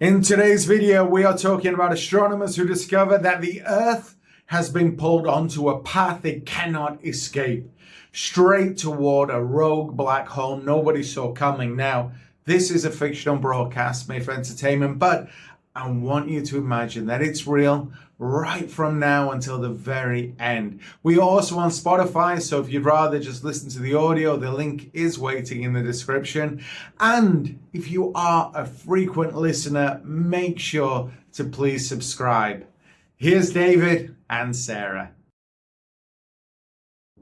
In today's video, we are talking about astronomers who discovered that the Earth has been pulled onto a path it cannot escape, straight toward a rogue black hole nobody saw coming. Now, this is a fictional broadcast made for entertainment, but I want you to imagine that it's real right from now until the very end. We also on Spotify, so if you'd rather just listen to the audio, the link is waiting in the description. And if you are a frequent listener, make sure to please subscribe. Here's David and Sarah.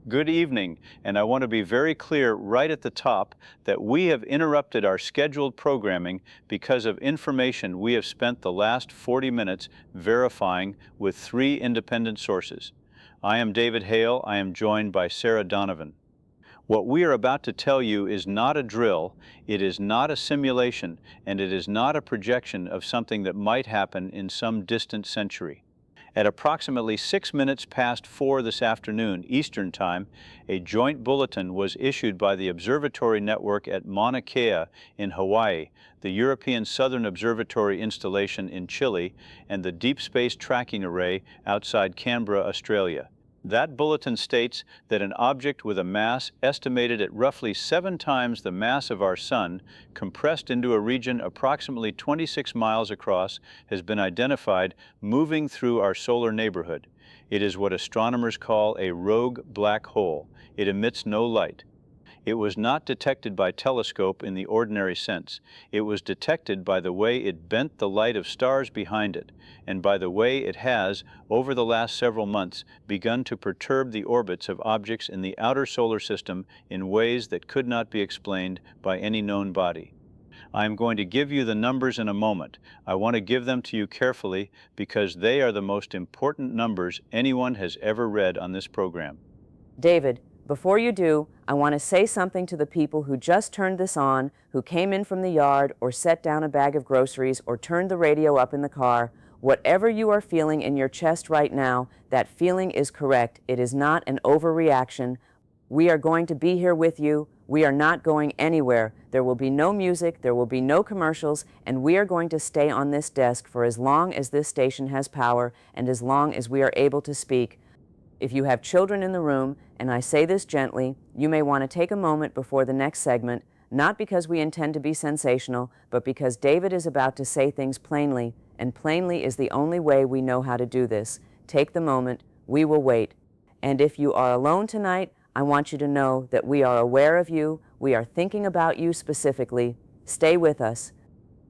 Good evening, and I want to be very clear right at the top that we have interrupted our scheduled programming because of information we have spent the last 40 minutes verifying with 3 independent sources. I am David Hale. I am joined by Sarah Donovan. What we are about to tell you is not a drill, it is not a simulation, and it is not a projection of something that might happen in some distant century. At approximately 6 minutes past 4 this afternoon, Eastern Time, a joint bulletin was issued by the Observatory Network at Mauna Kea in Hawaii, the European Southern Observatory installation in Chile, and the Deep Space Tracking Array outside Canberra, Australia. That bulletin states that an object with a mass estimated at roughly 7 times the mass of our Sun, compressed into a region approximately 26 miles across, has been identified moving through our solar neighborhood. It is what astronomers call a rogue black hole. It emits no light. It was not detected by telescope in the ordinary sense. It was detected by the way it bent the light of stars behind it, and by the way it has, over the last several months, begun to perturb the orbits of objects in the outer solar system in ways that could not be explained by any known body. I am going to give you the numbers in a moment. I want to give them to you carefully because they are the most important numbers anyone has ever read on this program. David, before you do, I want to say something to the people who just turned this on, who came in from the yard, or set down a bag of groceries, or turned the radio up in the car. Whatever you are feeling in your chest right now, that feeling is correct. It is not an overreaction. We are going to be here with you. We are not going anywhere. There will be no music, there will be no commercials, and we are going to stay on this desk for as long as this station has power and as long as we are able to speak. If you have children in the room, and I say this gently, you may want to take a moment before the next segment, not because we intend to be sensational, but because David is about to say things plainly, and plainly is the only way we know how to do this. Take the moment, we will wait. And if you are alone tonight, I want you to know that we are aware of you, we are thinking about you specifically. Stay with us.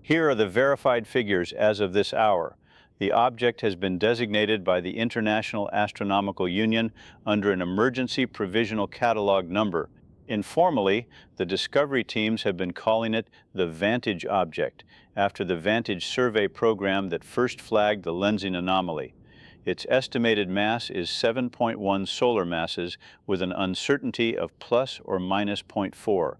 Here are the verified figures as of this hour. The object has been designated by the International Astronomical Union under an emergency provisional catalog number. Informally, the discovery teams have been calling it the Vantage object, after the Vantage survey program that first flagged the lensing anomaly. Its estimated mass is 7.1 solar masses with an uncertainty of plus or minus 0.4.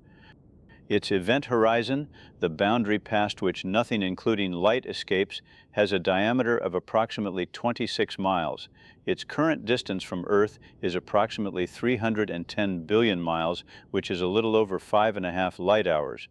Its event horizon, the boundary past which nothing including light escapes, has a diameter of approximately 26 miles. Its current distance from Earth is approximately 310 billion miles, which is a little over 5.5 light hours.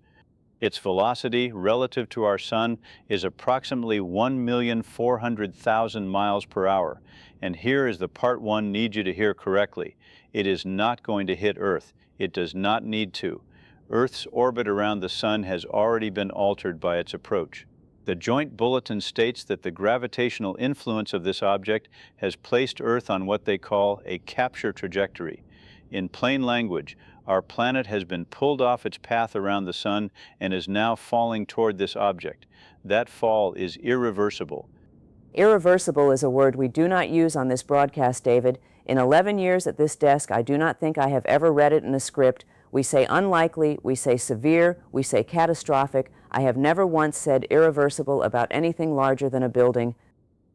Its velocity relative to our Sun is approximately 1,400,000 miles per hour. And here is the part one need you to hear correctly. It is not going to hit Earth. It does not need to. Earth's orbit around the Sun has already been altered by its approach. The joint bulletin states that the gravitational influence of this object has placed Earth on what they call a capture trajectory. In plain language, our planet has been pulled off its path around the Sun and is now falling toward this object. That fall is irreversible. Irreversible is a word we do not use on this broadcast, David. In 11 years at this desk, I do not think I have ever read it in a script. We say unlikely, we say severe, we say catastrophic. I have never once said irreversible about anything larger than a building.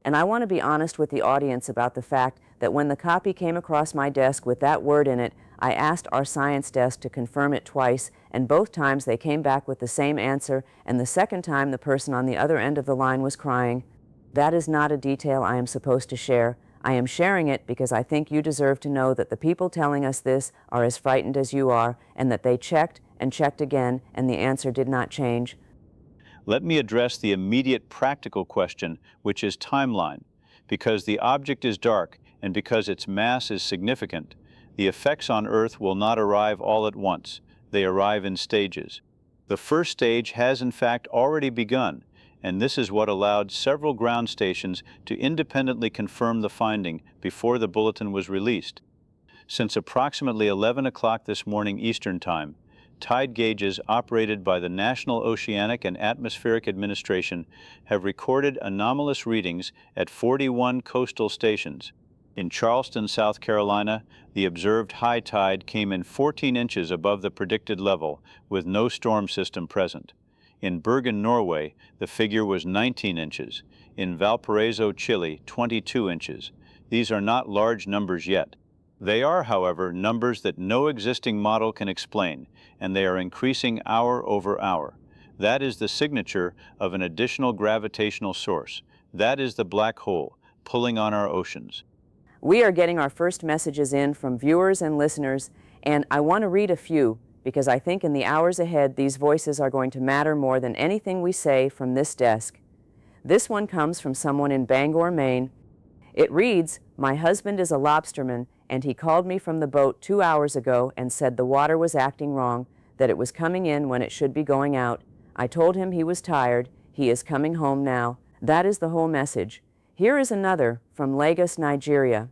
And I want to be honest with the audience about the fact that when the copy came across my desk with that word in it, I asked our science desk to confirm it twice, and both times they came back with the same answer, and the second time the person on the other end of the line was crying. That is not a detail I am supposed to share. I am sharing it because I think you deserve to know that the people telling us this are as frightened as you are, and that they checked and checked again, and the answer did not change. Let me address the immediate practical question, which is timeline. Because the object is dark and because its mass is significant, the effects on Earth will not arrive all at once. They arrive in stages. The first stage has in fact already begun, and this is what allowed several ground stations to independently confirm the finding before the bulletin was released. Since approximately 11 o'clock this morning Eastern Time, tide gauges operated by the National Oceanic and Atmospheric Administration have recorded anomalous readings at 41 coastal stations. In Charleston, South Carolina, the observed high tide came in 14 inches above the predicted level with no storm system present. In Bergen, Norway, the figure was 19 inches. In Valparaiso, Chile, 22 inches. These are not large numbers yet. They are, however, numbers that no existing model can explain, and they are increasing hour over hour. That is the signature of an additional gravitational source. That is the black hole, pulling on our oceans. We are getting our first messages in from viewers and listeners, and I want to read a few because I think in the hours ahead these voices are going to matter more than anything we say from this desk. This one comes from someone in Bangor, Maine. It reads, "My husband is a lobsterman, and he called me from the boat 2 hours ago and said the water was acting wrong, that it was coming in when it should be going out. I told him he was tired. He is coming home now." That is the whole message. Here is another from Lagos, Nigeria.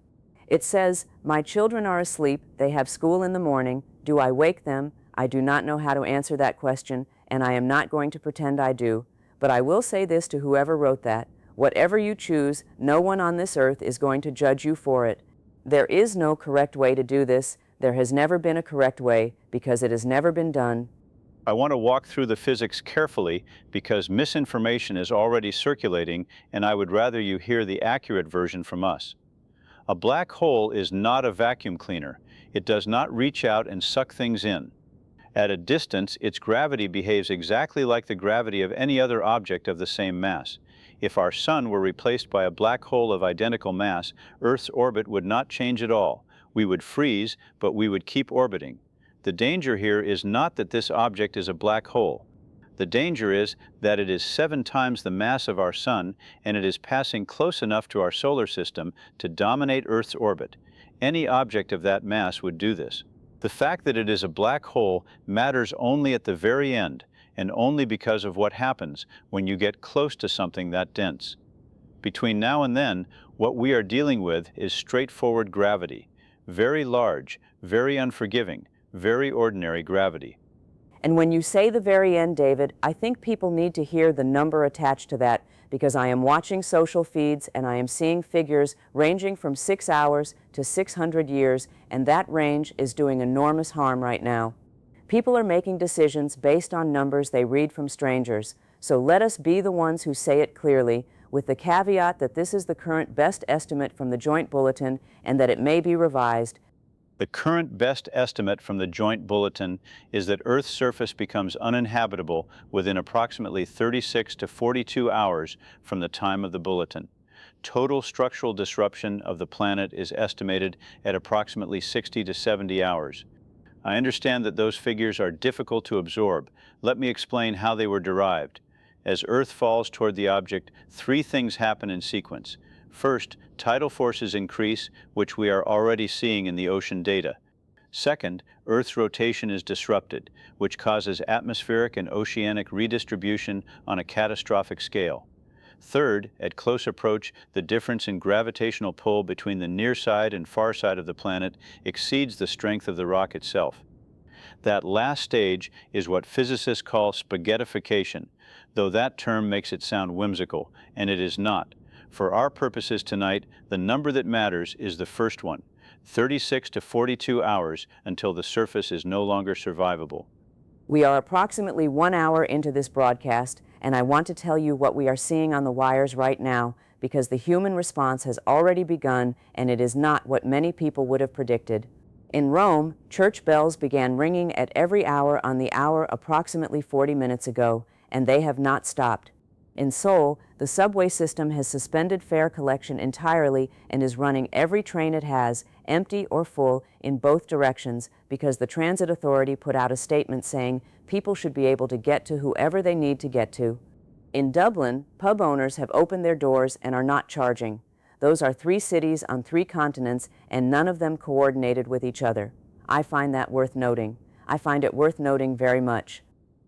It says, "My children are asleep. They have school in the morning. Do I wake them? I do not know how to answer that question, and I am not going to pretend I do. But I will say this to whoever wrote that. Whatever you choose, no one on this earth is going to judge you for it. There is no correct way to do this. There has never been a correct way because it has never been done." I want to walk through the physics carefully because misinformation is already circulating, and I would rather you hear the accurate version from us. A black hole is not a vacuum cleaner. It does not reach out and suck things in. At a distance, its gravity behaves exactly like the gravity of any other object of the same mass. If our sun were replaced by a black hole of identical mass, Earth's orbit would not change at all. We would freeze, but we would keep orbiting. The danger here is not that this object is a black hole. The danger is that it is 7 times the mass of our sun, and it is passing close enough to our solar system to dominate Earth's orbit. Any object of that mass would do this. The fact that it is a black hole matters only at the very end, and only because of what happens when you get close to something that dense. Between now and then, what we are dealing with is straightforward gravity. Very large, very unforgiving, very ordinary gravity. And when you say the very end, David, I think people need to hear the number attached to that because I am watching social feeds and I am seeing figures ranging from 6 hours to 600 years, and that range is doing enormous harm right now. People are making decisions based on numbers they read from strangers, so let us be the ones who say it clearly, with the caveat that this is the current best estimate from the Joint Bulletin and that it may be revised. The current best estimate from the Joint Bulletin is that Earth's surface becomes uninhabitable within approximately 36 to 42 hours from the time of the bulletin. Total structural disruption of the planet is estimated at approximately 60 to 70 hours. I understand that those figures are difficult to absorb. Let me explain how they were derived. As Earth falls toward the object, 3 things happen in sequence. First, tidal forces increase, which we are already seeing in the ocean data. Second, Earth's rotation is disrupted, which causes atmospheric and oceanic redistribution on a catastrophic scale. Third, at close approach, the difference in gravitational pull between the near side and far side of the planet exceeds the strength of the rock itself. That last stage is what physicists call spaghettification, though that term makes it sound whimsical, and it is not. For our purposes tonight, the number that matters is the first one, 36 to 42 hours until the surface is no longer survivable. We are approximately 1 hour into this broadcast, and I want to tell you what we are seeing on the wires right now because the human response has already begun and it is not what many people would have predicted. In Rome, church bells began ringing at every hour on the hour approximately 40 minutes ago, and they have not stopped. In Seoul, the subway system has suspended fare collection entirely and is running every train it has, empty or full, in both directions because the transit authority put out a statement saying people should be able to get to whoever they need to get to. In Dublin, pub owners have opened their doors and are not charging. Those are 3 cities on 3 continents, and none of them coordinated with each other. I find that worth noting. I find it worth noting very much.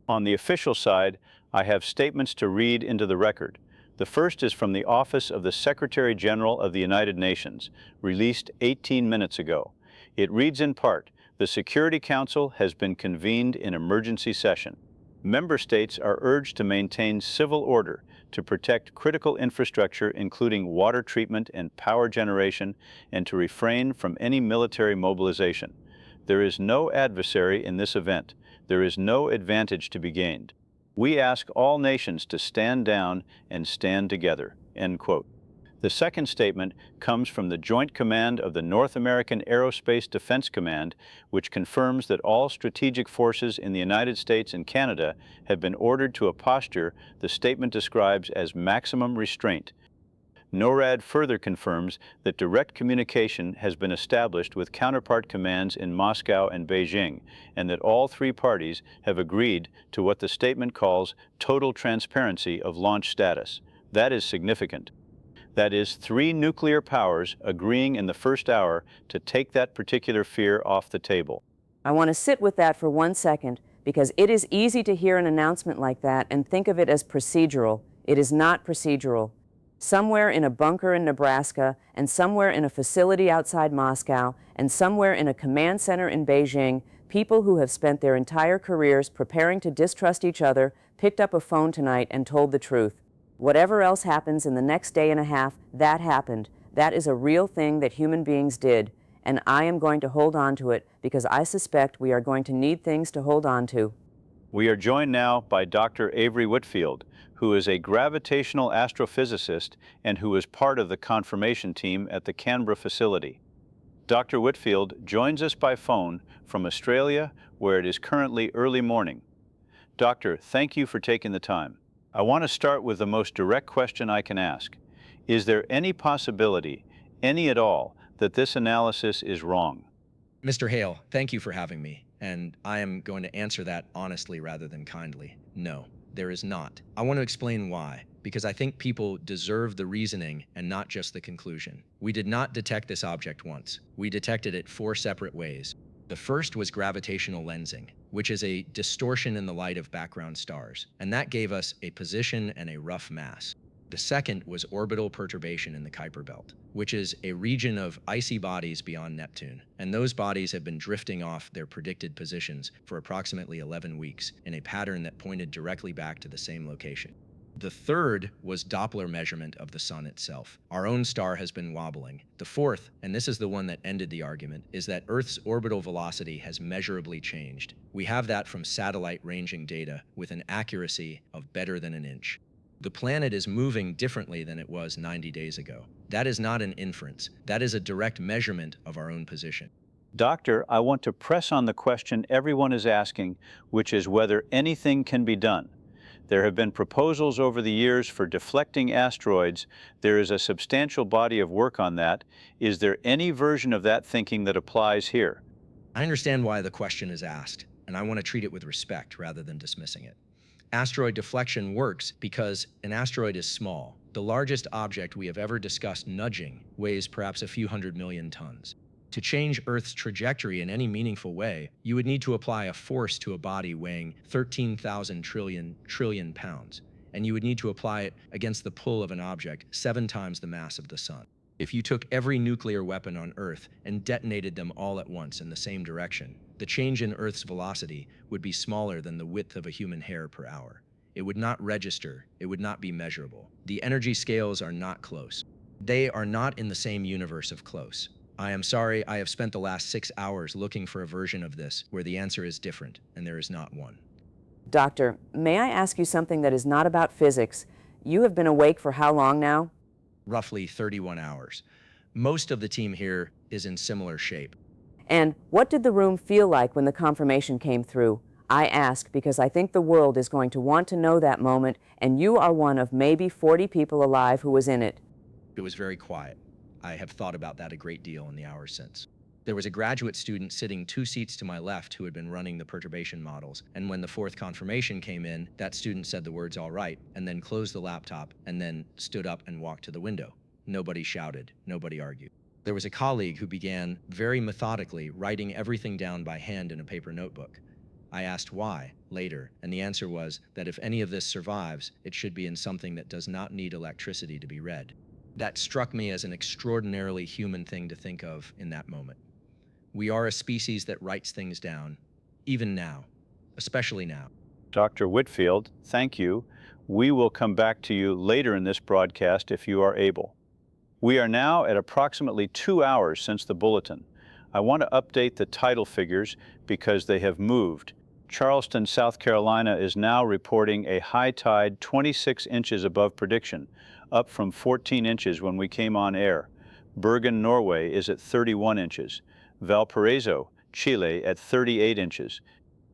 On the official side, I have statements to read into the record. The first is from the Office of the Secretary General of the United Nations, released 18 minutes ago. It reads in part, "The Security Council has been convened in emergency session. Member states are urged to maintain civil order, to protect critical infrastructure including water treatment and power generation, and to refrain from any military mobilization. There is no adversary in this event. There is no advantage to be gained. We ask all nations to stand down and stand together." End quote. The second statement comes from the Joint Command of the North American Aerospace Defense Command, which confirms that all strategic forces in the United States and Canada have been ordered to a posture the statement describes as maximum restraint. NORAD further confirms that direct communication has been established with counterpart commands in Moscow and Beijing, and that all 3 parties have agreed to what the statement calls total transparency of launch status. That is significant. That is 3 nuclear powers agreeing in the first hour to take that particular fear off the table. I want to sit with that for 1 second, because it is easy to hear an announcement like that and think of it as procedural. It is not procedural. Somewhere in a bunker in Nebraska, and somewhere in a facility outside Moscow, and somewhere in a command center in Beijing, people who have spent their entire careers preparing to distrust each other picked up a phone tonight and told the truth. Whatever else happens in the next day and a half, that happened. That is a real thing that human beings did, and I am going to hold on to it because I suspect we are going to need things to hold on to. We are joined now by Dr. Avery Whitfield, who is a gravitational astrophysicist and who is part of the confirmation team at the Canberra facility. Dr. Whitfield joins us by phone from Australia, where it is currently early morning. Doctor, thank you for taking the time. I want to start with the most direct question I can ask. Is there any possibility, any at all, that this analysis is wrong? Mr. Hale, thank you for having me, and I am going to answer that honestly rather than kindly. No, there is not. I want to explain why, because I think people deserve the reasoning and not just the conclusion. We did not detect this object once. We detected it 4 separate ways. The first was gravitational lensing, which is a distortion in the light of background stars, and that gave us a position and a rough mass. The second was orbital perturbation in the Kuiper Belt, which is a region of icy bodies beyond Neptune, and those bodies have been drifting off their predicted positions for approximately 11 weeks in a pattern that pointed directly back to the same location. The third was Doppler measurement of the sun itself. Our own star has been wobbling. The fourth, and this is the one that ended the argument, is that Earth's orbital velocity has measurably changed. We have that from satellite ranging data with an accuracy of better than an inch. The planet is moving differently than it was 90 days ago. That is not an inference. That is a direct measurement of our own position. Doctor, I want to press on the question everyone is asking, which is whether anything can be done. There have been proposals over the years for deflecting asteroids. There is a substantial body of work on that. Is there any version of that thinking that applies here? I understand why the question is asked, and I want to treat it with respect rather than dismissing it. Asteroid deflection works because an asteroid is small. The largest object we have ever discussed nudging weighs perhaps a few 100 million tons. To change Earth's trajectory in any meaningful way, you would need to apply a force to a body weighing 13,000 trillion pounds, and you would need to apply it against the pull of an object 7 times the mass of the sun. If you took every nuclear weapon on Earth and detonated them all at once in the same direction, the change in Earth's velocity would be smaller than the width of a human hair per hour. It would not register, it would not be measurable. The energy scales are not close. They are not in the same universe of close. I am sorry, I have spent the last 6 hours looking for a version of this where the answer is different, and there is not one. Doctor, may I ask you something that is not about physics? You have been awake for how long now? Roughly 31 hours. Most of the team here is in similar shape. And what did the room feel like when the confirmation came through? I ask because I think the world is going to want to know that moment, and you are one of maybe 40 people alive who was in it. It was very quiet. I have thought about that a great deal in the hours since. There was a graduate student sitting 2 seats to my left who had been running the perturbation models, and when the fourth confirmation came in, that student said the words "all right," and then closed the laptop, and then stood up and walked to the window. Nobody shouted, nobody argued. There was a colleague who began very methodically writing everything down by hand in a paper notebook. I asked why later, and the answer was that if any of this survives, it should be in something that does not need electricity to be read. That struck me as an extraordinarily human thing to think of in that moment. We are a species that writes things down, even now, especially now. Dr. Whitfield, thank you. We will come back to you later in this broadcast if you are able. We are now at approximately 2 hours since the bulletin. I want to update the tidal figures because they have moved. Charleston, South Carolina is now reporting a high tide 26 inches above prediction, up from 14 inches when we came on air. Bergen, Norway is at 31 inches. Valparaiso, Chile at 38 inches.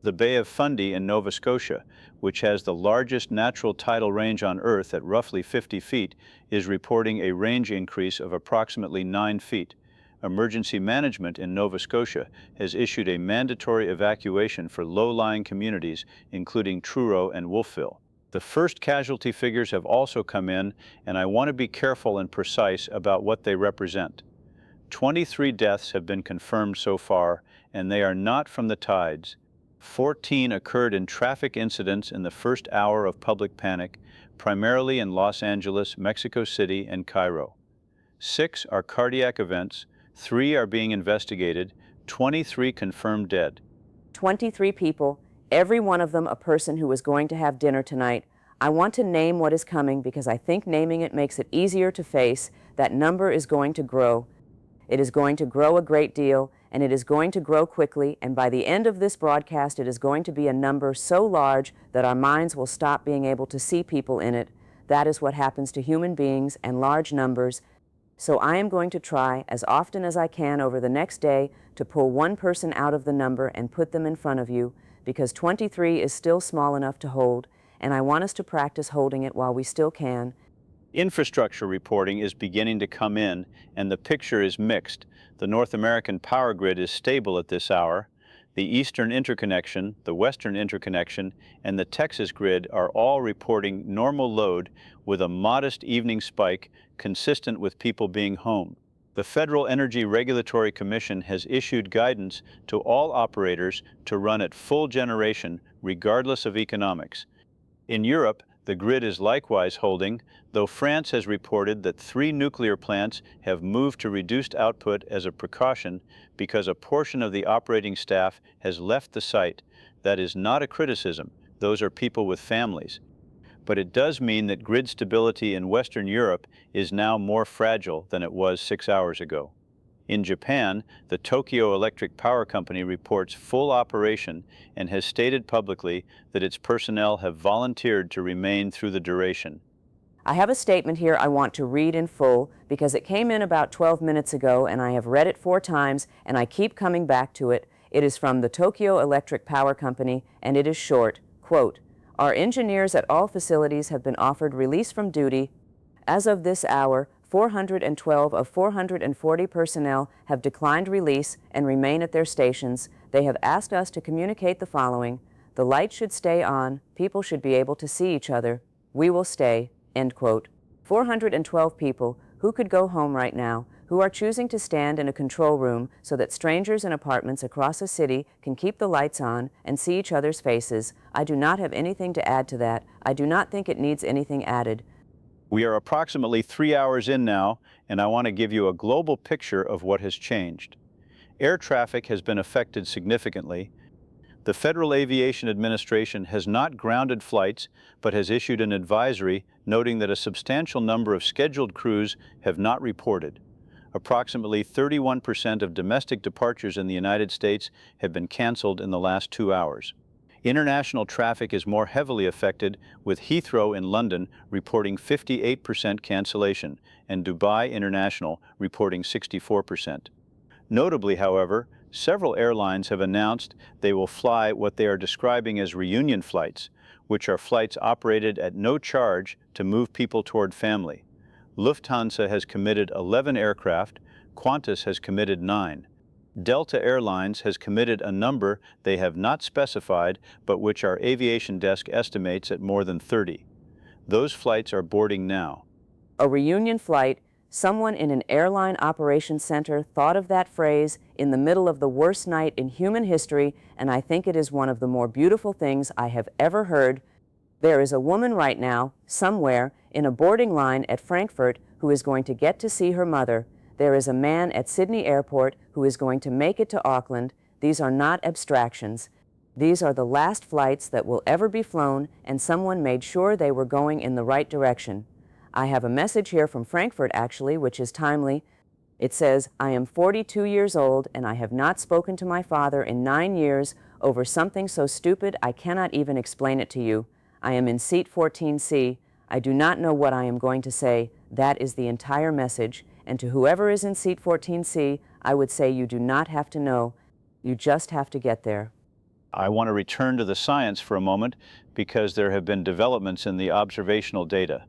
The Bay of Fundy in Nova Scotia, which has the largest natural tidal range on Earth at roughly 50 feet, is reporting a range increase of approximately 9 feet. Emergency Management in Nova Scotia has issued a mandatory evacuation for low-lying communities, including Truro and Wolfville. The first casualty figures have also come in, and I want to be careful and precise about what they represent. 23 deaths have been confirmed so far, and they are not from the tides. 14 occurred in traffic incidents in the first hour of public panic, primarily in Los Angeles, Mexico City, and Cairo. 6 are cardiac events, 3 are being investigated, 23 confirmed dead. 23 people, every one of them a person who was going to have dinner tonight. I want to name what is coming because I think naming it makes it easier to face. That number is going to grow. It is going to grow a great deal, and it is going to grow quickly, and by the end of this broadcast, it is going to be a number so large that our minds will stop being able to see people in it. That is what happens to human beings and large numbers. So I am going to try, as often as I can over the next day, to pull one person out of the number and put them in front of you, because 23 is still small enough to hold, and I want us to practice holding it while we still can. Infrastructure reporting is beginning to come in, and the picture is mixed. The North American power grid is stable at this hour. The Eastern Interconnection, the Western Interconnection, and the Texas grid are all reporting normal load with a modest evening spike consistent with people being home. The Federal Energy Regulatory Commission has issued guidance to all operators to run at full generation regardless of economics. In Europe, the grid is likewise holding, though France has reported that 3 nuclear plants have moved to reduced output as a precaution because a portion of the operating staff has left the site. That is not a criticism. Those are people with families. But it does mean that grid stability in Western Europe is now more fragile than it was 6 hours ago. In Japan, the Tokyo Electric Power Company reports full operation and has stated publicly that its personnel have volunteered to remain through the duration. I have a statement here I want to read in full because it came in about 12 minutes ago and I have read it 4 times and I keep coming back to it. It is from the Tokyo Electric Power Company and it is short. Quote, "Our engineers at all facilities have been offered release from duty. As of this hour, 412 of 440 personnel have declined release and remain at their stations. They have asked us to communicate the following. The lights should stay on. People should be able to see each other. We will stay." End quote. 412 people who could go home right now, who are choosing to stand in a control room so that strangers in apartments across a city can keep the lights on and see each other's faces. I do not have anything to add to that. I do not think it needs anything added. We are approximately 3 hours in now, and I want to give you a global picture of what has changed. Air traffic has been affected significantly. The Federal Aviation Administration has not grounded flights, but has issued an advisory noting that a substantial number of scheduled crews have not reported. Approximately 31% of domestic departures in the United States have been canceled in the last 2 hours. International traffic is more heavily affected, with Heathrow in London reporting 58% cancellation and Dubai International reporting 64%. Notably, however, several airlines have announced they will fly what they are describing as reunion flights, which are flights operated at no charge to move people toward family. Lufthansa has committed 11 aircraft, Qantas has committed 9. Delta Airlines has committed a number they have not specified, but which our aviation desk estimates at more than 30. Those flights are boarding now. A reunion flight, someone in an airline operations center thought of that phrase in the middle of the worst night in human history, and I think it is one of the more beautiful things I have ever heard. There is a woman right now, somewhere, in a boarding line at Frankfurt who is going to get to see her mother. There is a man at Sydney Airport who is going to make it to Auckland. These are not abstractions. These are the last flights that will ever be flown, and someone made sure they were going in the right direction. I have a message here from Frankfurt, actually, which is timely. It says, "I am 42 years old, and I have not spoken to my father in 9 years over something so stupid I cannot even explain it to you. I am in seat 14C. I do not know what I am going to say. That is the entire message. And to whoever is in seat 14C, I would say you do not have to know. You just have to get there." I want to return to the science for a moment because there have been developments in the observational data.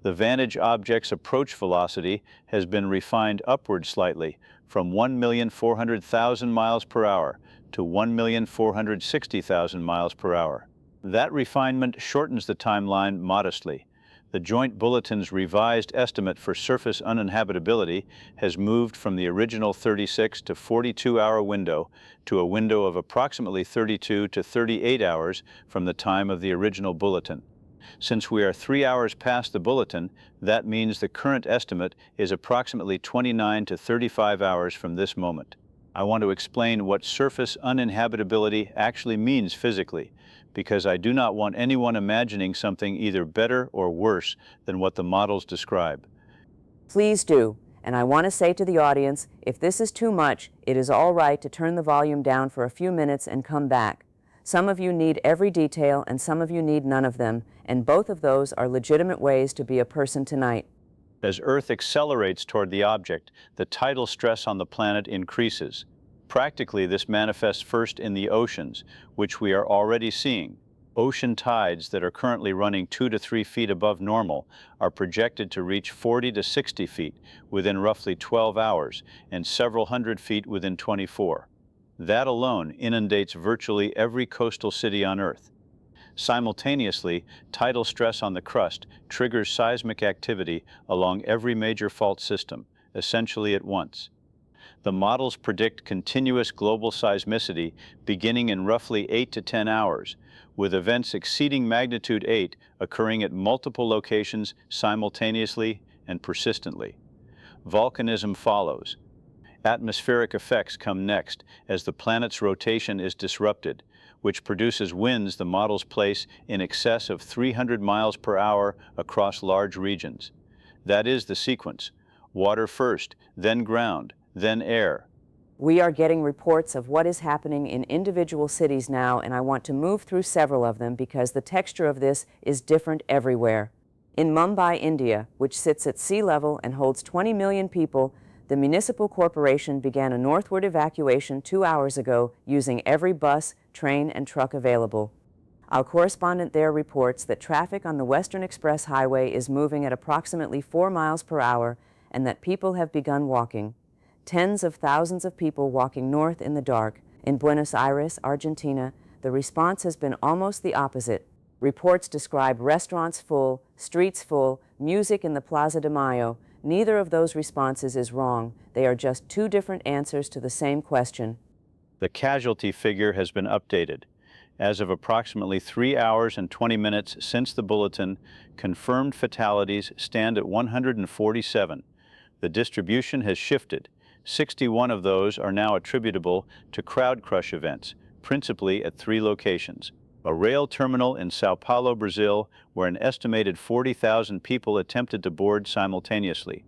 The Vantage object's approach velocity has been refined upward slightly from 1,400,000 miles per hour to 1,460,000 miles per hour. That refinement shortens the timeline modestly. The Joint Bulletin's revised estimate for surface uninhabitability has moved from the original 36 to 42-hour window to a window of approximately 32 to 38 hours from the time of the original bulletin. Since we are 3 hours past the bulletin, that means the current estimate is approximately 29 to 35 hours from this moment. I want to explain what surface uninhabitability actually means physically, because I do not want anyone imagining something either better or worse than what the models describe. Please do. And I want to say to the audience, if this is too much, it is all right to turn the volume down for a few minutes and come back. Some of you need every detail, and some of you need none of them, and both of those are legitimate ways to be a person tonight. As Earth accelerates toward the object, the tidal stress on the planet increases. Practically, this manifests first in the oceans, which we are already seeing. Ocean tides that are currently running 2 to 3 feet above normal are projected to reach 40 to 60 feet within roughly 12 hours and several hundred feet within 24. That alone inundates virtually every coastal city on Earth. Simultaneously, tidal stress on the crust triggers seismic activity along every major fault system, essentially at once. The models predict continuous global seismicity beginning in roughly 8 to 10 hours, with events exceeding magnitude 8 occurring at multiple locations simultaneously and persistently. Volcanism follows. Atmospheric effects come next as the planet's rotation is disrupted, which produces winds the models place in excess of 300 miles per hour across large regions. That is the sequence: water first, then ground, then air. We are getting reports of what is happening in individual cities now, and I want to move through several of them because the texture of this is different everywhere. In Mumbai, India, which sits at sea level and holds 20 million people, the municipal corporation began a northward evacuation 2 hours ago using every bus, train, and truck available. Our correspondent there reports that traffic on the Western Express Highway is moving at approximately 4 miles per hour and that people have begun walking. Tens of thousands of people walking north in the dark. In Buenos Aires, Argentina, the response has been almost the opposite. Reports describe restaurants full, streets full, music in the Plaza de Mayo. Neither of those responses is wrong. They are just two different answers to the same question. The casualty figure has been updated. As of approximately 3 hours and 20 minutes since the bulletin, confirmed fatalities stand at 147. The distribution has shifted. 61 of those are now attributable to crowd crush events, principally at 3 locations. A rail terminal in Sao Paulo, Brazil, where an estimated 40,000 people attempted to board simultaneously.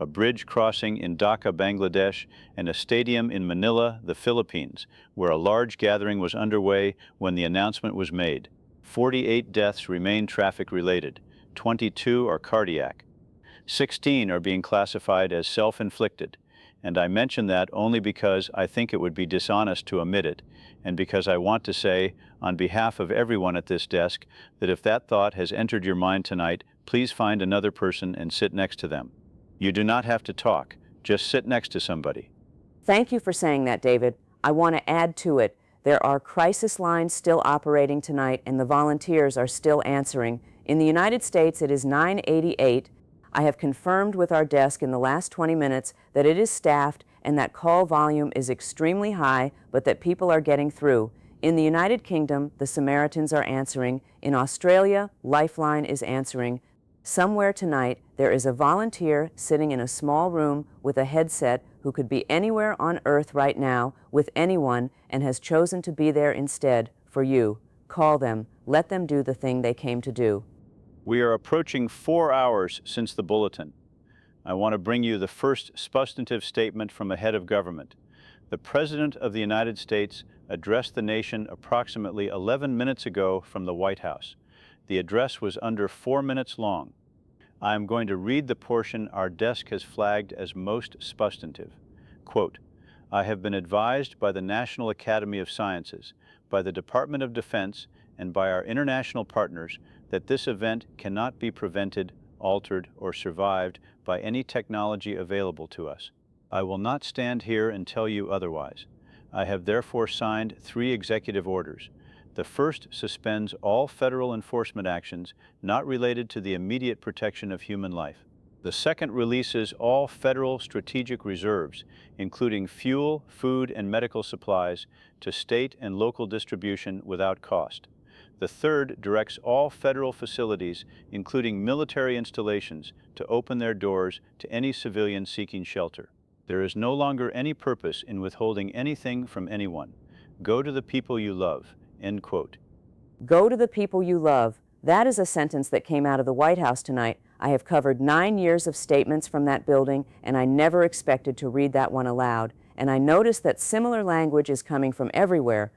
A bridge crossing in Dhaka, Bangladesh, and a stadium in Manila, the Philippines, where a large gathering was underway when the announcement was made. 48 deaths remain traffic-related. 22 are cardiac. 16 are being classified as self-inflicted. And I mention that only because I think it would be dishonest to omit it, and because I want to say, on behalf of everyone at this desk, that if that thought has entered your mind tonight, please find another person and sit next to them. You do not have to talk, just sit next to somebody. Thank you for saying that, David. I want to add to it. There are crisis lines still operating tonight, and the volunteers are still answering. In the United States, it is 9:88. I have confirmed with our desk in the last 20 minutes that it is staffed and that call volume is extremely high, but that people are getting through. In the United Kingdom, the Samaritans are answering. In Australia, Lifeline is answering. Somewhere tonight, there is a volunteer sitting in a small room with a headset who could be anywhere on Earth right now with anyone and has chosen to be there instead for you. Call them. Let them do the thing they came to do. We are approaching 4 hours since the bulletin. I want to bring you the first substantive statement from a head of government. The President of the United States addressed the nation approximately 11 minutes ago from the White House. The address was under 4 minutes long. I am going to read the portion our desk has flagged as most substantive. Quote, I have been advised by the National Academy of Sciences, by the Department of Defense, and by our international partners that this event cannot be prevented, altered, or survived by any technology available to us. I will not stand here and tell you otherwise. I have therefore signed 3 executive orders. The first suspends all federal enforcement actions not related to the immediate protection of human life. The second releases all federal strategic reserves, including fuel, food, and medical supplies, to state and local distribution without cost. The third directs all federal facilities, including military installations, to open their doors to any civilian seeking shelter. There is no longer any purpose in withholding anything from anyone. Go to the people you love. End quote. Go to the people you love. That is a sentence that came out of the White House tonight. I have covered 9 years of statements from that building, and I never expected to read that one aloud. And I noticed that similar language is coming from everywhere.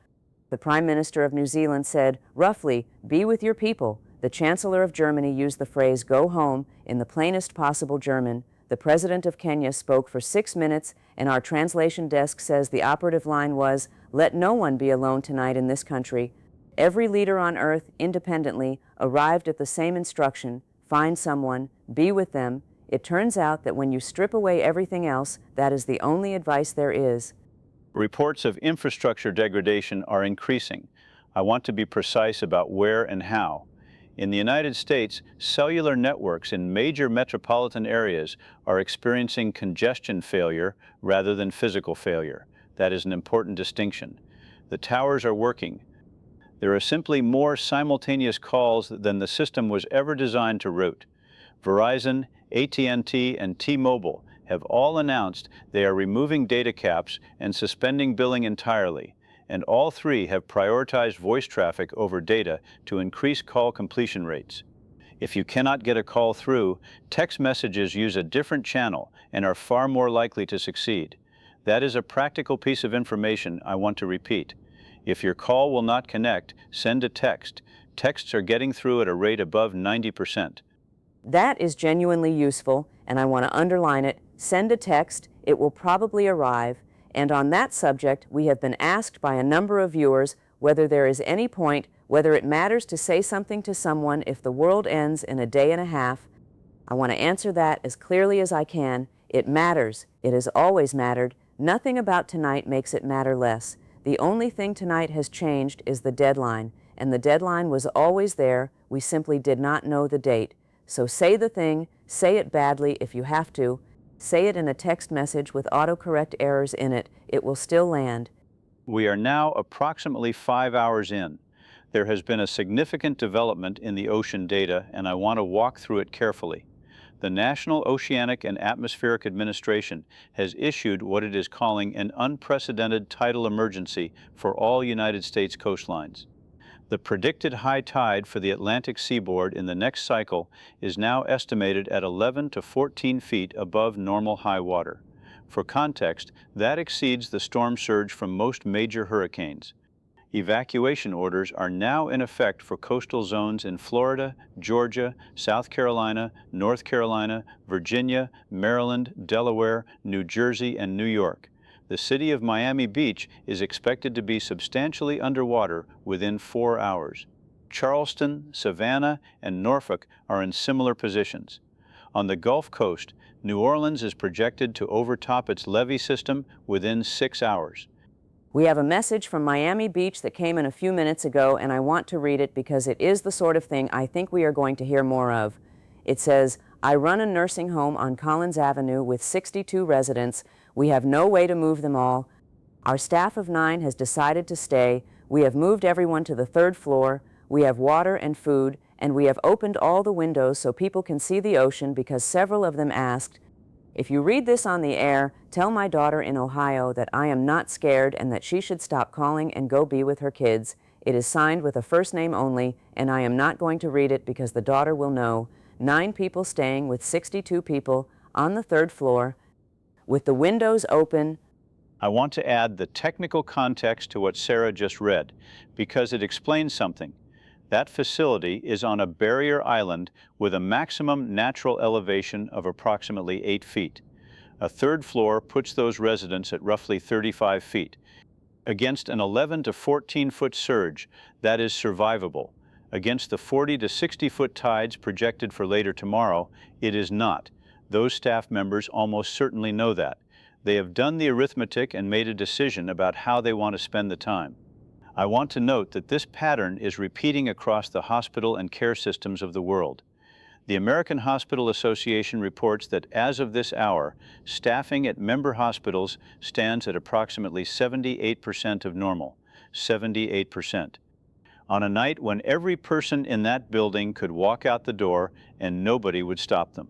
The Prime Minister of New Zealand said, roughly, be with your people. The Chancellor of Germany used the phrase go home in the plainest possible German. The President of Kenya spoke for 6 minutes, and our translation desk says the operative line was, let no one be alone tonight in this country. Every leader on Earth, independently, arrived at the same instruction, find someone, be with them. It turns out that when you strip away everything else, that is the only advice there is. Reports of infrastructure degradation are increasing. I want to be precise about where and how. In the United States, cellular networks in major metropolitan areas are experiencing congestion failure rather than physical failure. That is an important distinction. The towers are working. There are simply more simultaneous calls than the system was ever designed to route. Verizon, AT&T, and T-Mobile have all announced they are removing data caps and suspending billing entirely, and all 3 have prioritized voice traffic over data to increase call completion rates. If you cannot get a call through, text messages use a different channel and are far more likely to succeed. That is a practical piece of information I want to repeat. If your call will not connect, send a text. Texts are getting through at a rate above 90%. That is genuinely useful, and I want to underline it. Send a text, it will probably arrive, and on that subject, we have been asked by a number of viewers whether there is any point, whether it matters to say something to someone if the world ends in a day and a half. I want to answer that as clearly as I can. It matters. It has always mattered. Nothing about tonight makes it matter less. The only thing tonight has changed is the deadline, and the deadline was always there. We simply did not know the date. So say the thing, say it badly if you have to. Say it in a text message with autocorrect errors in it. It will still land. We are now approximately 5 hours in. There has been a significant development in the ocean data, and I want to walk through it carefully. The National Oceanic and Atmospheric Administration has issued what it is calling an unprecedented tidal emergency for all United States coastlines. The predicted high tide for the Atlantic seaboard in the next cycle is now estimated at 11 to 14 feet above normal high water. For context, that exceeds the storm surge from most major hurricanes. Evacuation orders are now in effect for coastal zones in Florida, Georgia, South Carolina, North Carolina, Virginia, Maryland, Delaware, New Jersey, and New York. The city of Miami Beach is expected to be substantially underwater within 4 hours. Charleston, Savannah, and Norfolk are in similar positions. On the Gulf Coast, New Orleans is projected to overtop its levee system within 6 hours. We have a message from Miami Beach that came in a few minutes ago, and I want to read it because it is the sort of thing I think we are going to hear more of. It says, I run a nursing home on Collins Avenue with 62 residents. We have no way to move them all. Our staff of 9 has decided to stay. We have moved everyone to the 3rd floor. We have water and food, and we have opened all the windows so people can see the ocean because several of them asked, if you read this on the air, tell my daughter in Ohio that I am not scared and that she should stop calling and go be with her kids. It is signed with a first name only, and I am not going to read it because the daughter will know. 9 people staying with 62 people on the 3rd floor, with the windows open. I want to add the technical context to what Sarah just read, because it explains something. That facility is on a barrier island with a maximum natural elevation of approximately 8 feet. A 3rd floor puts those residents at roughly 35 feet. Against an 11 to 14 foot surge, that is survivable. Against the 40 to 60 foot tides projected for later tomorrow, it is not. Those staff members almost certainly know that. They have done the arithmetic and made a decision about how they want to spend the time. I want to note that this pattern is repeating across the hospital and care systems of the world. The American Hospital Association reports that as of this hour, staffing at member hospitals stands at approximately 78% of normal, 78%. On a night when every person in that building could walk out the door and nobody would stop them.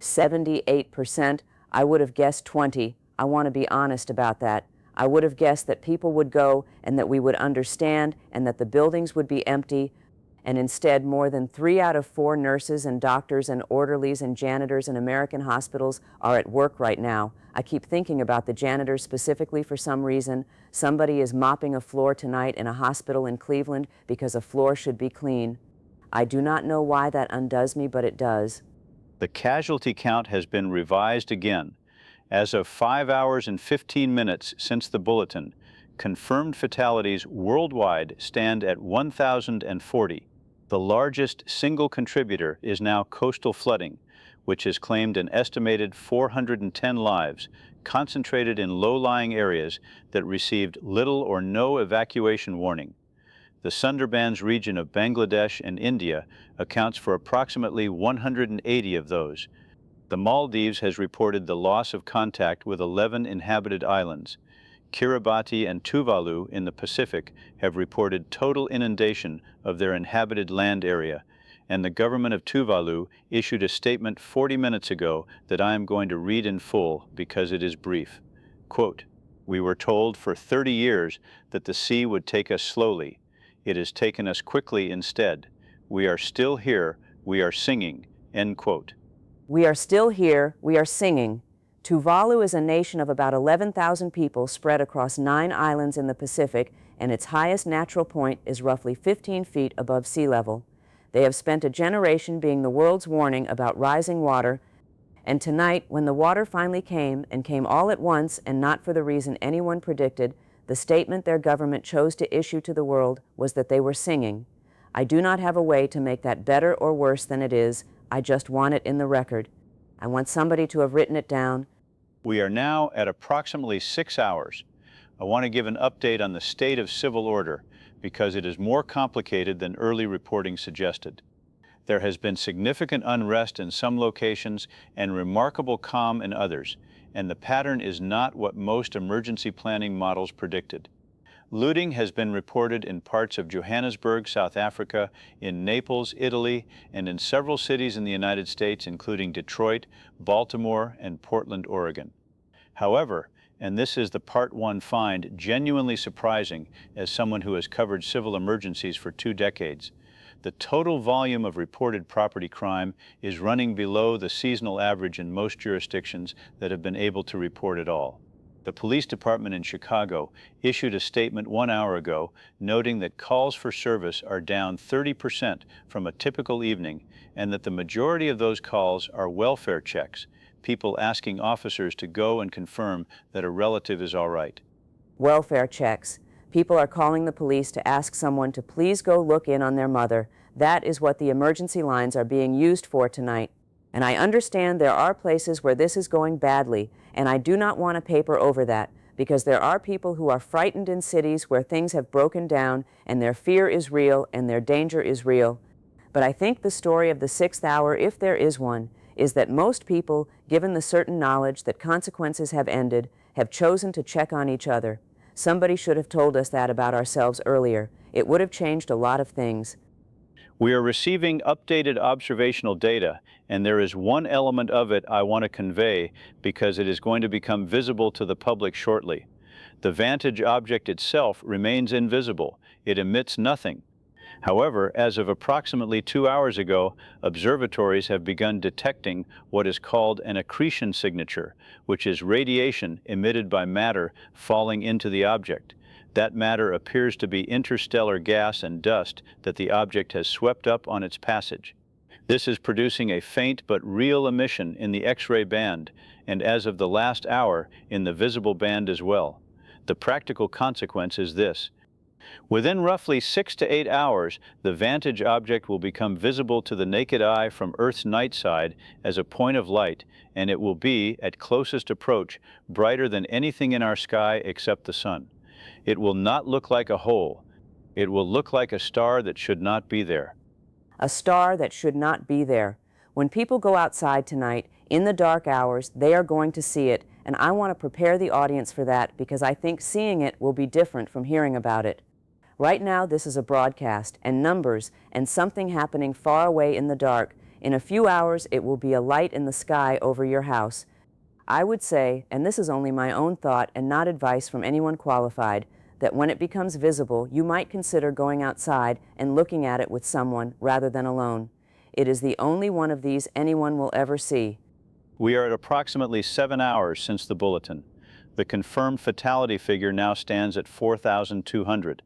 78%. I would have guessed 20. I want to be honest about that. I would have guessed that people would go and that we would understand and that the buildings would be empty, and instead more than 3 out of 4 nurses and doctors and orderlies and janitors in American hospitals are at work right now. I keep thinking about the janitors specifically for some reason. Somebody is mopping a floor tonight in a hospital in Cleveland because a floor should be clean. I do not know why that undoes me, but it does. The casualty count has been revised again. As of 5 hours and 15 minutes since the bulletin, confirmed fatalities worldwide stand at 1,040. The largest single contributor is now coastal flooding, which has claimed an estimated 410 lives, concentrated in low-lying areas that received little or no evacuation warning. The Sundarbans region of Bangladesh and India accounts for approximately 180 of those. The Maldives has reported the loss of contact with 11 inhabited islands. Kiribati and Tuvalu in the Pacific have reported total inundation of their inhabited land area, and the government of Tuvalu issued a statement 40 minutes ago that I am going to read in full because it is brief. Quote, "We were told for 30 years that the sea would take us slowly. It has taken us quickly instead. We are still here. We are singing." End quote. We are still here, we are singing. Tuvalu is a nation of about 11,000 people spread across 9 islands in the Pacific, and its highest natural point is roughly 15 feet above sea level. They have spent a generation being the world's warning about rising water, and tonight, when the water finally came, and came all at once and not for the reason anyone predicted, the statement their government chose to issue to the world was that they were singing. I do not have a way to make that better or worse than it is. I just want it in the record. I want somebody to have written it down. We are now at approximately 6 hours. I want to give an update on the state of civil order because it is more complicated than early reporting suggested. There has been significant unrest in some locations and remarkable calm in others, and the pattern is not what most emergency planning models predicted. Looting has been reported in parts of Johannesburg, South Africa, in Naples, Italy, and in several cities in the United States, including Detroit, Baltimore, and Portland, Oregon. However, and this is the part one find genuinely surprising as someone who has covered civil emergencies for 2 decades, the total volume of reported property crime is running below the seasonal average in most jurisdictions that have been able to report at all. The police department in Chicago issued a statement 1 hour ago noting that calls for service are down 30% from a typical evening and that the majority of those calls are welfare checks, people asking officers to go and confirm that a relative is all right. Welfare checks. People are calling the police to ask someone to please go look in on their mother. That is what the emergency lines are being used for tonight. And I understand there are places where this is going badly, and I do not want to paper over that, because there are people who are frightened in cities where things have broken down, and their fear is real, and their danger is real. But I think the story of the 6th hour, if there is one, is that most people, given the certain knowledge that consequences have ended, have chosen to check on each other. Somebody should have told us that about ourselves earlier. It would have changed a lot of things. We are receiving updated observational data, and there is one element of it I want to convey because it is going to become visible to the public shortly. The vantage object itself remains invisible. It emits nothing. However, as of approximately 2 hours ago, observatories have begun detecting what is called an accretion signature, which is radiation emitted by matter falling into the object. That matter appears to be interstellar gas and dust that the object has swept up on its passage. This is producing a faint but real emission in the X-ray band, and as of the last hour, in the visible band as well. The practical consequence is this. Within roughly 6 to 8 hours, the vantage object will become visible to the naked eye from Earth's night side as a point of light, and it will be, at closest approach, brighter than anything in our sky except the sun. It will not look like a hole. It will look like a star that should not be there. A star that should not be there. When people go outside tonight, in the dark hours, they are going to see it, and I want to prepare the audience for that because I think seeing it will be different from hearing about it. Right now, this is a broadcast, and numbers, and something happening far away in the dark. In a few hours, it will be a light in the sky over your house. I would say, and this is only my own thought and not advice from anyone qualified, that when it becomes visible, you might consider going outside and looking at it with someone rather than alone. It is the only one of these anyone will ever see. We are at approximately 7 hours since the bulletin. The confirmed fatality figure now stands at 4,200.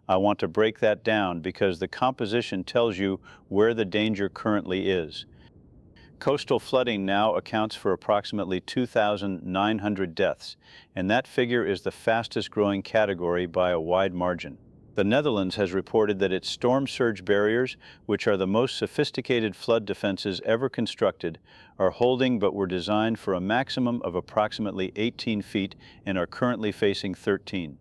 I want to break that down because the composition tells you where the danger currently is. Coastal flooding now accounts for approximately 2,900 deaths, and that figure is the fastest growing category by a wide margin. The Netherlands has reported that its storm surge barriers, which are the most sophisticated flood defenses ever constructed, are holding but were designed for a maximum of approximately 18 feet and are currently facing 13.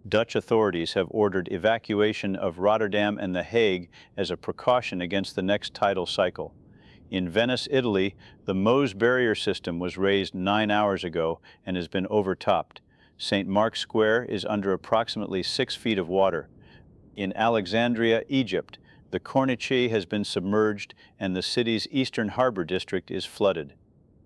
Dutch authorities have ordered evacuation of Rotterdam and The Hague as a precaution against the next tidal cycle. In Venice, Italy, the Meuse barrier system was raised 9 hours ago and has been overtopped. St. Mark's Square is under approximately 6 feet of water. In Alexandria, Egypt, the Corniche has been submerged and the city's eastern harbor district is flooded.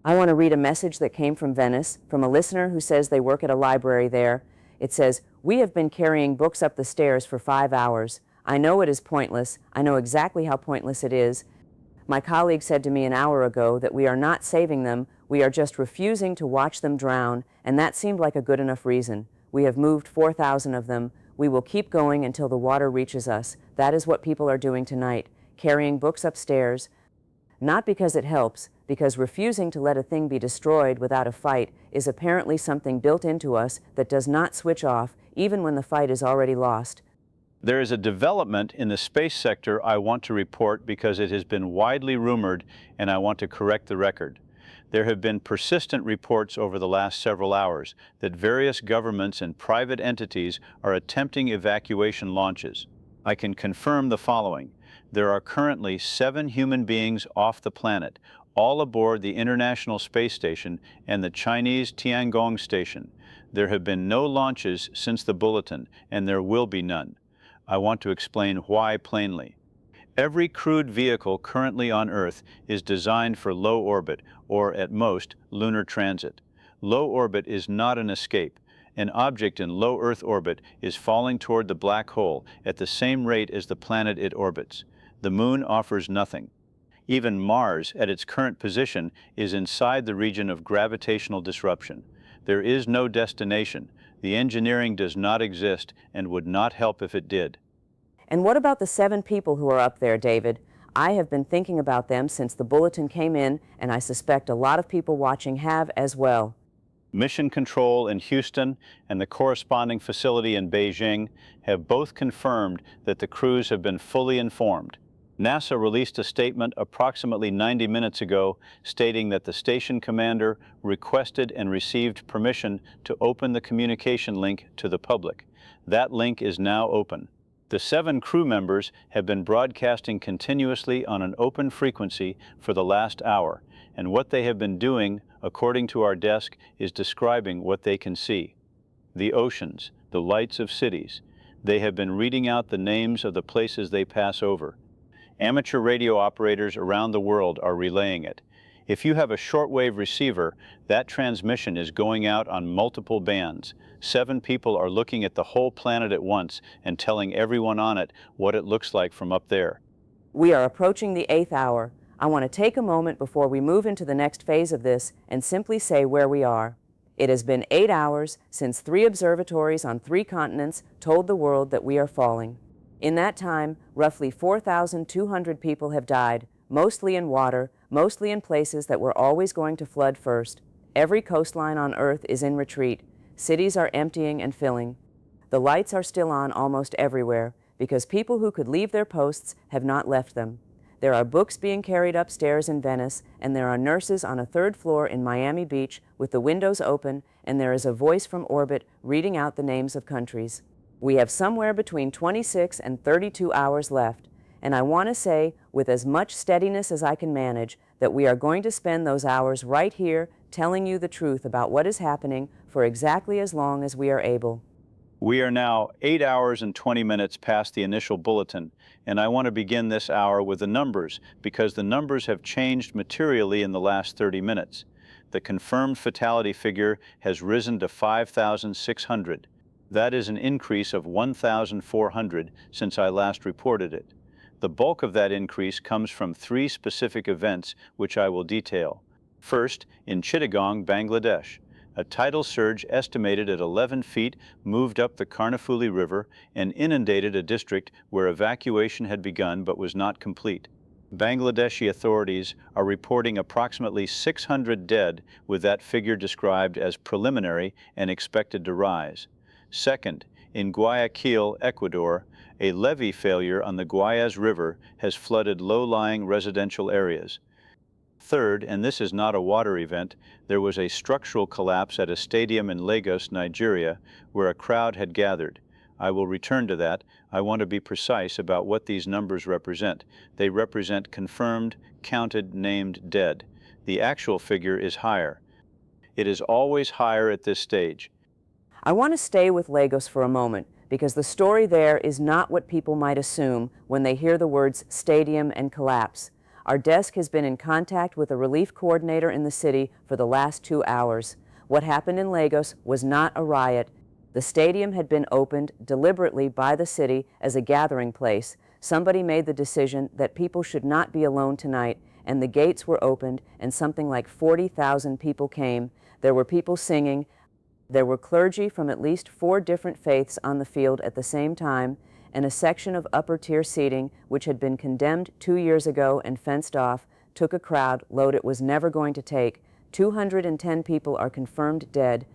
I want to read a message that came from Venice, from a listener who says they work at a library there. It says, "We have been carrying books up the stairs for 5 hours. I know it is pointless. I know exactly how pointless it is. My colleague said to me an hour ago that we are not saving them, we are just refusing to watch them drown, and that seemed like a good enough reason. We have moved 4,000 of them. We will keep going until the water reaches us. That is what people are doing tonight, carrying books upstairs. Not because it helps, because refusing to let a thing be destroyed without a fight is apparently something built into us that does not switch off, even when the fight is already lost." There is a development in the space sector I want to report because it has been widely rumored and I want to correct the record. There have been persistent reports over the last several hours that various governments and private entities are attempting evacuation launches. I can confirm the following. There are currently 7 human beings off the planet, all aboard the International Space Station and the Chinese Tiangong Station. There have been no launches since the bulletin, and there will be none. I want to explain why plainly. Every crewed vehicle currently on Earth is designed for low orbit, or at most, lunar transit. Low orbit is not an escape. An object in low Earth orbit is falling toward the black hole at the same rate as the planet it orbits. The Moon offers nothing. Even Mars, at its current position, is inside the region of gravitational disruption. There is no destination. The engineering does not exist and would not help if it did. And what about the 7 people who are up there, David? I have been thinking about them since the bulletin came in, and I suspect a lot of people watching have as well. Mission Control in Houston and the corresponding facility in Beijing have both confirmed that the crews have been fully informed. NASA released a statement approximately 90 minutes ago stating that the station commander requested and received permission to open the communication link to the public. That link is now open. The 7 crew members have been broadcasting continuously on an open frequency for the last hour, and what they have been doing, according to our desk, is describing what they can see. The oceans, the lights of cities. They have been reading out the names of the places they pass over. Amateur radio operators around the world are relaying it. If you have a shortwave receiver, that transmission is going out on multiple bands. 7 people are looking at the whole planet at once and telling everyone on it what it looks like from up there. We are approaching the 8th hour. I want to take a moment before we move into the next phase of this and simply say where we are. It has been 8 hours since 3 observatories on 3 continents told the world that we are falling. In that time, roughly 4,200 people have died, mostly in water, mostly in places that were always going to flood first. Every coastline on Earth is in retreat. Cities are emptying and filling. The lights are still on almost everywhere because people who could leave their posts have not left them. There are books being carried upstairs in Venice, and there are nurses on a 3rd floor in Miami Beach with the windows open, and there is a voice from orbit reading out the names of countries. We have somewhere between 26 and 32 hours left, and I want to say, with as much steadiness as I can manage, that we are going to spend those hours right here telling you the truth about what is happening for exactly as long as we are able. We are now 8 hours and 20 minutes past the initial bulletin, and I want to begin this hour with the numbers because the numbers have changed materially in the last 30 minutes. The confirmed fatality figure has risen to 5,600. That is an increase of 1,400 since I last reported it. The bulk of that increase comes from 3 specific events, which I will detail. First, in Chittagong, Bangladesh, a tidal surge estimated at 11 feet moved up the Karnafuli River and inundated a district where evacuation had begun but was not complete. Bangladeshi authorities are reporting approximately 600 dead, with that figure described as preliminary and expected to rise. Second, in Guayaquil, Ecuador, a levee failure on the Guayas River has flooded low-lying residential areas. Third, and this is not a water event, there was a structural collapse at a stadium in Lagos, Nigeria, where a crowd had gathered. I will return to that. I want to be precise about what these numbers represent. They represent confirmed, counted, named dead. The actual figure is higher. It is always higher at this stage. I want to stay with Lagos for a moment because the story there is not what people might assume when they hear the words stadium and collapse. Our desk has been in contact with a relief coordinator in the city for the last 2 hours. What happened in Lagos was not a riot. The stadium had been opened deliberately by the city as a gathering place. Somebody made the decision that people should not be alone tonight, and the gates were opened, and something like 40,000 people came. There were people singing. There were clergy from at least 4 different faiths on the field at the same time, and a section of upper-tier seating, which had been condemned 2 years ago and fenced off, took a crowd load it was never going to take. 210 people are confirmed dead.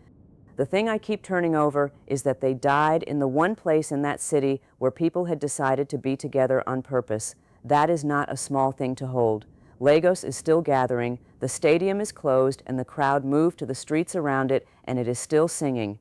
The thing I keep turning over is that they died in the one place in that city where people had decided to be together on purpose. That is not a small thing to hold. Lagos is still gathering, the stadium is closed, and the crowd moved to the streets around it, and it is still singing.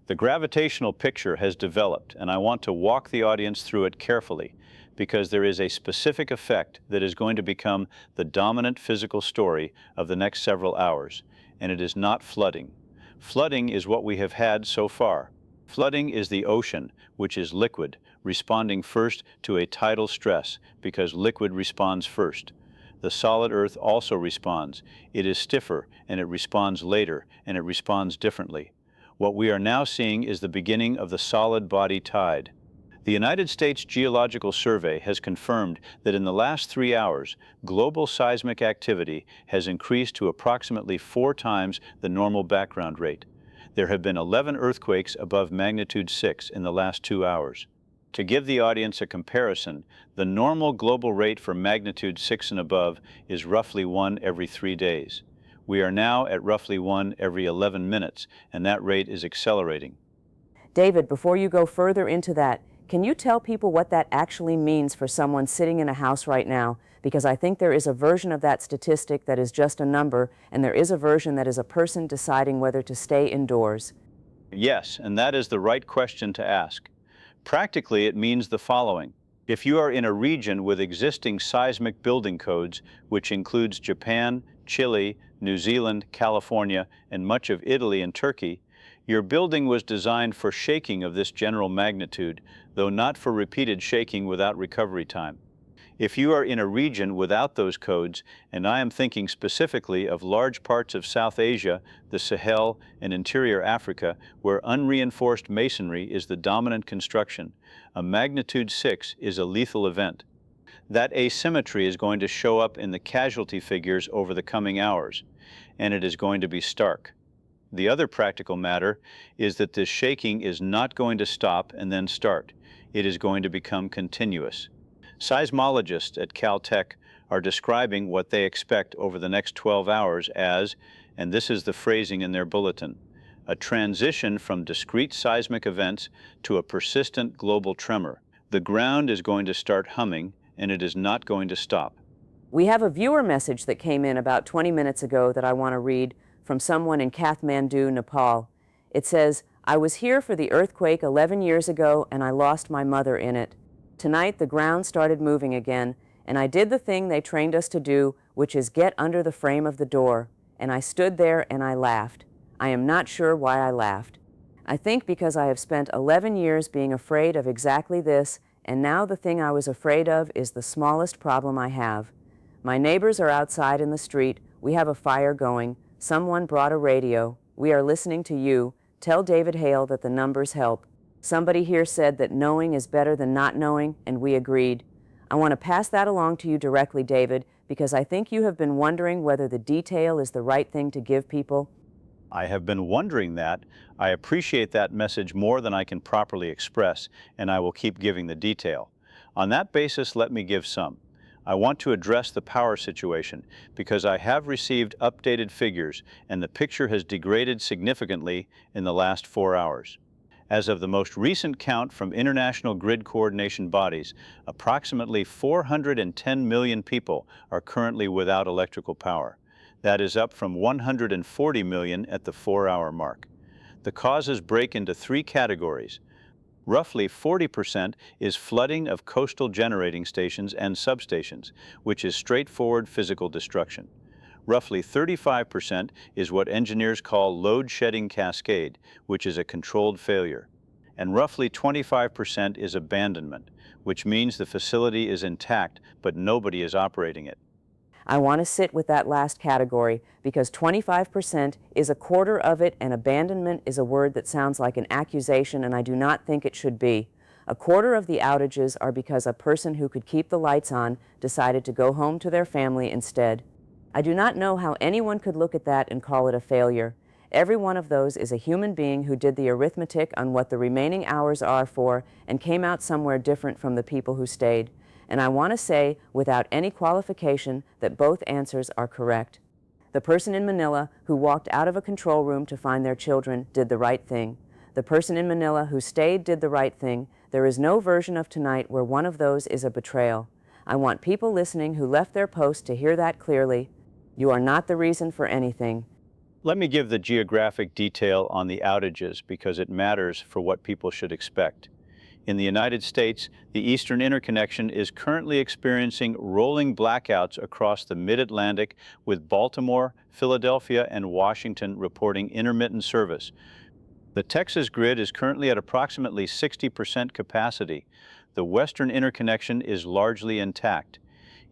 The gravitational picture has developed, and I want to walk the audience through it carefully because there is a specific effect that is going to become the dominant physical story of the next several hours, and it is not flooding. Flooding is what we have had so far. Flooding is the ocean, which is liquid, responding first to a tidal stress because liquid responds first. The solid Earth also responds. It is stiffer, and it responds later, and it responds differently. What we are now seeing is the beginning of the solid body tide. The United States Geological Survey has confirmed that in the last 3 hours, global seismic activity has increased to approximately 4 times the normal background rate. There have been 11 earthquakes above magnitude 6 in the last 2 hours. To give the audience a comparison, the normal global rate for magnitude 6 and above is roughly 1 every 3 days. We are now at roughly 1 every 11 minutes, and that rate is accelerating. David, before you go further into that, Can you tell people what that actually means for someone sitting in a house right now? Because I think there is a version of that statistic that is just a number, and there is a version that is a person deciding whether to stay indoors. Yes, and that is the right question to ask. Practically, it means the following. If you are in a region with existing seismic building codes, which includes Japan, Chile, New Zealand, California, and much of Italy and Turkey, your building was designed for shaking of this general magnitude, though not for repeated shaking without recovery time. If you are in a region without those codes, and I am thinking specifically of large parts of South Asia, the Sahel, and interior Africa, where unreinforced masonry is the dominant construction, a magnitude 6 is a lethal event. That asymmetry is going to show up in the casualty figures over the coming hours, and it is going to be stark. The other practical matter is that this shaking is not going to stop and then start. It is going to become continuous. Seismologists at Caltech are describing what they expect over the next 12 hours as, and this is the phrasing in their bulletin, a transition from discrete seismic events to a persistent global tremor. The ground is going to start humming, and it is not going to stop. We have a viewer message that came in about 20 minutes ago that I want to read from someone in Kathmandu, Nepal. It says, "I was here for the earthquake 11 years ago and I lost my mother in it. Tonight the ground started moving again, and I did the thing they trained us to do, which is get under the frame of the door. And I stood there and I laughed. I am not sure why I laughed. I think because I have spent 11 years being afraid of exactly this, and now the thing I was afraid of is the smallest problem I have. My neighbors are outside in the street. We have a fire going. Someone brought a radio. We are listening to you. Tell David Hale that the numbers help. Somebody here said that knowing is better than not knowing, and we agreed. I want to pass that along to you directly, David, because I think you have been wondering whether the detail is the right thing to give people." I have been wondering that. I appreciate that message more than I can properly express, and I will keep giving the detail. On that basis, let me give some. I want to address the power situation because I have received updated figures, and the picture has degraded significantly in the last 4 hours. As of the most recent count from international grid coordination bodies, approximately 410 million people are currently without electrical power. That is up from 140 million at the 4-hour mark. The causes break into 3 categories. Roughly 40% is flooding of coastal generating stations and substations, which is straightforward physical destruction. Roughly 35% is what engineers call load shedding cascade, which is a controlled failure. And roughly 25% is abandonment, which means the facility is intact, but nobody is operating it. I want to sit with that last category because 25% is a quarter of it, and abandonment is a word that sounds like an accusation, and I do not think it should be. A quarter of the outages are because a person who could keep the lights on decided to go home to their family instead. I do not know how anyone could look at that and call it a failure. Every one of those is a human being who did the arithmetic on what the remaining hours are for and came out somewhere different from the people who stayed. And I want to say, without any qualification, that both answers are correct. The person in Manila who walked out of a control room to find their children did the right thing. The person in Manila who stayed did the right thing. There is no version of tonight where one of those is a betrayal. I want people listening who left their post to hear that clearly. You are not the reason for anything. Let me give the geographic detail on the outages because it matters for what people should expect. In the United States, the Eastern Interconnection is currently experiencing rolling blackouts across the Mid-Atlantic, with Baltimore, Philadelphia, and Washington reporting intermittent service. The Texas grid is currently at approximately 60% capacity. The Western Interconnection is largely intact.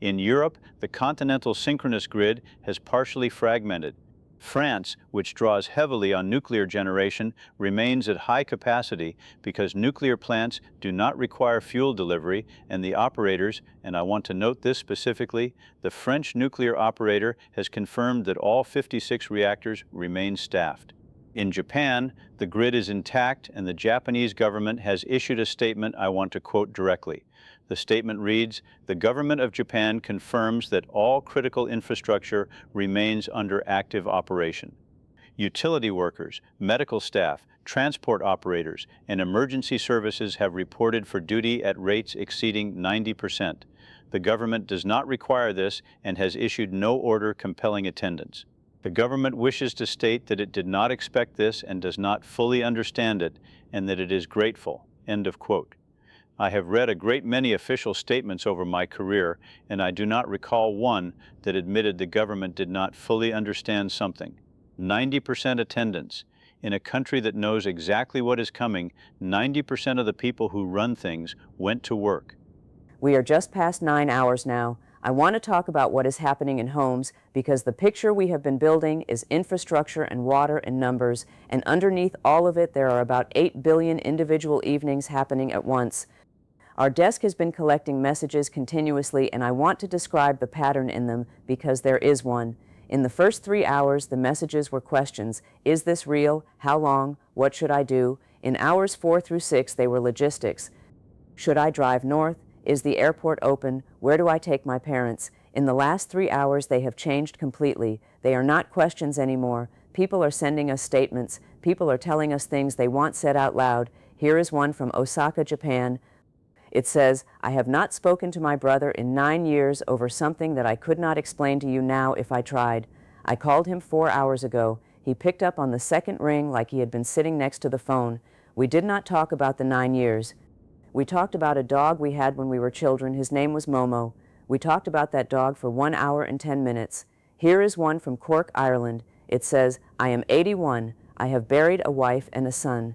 In Europe, the continental synchronous grid has partially fragmented. France, which draws heavily on nuclear generation, remains at high capacity because nuclear plants do not require fuel delivery, and the operators, and I want to note this specifically, the French nuclear operator has confirmed that all 56 reactors remain staffed. In Japan, the grid is intact, and the Japanese government has issued a statement I want to quote directly. The statement reads, "The government of Japan confirms that all critical infrastructure remains under active operation." Utility workers, medical staff, transport operators, and emergency services have reported for duty at rates exceeding 90%. The government does not require this and has issued no order compelling attendance. The government wishes to state that it did not expect this and does not fully understand it, and that it is grateful." End of quote. I have read a great many official statements over my career, and I do not recall one that admitted the government did not fully understand something. 90% attendance. In a country that knows exactly what is coming, 90% of the people who run things went to work. We are just past 9 hours now. I want to talk about what is happening in homes because the picture we have been building is infrastructure and water and numbers, and underneath all of it there are about 8 billion individual evenings happening at once. Our desk has been collecting messages continuously, and I want to describe the pattern in them because there is one. In the first 3 hours, the messages were questions. Is this real? How long? What should I do? In hours 4 through 6, they were logistics. Should I drive north? Is the airport open? Where do I take my parents? In the last 3 hours, they have changed completely. They are not questions anymore. People are sending us statements. People are telling us things they want said out loud. Here is one from Osaka, Japan. It says, "I have not spoken to my brother in 9 years over something that I could not explain to you now if I tried. I called him 4 hours ago. He picked up on the second ring like he had been sitting next to the phone. We did not talk about the 9 years. We talked about a dog we had when we were children. His name was Momo. We talked about that dog for 1 hour and 10 minutes. Here is one from Cork, Ireland. It says, "I am 81. I have buried a wife and a son.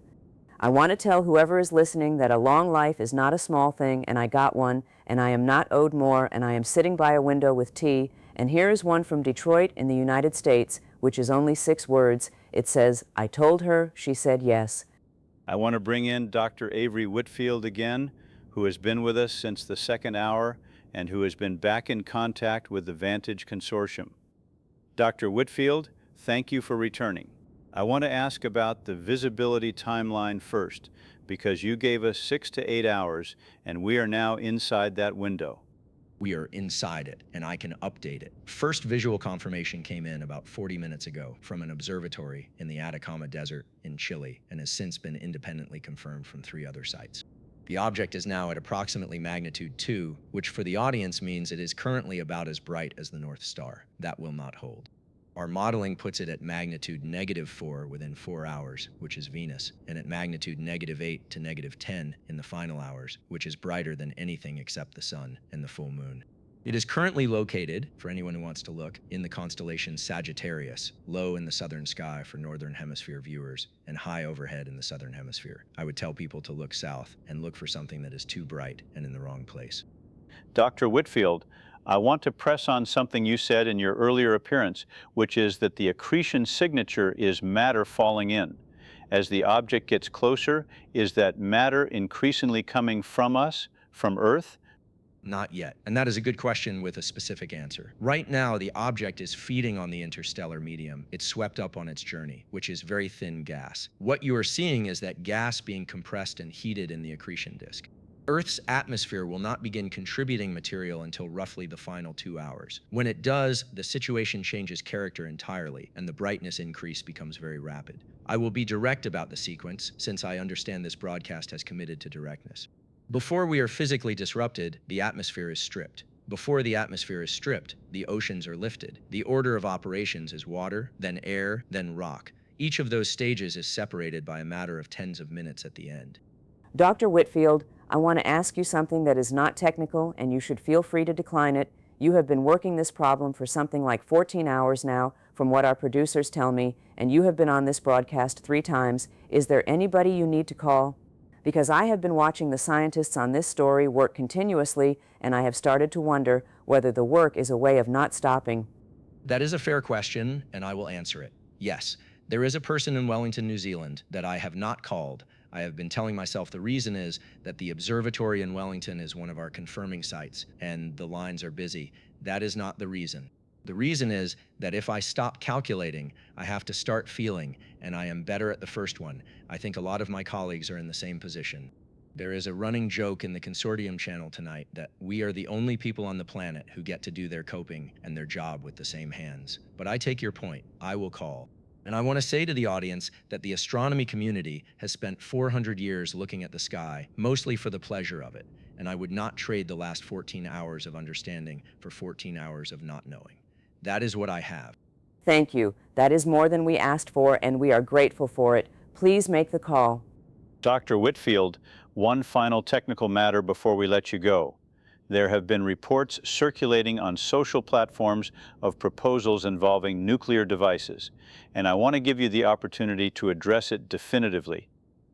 I want to tell whoever is listening that a long life is not a small thing, and I got one, and I am not owed more, and I am sitting by a window with tea." And here is one from Detroit in the United States, which is only 6 words. It says, "I told her, she said yes." I want to bring in Dr. Avery Whitfield again, who has been with us since the second hour and who has been back in contact with the Vantage Consortium. Dr. Whitfield, thank you for returning. I want to ask about the visibility timeline first, because you gave us 6 to 8 hours, and we are now inside that window. We are inside it, and I can update it. First visual confirmation came in about 40 minutes ago from an observatory in the Atacama Desert in Chile and has since been independently confirmed from 3 other sites. The object is now at approximately magnitude 2, which for the audience means it is currently about as bright as the North Star. That will not hold. Our modeling puts it at magnitude -4 within 4 hours, which is Venus, and at magnitude -8 to -10 in the final hours, which is brighter than anything except the sun and the full moon. It is currently located, for anyone who wants to look, in the constellation Sagittarius, low in the southern sky for northern hemisphere viewers, and high overhead in the southern hemisphere. I would tell people to look south and look for something that is too bright and in the wrong place. Dr. Whitfield, I want to press on something you said in your earlier appearance, which is that the accretion signature is matter falling in. As the object gets closer, is that matter increasingly coming from us, from Earth? Not yet. And that is a good question with a specific answer. Right now, the object is feeding on the interstellar medium. It's swept up on its journey, which is very thin gas. What you are seeing is that gas being compressed and heated in the accretion disk. Earth's atmosphere will not begin contributing material until roughly the final 2 hours. When it does, the situation changes character entirely, and the brightness increase becomes very rapid. I will be direct about the sequence, since I understand this broadcast has committed to directness. Before we are physically disrupted, the atmosphere is stripped. Before the atmosphere is stripped, the oceans are lifted. The order of operations is water, then air, then rock. Each of those stages is separated by a matter of tens of minutes at the end. Dr. Whitfield, I want to ask you something that is not technical, and you should feel free to decline it. You have been working this problem for something like 14 hours now, from what our producers tell me, and you have been on this broadcast 3 times. Is there anybody you need to call? Because I have been watching the scientists on this story work continuously, and I have started to wonder whether the work is a way of not stopping. That is a fair question, and I will answer it. Yes, there is a person in Wellington, New Zealand that I have not called. I have been telling myself the reason is that the observatory in Wellington is one of our confirming sites, and the lines are busy. That is not the reason. The reason is that if I stop calculating, I have to start feeling, and I am better at the first one. I think a lot of my colleagues are in the same position. There is a running joke in the consortium channel tonight that we are the only people on the planet who get to do their coping and their job with the same hands. But I take your point. I will call. And I want to say to the audience that the astronomy community has spent 400 years looking at the sky, mostly for the pleasure of it. And I would not trade the last 14 hours of understanding for 14 hours of not knowing. That is what I have. Thank you. That is more than we asked for, and we are grateful for it. Please make the call. Dr. Whitfield, one final technical matter before we let you go. There have been reports circulating on social platforms of proposals involving nuclear devices, and I want to give you the opportunity to address it definitively.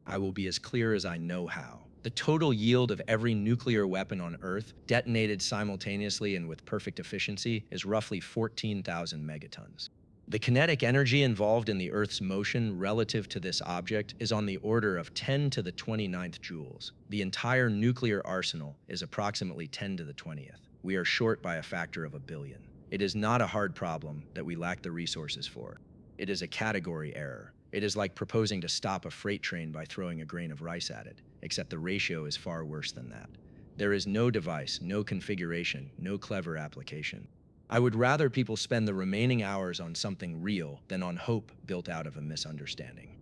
I will be as clear as I know how. The total yield of every nuclear weapon on Earth, detonated simultaneously and with perfect efficiency, is roughly 14,000 megatons. The kinetic energy involved in the Earth's motion relative to this object is on the order of 10 to the 29th joules. The entire nuclear arsenal is approximately 10 to the 20th. We are short by a factor of 1 billion. It is not a hard problem that we lack the resources for. It is a category error. It is like proposing to stop a freight train by throwing a grain of rice at it, except the ratio is far worse than that. There is no device, no configuration, no clever application. I would rather people spend the remaining hours on something real than on hope built out of a misunderstanding.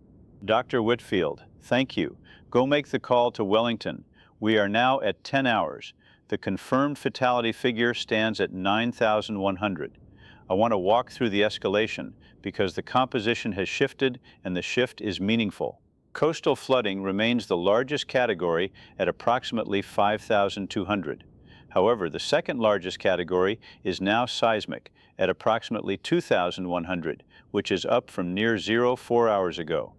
Dr. Whitfield, thank you. Go make the call to Wellington. We are now at 10 hours. The confirmed fatality figure stands at 9,100. I want to walk through the escalation because the composition has shifted and the shift is meaningful. Coastal flooding remains the largest category at approximately 5,200. However, the second largest category is now seismic at approximately 2,100, which is up from near zero 4 hours ago.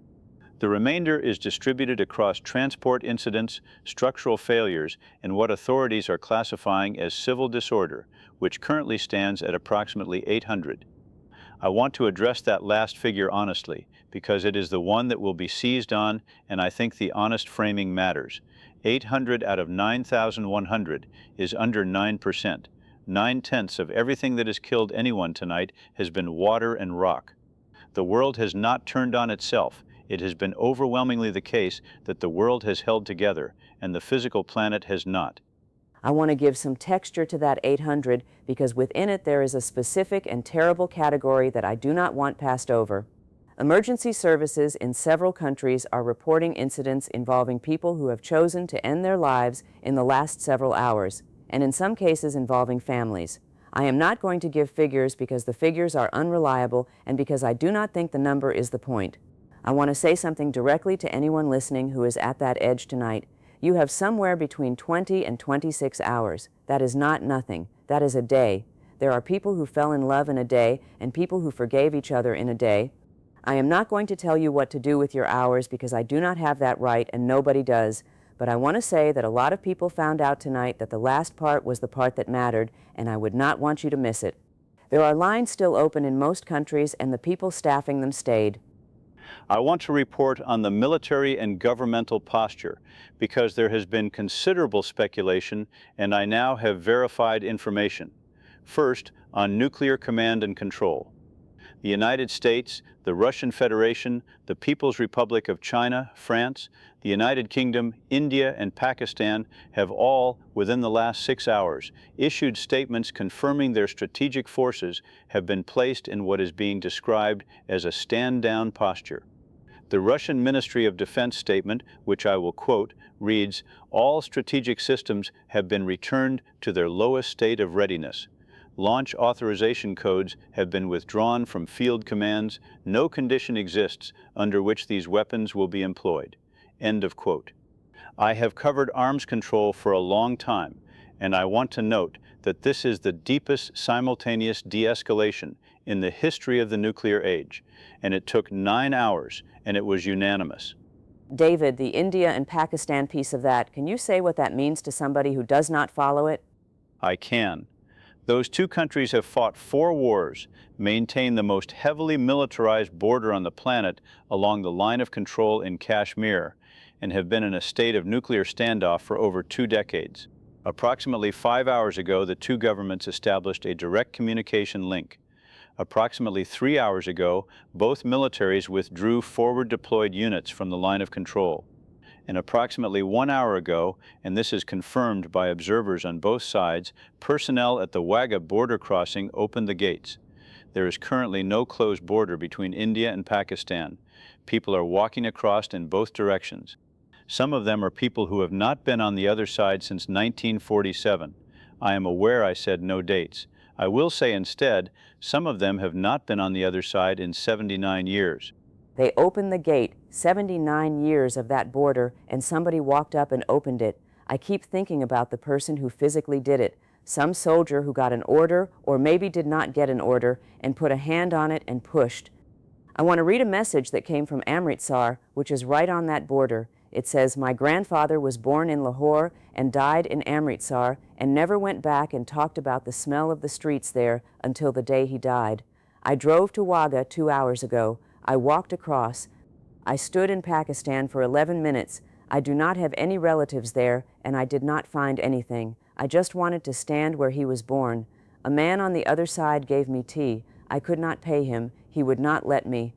The remainder is distributed across transport incidents, structural failures, and what authorities are classifying as civil disorder, which currently stands at approximately 800. I want to address that last figure honestly, because it is the one that will be seized on, and I think the honest framing matters. 800 out of 9,100 is under 9%. 9/10 of everything that has killed anyone tonight has been water and rock. The world has not turned on itself. It has been overwhelmingly the case that the world has held together, and the physical planet has not. I want to give some texture to that 800 because within it there is a specific and terrible category that I do not want passed over. Emergency services in several countries are reporting incidents involving people who have chosen to end their lives in the last several hours, and in some cases involving families. I am not going to give figures because the figures are unreliable and because I do not think the number is the point. I want to say something directly to anyone listening who is at that edge tonight. You have somewhere between 20 and 26 hours. That is not nothing. That is a day. There are people who fell in love in a day and people who forgave each other in a day. I am not going to tell you what to do with your hours because I do not have that right and nobody does, but I want to say that a lot of people found out tonight that the last part was the part that mattered, and I would not want you to miss it. There are lines still open in most countries and the people staffing them stayed. I want to report on the military and governmental posture because there has been considerable speculation and I now have verified information. First, on nuclear command and control. The United States, the Russian Federation, the People's Republic of China, France, the United Kingdom, India, and Pakistan have all, within the last 6 hours, issued statements confirming their strategic forces have been placed in what is being described as a stand-down posture. The Russian Ministry of Defense statement, which I will quote, reads, "All strategic systems have been returned to their lowest state of readiness. Launch authorization codes have been withdrawn from field commands. No condition exists under which these weapons will be employed." End of quote. I have covered arms control for a long time, and I want to note that this is the deepest simultaneous de-escalation in the history of the nuclear age, and it took 9 hours, and it was unanimous. David, the India and Pakistan piece of that, can you say what that means to somebody who does not follow it? I can. Those two countries have fought 4 wars, maintained the most heavily militarized border on the planet along the line of control in Kashmir, and have been in a state of nuclear standoff for over 2 decades. Approximately 5 hours ago, the two governments established a direct communication link. Approximately 3 hours ago, both militaries withdrew forward deployed units from the line of control. And approximately 1 hour ago, and this is confirmed by observers on both sides, personnel at the Wagah border crossing opened the gates. There is currently no closed border between India and Pakistan. People are walking across in both directions. Some of them are people who have not been on the other side since 1947. I am aware I said no dates. I will say instead, some of them have not been on the other side in 79 years. They opened the gate, 79 years of that border, and somebody walked up and opened it. I keep thinking about the person who physically did it. Some soldier who got an order, or maybe did not get an order, and put a hand on it and pushed. I want to read a message that came from Amritsar, which is right on that border. It says, "My grandfather was born in Lahore and died in Amritsar and never went back and talked about the smell of the streets there until the day he died. I drove to Wagah 2 hours ago. I walked across. I stood in Pakistan for 11 minutes. I do not have any relatives there, and I did not find anything. I just wanted to stand where he was born. A man on the other side gave me tea. I could not pay him. He would not let me."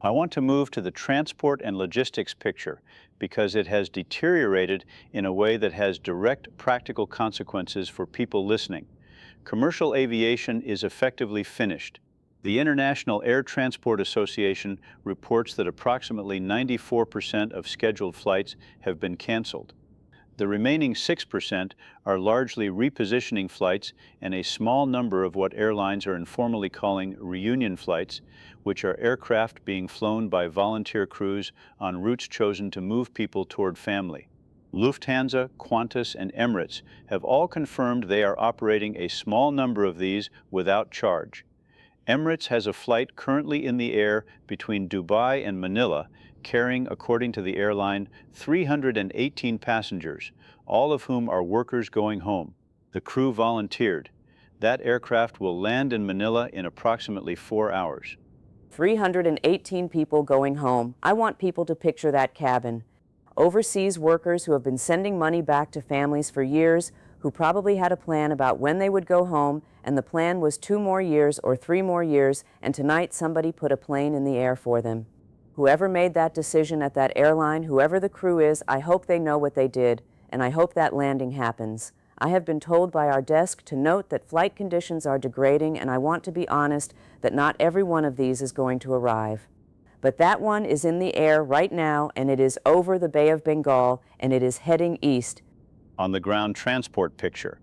I want to move to the transport and logistics picture because it has deteriorated in a way that has direct practical consequences for people listening. Commercial aviation is effectively finished. The International Air Transport Association reports that approximately 94% of scheduled flights have been canceled. The remaining 6% are largely repositioning flights and a small number of what airlines are informally calling reunion flights, which are aircraft being flown by volunteer crews on routes chosen to move people toward family. Lufthansa, Qantas, and Emirates have all confirmed they are operating a small number of these without charge. Emirates has a flight currently in the air between Dubai and Manila, carrying, according to the airline, 318 passengers, all of whom are workers going home. The crew volunteered. That aircraft will land in Manila in approximately 4 hours. 318 people going home. I want people to picture that cabin. Overseas workers who have been sending money back to families for years, who probably had a plan about when they would go home, and the plan was 2 more years or 3 more years, and tonight somebody put a plane in the air for them. Whoever made that decision at that airline, whoever the crew is, I hope they know what they did, and I hope that landing happens. I have been told by our desk to note that flight conditions are degrading, and I want to be honest that not every one of these is going to arrive. But that one is in the air right now, and it is over the Bay of Bengal, and it is heading east. On the ground transport picture,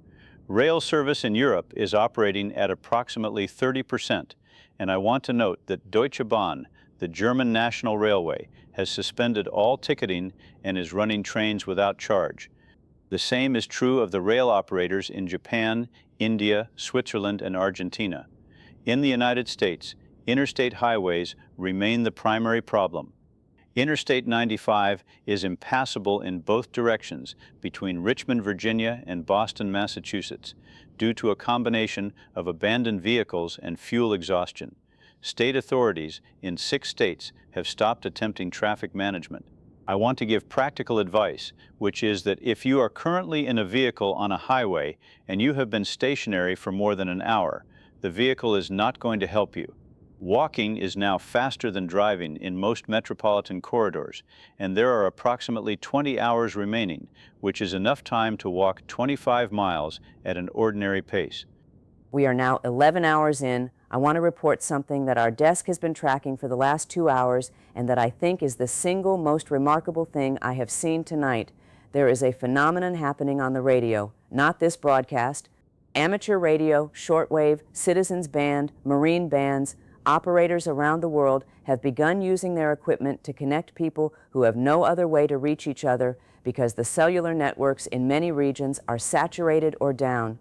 rail service in Europe is operating at approximately 30%, and I want to note that Deutsche Bahn, the German National Railway, has suspended all ticketing and is running trains without charge. The same is true of the rail operators in Japan, India, Switzerland, and Argentina. In the United States, interstate highways remain the primary problem. Interstate 95 is impassable in both directions between Richmond, Virginia, and Boston, Massachusetts, due to a combination of abandoned vehicles and fuel exhaustion. State authorities in 6 states have stopped attempting traffic management. I want to give practical advice, which is that if you are currently in a vehicle on a highway and you have been stationary for more than an hour, the vehicle is not going to help you. Walking is now faster than driving in most metropolitan corridors, and there are approximately 20 hours remaining, which is enough time to walk 25 miles at an ordinary pace. We are now 11 hours in. I want to report something that our desk has been tracking for the last 2 hours and that I think is the single most remarkable thing I have seen tonight. There is a phenomenon happening on the radio, not this broadcast. Amateur radio, shortwave, citizens band, marine bands, operators around the world have begun using their equipment to connect people who have no other way to reach each other because the cellular networks in many regions are saturated or down.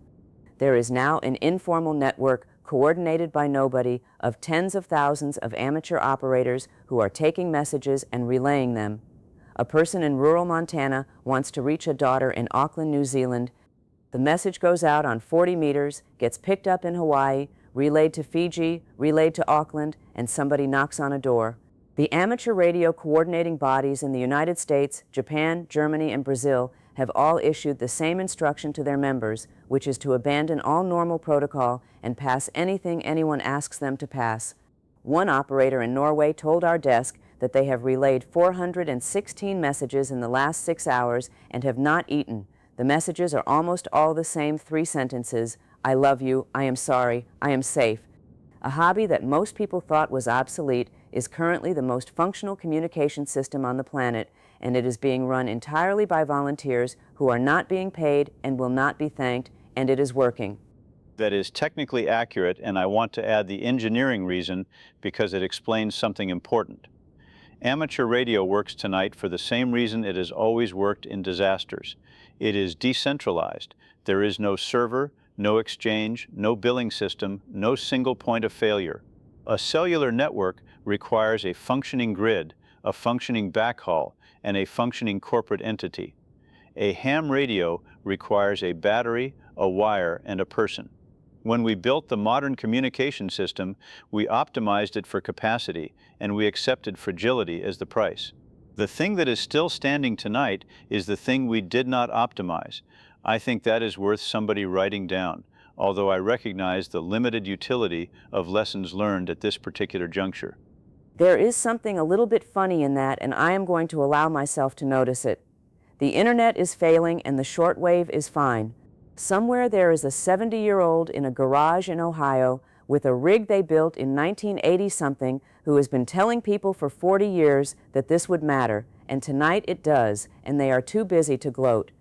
There is now an informal network coordinated by nobody of tens of thousands of amateur operators who are taking messages and relaying them. A person in rural Montana wants to reach a daughter in Auckland, New Zealand. The message goes out on 40 meters, gets picked up in Hawaii, relayed to Fiji, relayed to Auckland, and somebody knocks on a door. The amateur radio coordinating bodies in the United States, Japan, Germany, and Brazil have all issued the same instruction to their members, which is to abandon all normal protocol and pass anything anyone asks them to pass. One operator in Norway told our desk that they have relayed 416 messages in the last 6 hours and have not eaten. The messages are almost all the same 3 sentences. I love you, I am sorry, I am safe. A hobby that most people thought was obsolete is currently the most functional communication system on the planet, and it is being run entirely by volunteers who are not being paid and will not be thanked, and it is working. That is technically accurate, and I want to add the engineering reason because it explains something important. Amateur radio works tonight for the same reason it has always worked in disasters. It is decentralized. There is no server, no exchange, no billing system, no single point of failure. A cellular network requires a functioning grid, a functioning backhaul, and a functioning corporate entity. A ham radio requires a battery, a wire, and a person. When we built the modern communication system, we optimized it for capacity, and we accepted fragility as the price. The thing that is still standing tonight is the thing we did not optimize. I think that is worth somebody writing down, although I recognize the limited utility of lessons learned at this particular juncture. There is something a little bit funny in that, and I am going to allow myself to notice it. The internet is failing and the shortwave is fine. Somewhere there is a 70-year-old in a garage in Ohio with a rig they built in 1980-something who has been telling people for 40 years that this would matter, and tonight it does, and they are too busy to gloat.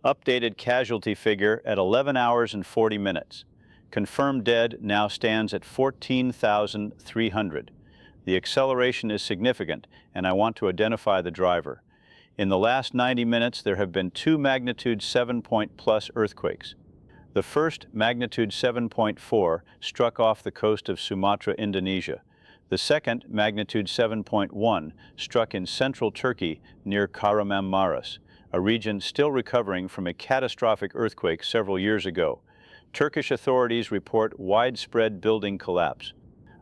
Updated casualty figure at 11 hours and 40 minutes. Confirmed dead now stands at 14,300. The acceleration is significant, and I want to identify the driver. In the last 90 minutes, there have been 2 magnitude 7-point-plus earthquakes. The first, magnitude 7.4, struck off the coast of Sumatra, Indonesia. The second, magnitude 7.1, struck in central Turkey near Kahramanmaraş, a region still recovering from a catastrophic earthquake several years ago. Turkish authorities report widespread building collapse.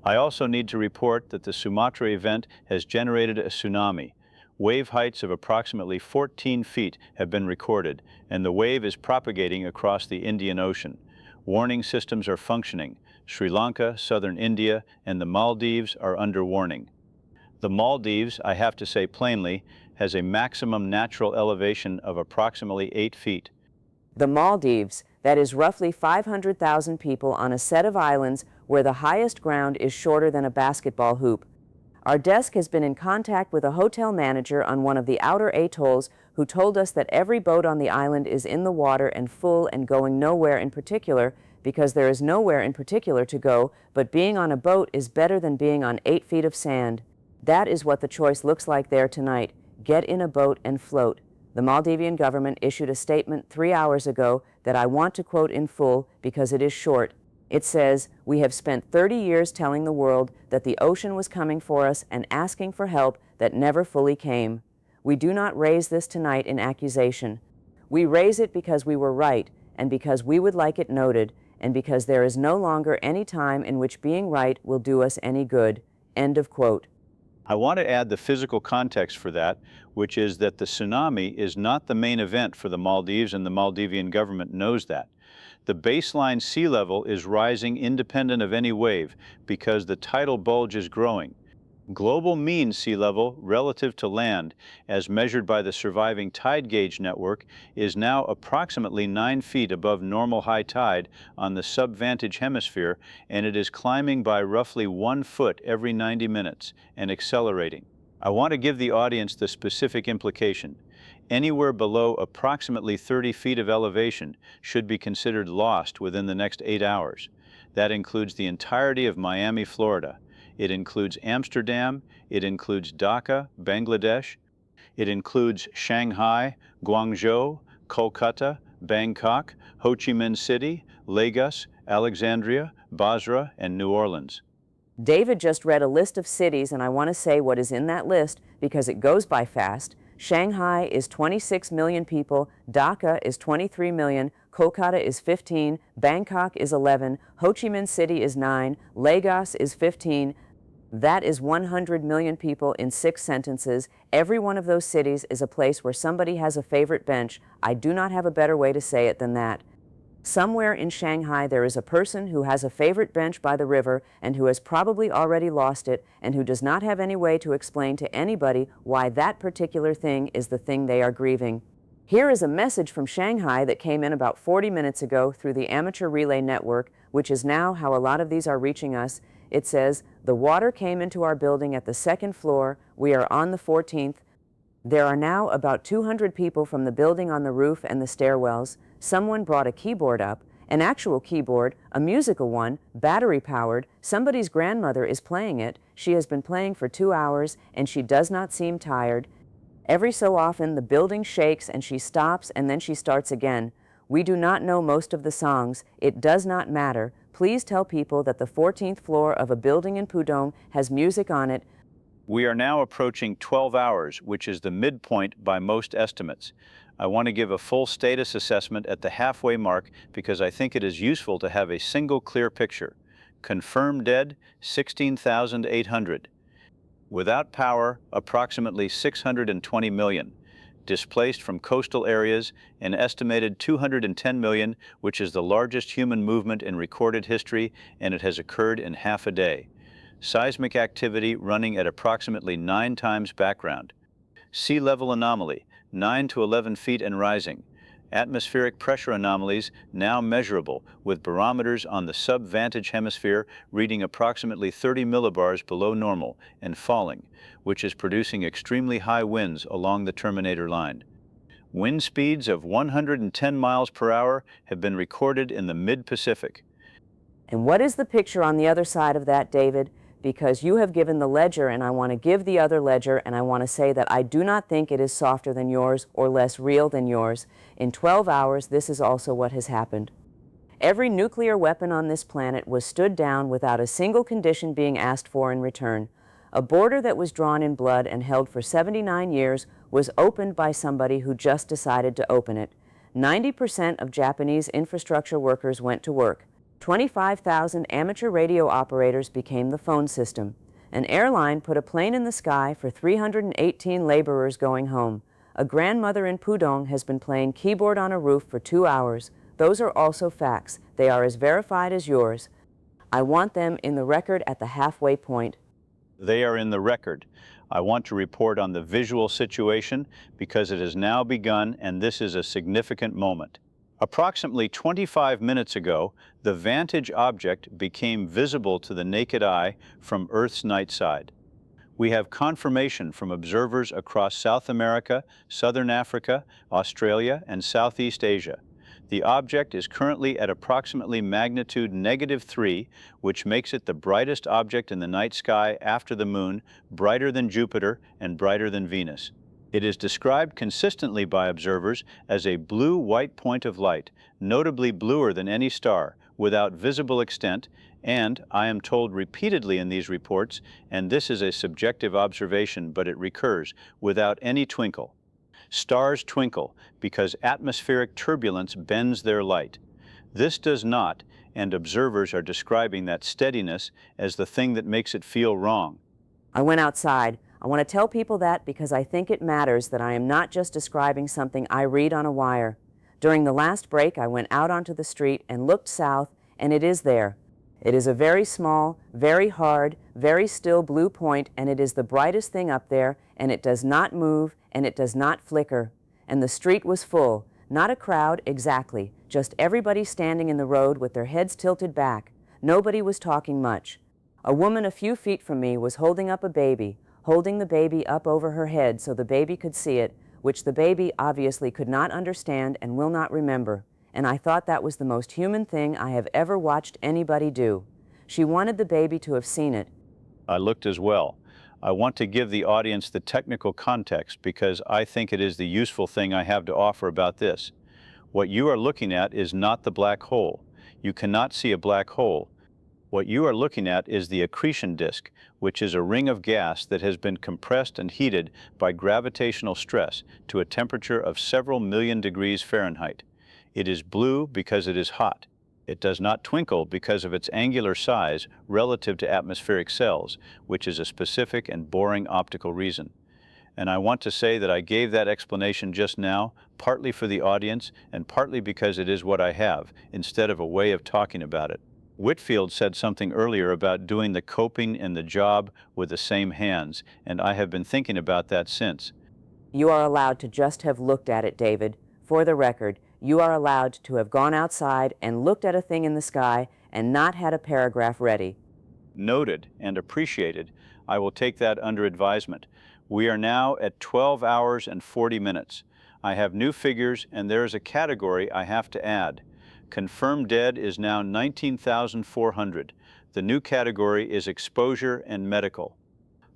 I also need to report that the Sumatra event has generated a tsunami. Wave heights of approximately 14 feet have been recorded, and the wave is propagating across the Indian Ocean. Warning systems are functioning. Sri Lanka, southern India, and the Maldives are under warning. The Maldives, I have to say plainly, has a maximum natural elevation of approximately 8 feet. The Maldives, that is roughly 500,000 people on a set of islands where the highest ground is shorter than a basketball hoop. Our desk has been in contact with a hotel manager on one of the outer atolls who told us that every boat on the island is in the water and full and going nowhere in particular because there is nowhere in particular to go, but being on a boat is better than being on 8 feet of sand. That is what the choice looks like there tonight. Get in a boat and float. The Maldivian government issued a statement 3 hours ago that I want to quote in full because it is short. It says, "We have spent 30 years telling the world that the ocean was coming for us and asking for help that never fully came. We do not raise this tonight in accusation. We raise it because we were right and because we would like it noted and because there is no longer any time in which being right will do us any good." End of quote. I want to add the physical context for that, which is that the tsunami is not the main event for the Maldives, and the Maldivian government knows that. The baseline sea level is rising independent of any wave because the tidal bulge is growing. Global mean sea level relative to land, as measured by the surviving tide gauge network, is now approximately 9 feet above normal high tide on the subvantage hemisphere, and it is climbing by roughly 1 foot every 90 minutes and accelerating. I want to give the audience the specific implication. Anywhere below approximately 30 feet of elevation should be considered lost within the next 8 hours. That includes the entirety of Miami, Florida. It includes Amsterdam, it includes Dhaka, Bangladesh, it includes Shanghai, Guangzhou, Kolkata, Bangkok, Ho Chi Minh City, Lagos, Alexandria, Basra, and New Orleans. David just read a list of cities, and I want to say what is in that list because it goes by fast. Shanghai is 26 million people, Dhaka is 23 million, Kolkata is 15, Bangkok is 11, Ho Chi Minh City is 9, Lagos is 15. That is 100 million people in 6 sentences. Every one of those cities is a place where somebody has a favorite bench. I do not have a better way to say it than that. Somewhere in Shanghai there is a person who has a favorite bench by the river and who has probably already lost it and who does not have any way to explain to anybody why that particular thing is the thing they are grieving. Here is a message from Shanghai that came in about 40 minutes ago through the amateur relay network, which is now how a lot of these are reaching us. It says, "The water came into our building at the 2nd floor. We are on the 14th. There are now about 200 people from the building on the roof and the stairwells. Someone brought a keyboard up, an actual keyboard, a musical one, battery-powered. Somebody's grandmother is playing it. She has been playing for 2 hours, and she does not seem tired. Every so often, the building shakes and she stops and then she starts again. We do not know most of the songs. It does not matter. Please tell people that the 14th floor of a building in Pudong has music on it." We are now approaching 12 hours, which is the midpoint by most estimates. I want to give a full status assessment at the halfway mark because I think it is useful to have a single clear picture. Confirmed dead, 16,800. Without power, approximately 620 million. Displaced from coastal areas, an estimated 210 million, which is the largest human movement in recorded history, and it has occurred in half a day. Seismic activity running at approximately 9 times background. Sea level anomaly, 9 to 11 feet and rising. Atmospheric pressure anomalies now measurable, with barometers on the sub-vantage hemisphere reading approximately 30 millibars below normal and falling, which is producing extremely high winds along the terminator line. Wind speeds of 110 miles per hour have been recorded in the mid-Pacific. And what is the picture on the other side of that, David? Because you have given the ledger, and I want to give the other ledger, and I want to say that I do not think it is softer than yours or less real than yours. In 12 hours, this is also what has happened. Every nuclear weapon on this planet was stood down without a single condition being asked for in return. A border that was drawn in blood and held for 79 years was opened by somebody who just decided to open it. 90% of Japanese infrastructure workers went to work. 25,000 amateur radio operators became the phone system. An airline put a plane in the sky for 318 laborers going home. A grandmother in Pudong has been playing keyboard on a roof for 2 hours. Those are also facts. They are as verified as yours. I want them in the record at the halfway point. They are in the record. I want to report on the visual situation because it has now begun, and this is a significant moment. Approximately 25 minutes ago, the vantage object became visible to the naked eye from Earth's night side. We have confirmation from observers across South America, Southern Africa, Australia, and Southeast Asia. The object is currently at approximately magnitude -3, which makes it the brightest object in the night sky after the Moon, brighter than Jupiter and brighter than Venus. It is described consistently by observers as a blue-white point of light, notably bluer than any star, without visible extent, and, I am told repeatedly in these reports, and this is a subjective observation but it recurs, without any twinkle. Stars twinkle because atmospheric turbulence bends their light. This does not, and observers are describing that steadiness as the thing that makes it feel wrong. I went outside. I want to tell people that because I think it matters that I am not just describing something I read on a wire. During the last break, I went out onto the street and looked south, and it is there. It is a very small, very hard, very still blue point, and it is the brightest thing up there, and it does not move, and it does not flicker. And the street was full. Not a crowd, exactly, just everybody standing in the road with their heads tilted back. Nobody was talking much. A woman a few feet from me was holding up a baby, holding the baby up over her head so the baby could see it, which the baby obviously could not understand and will not remember. And I thought that was the most human thing I have ever watched anybody do. She wanted the baby to have seen it. I looked as well. I want to give the audience the technical context because I think it is the useful thing I have to offer about this. What you are looking at is not the black hole. You cannot see a black hole. What you are looking at is the accretion disk, which is a ring of gas that has been compressed and heated by gravitational stress to a temperature of several million degrees Fahrenheit. It is blue because it is hot. It does not twinkle because of its angular size relative to atmospheric cells, which is a specific and boring optical reason. And I want to say that I gave that explanation just now, partly for the audience and partly because it is what I have, instead of a way of talking about it. Whitfield said something earlier about doing the coping and the job with the same hands, and I have been thinking about that since. You are allowed to just have looked at it, David. For the record, you are allowed to have gone outside and looked at a thing in the sky and not had a paragraph ready. Noted and appreciated. I will take that under advisement. We are now at 12 hours and 40 minutes. I have new figures, and there is a category I have to add. Confirmed dead is now 19,400. The new category is exposure and medical.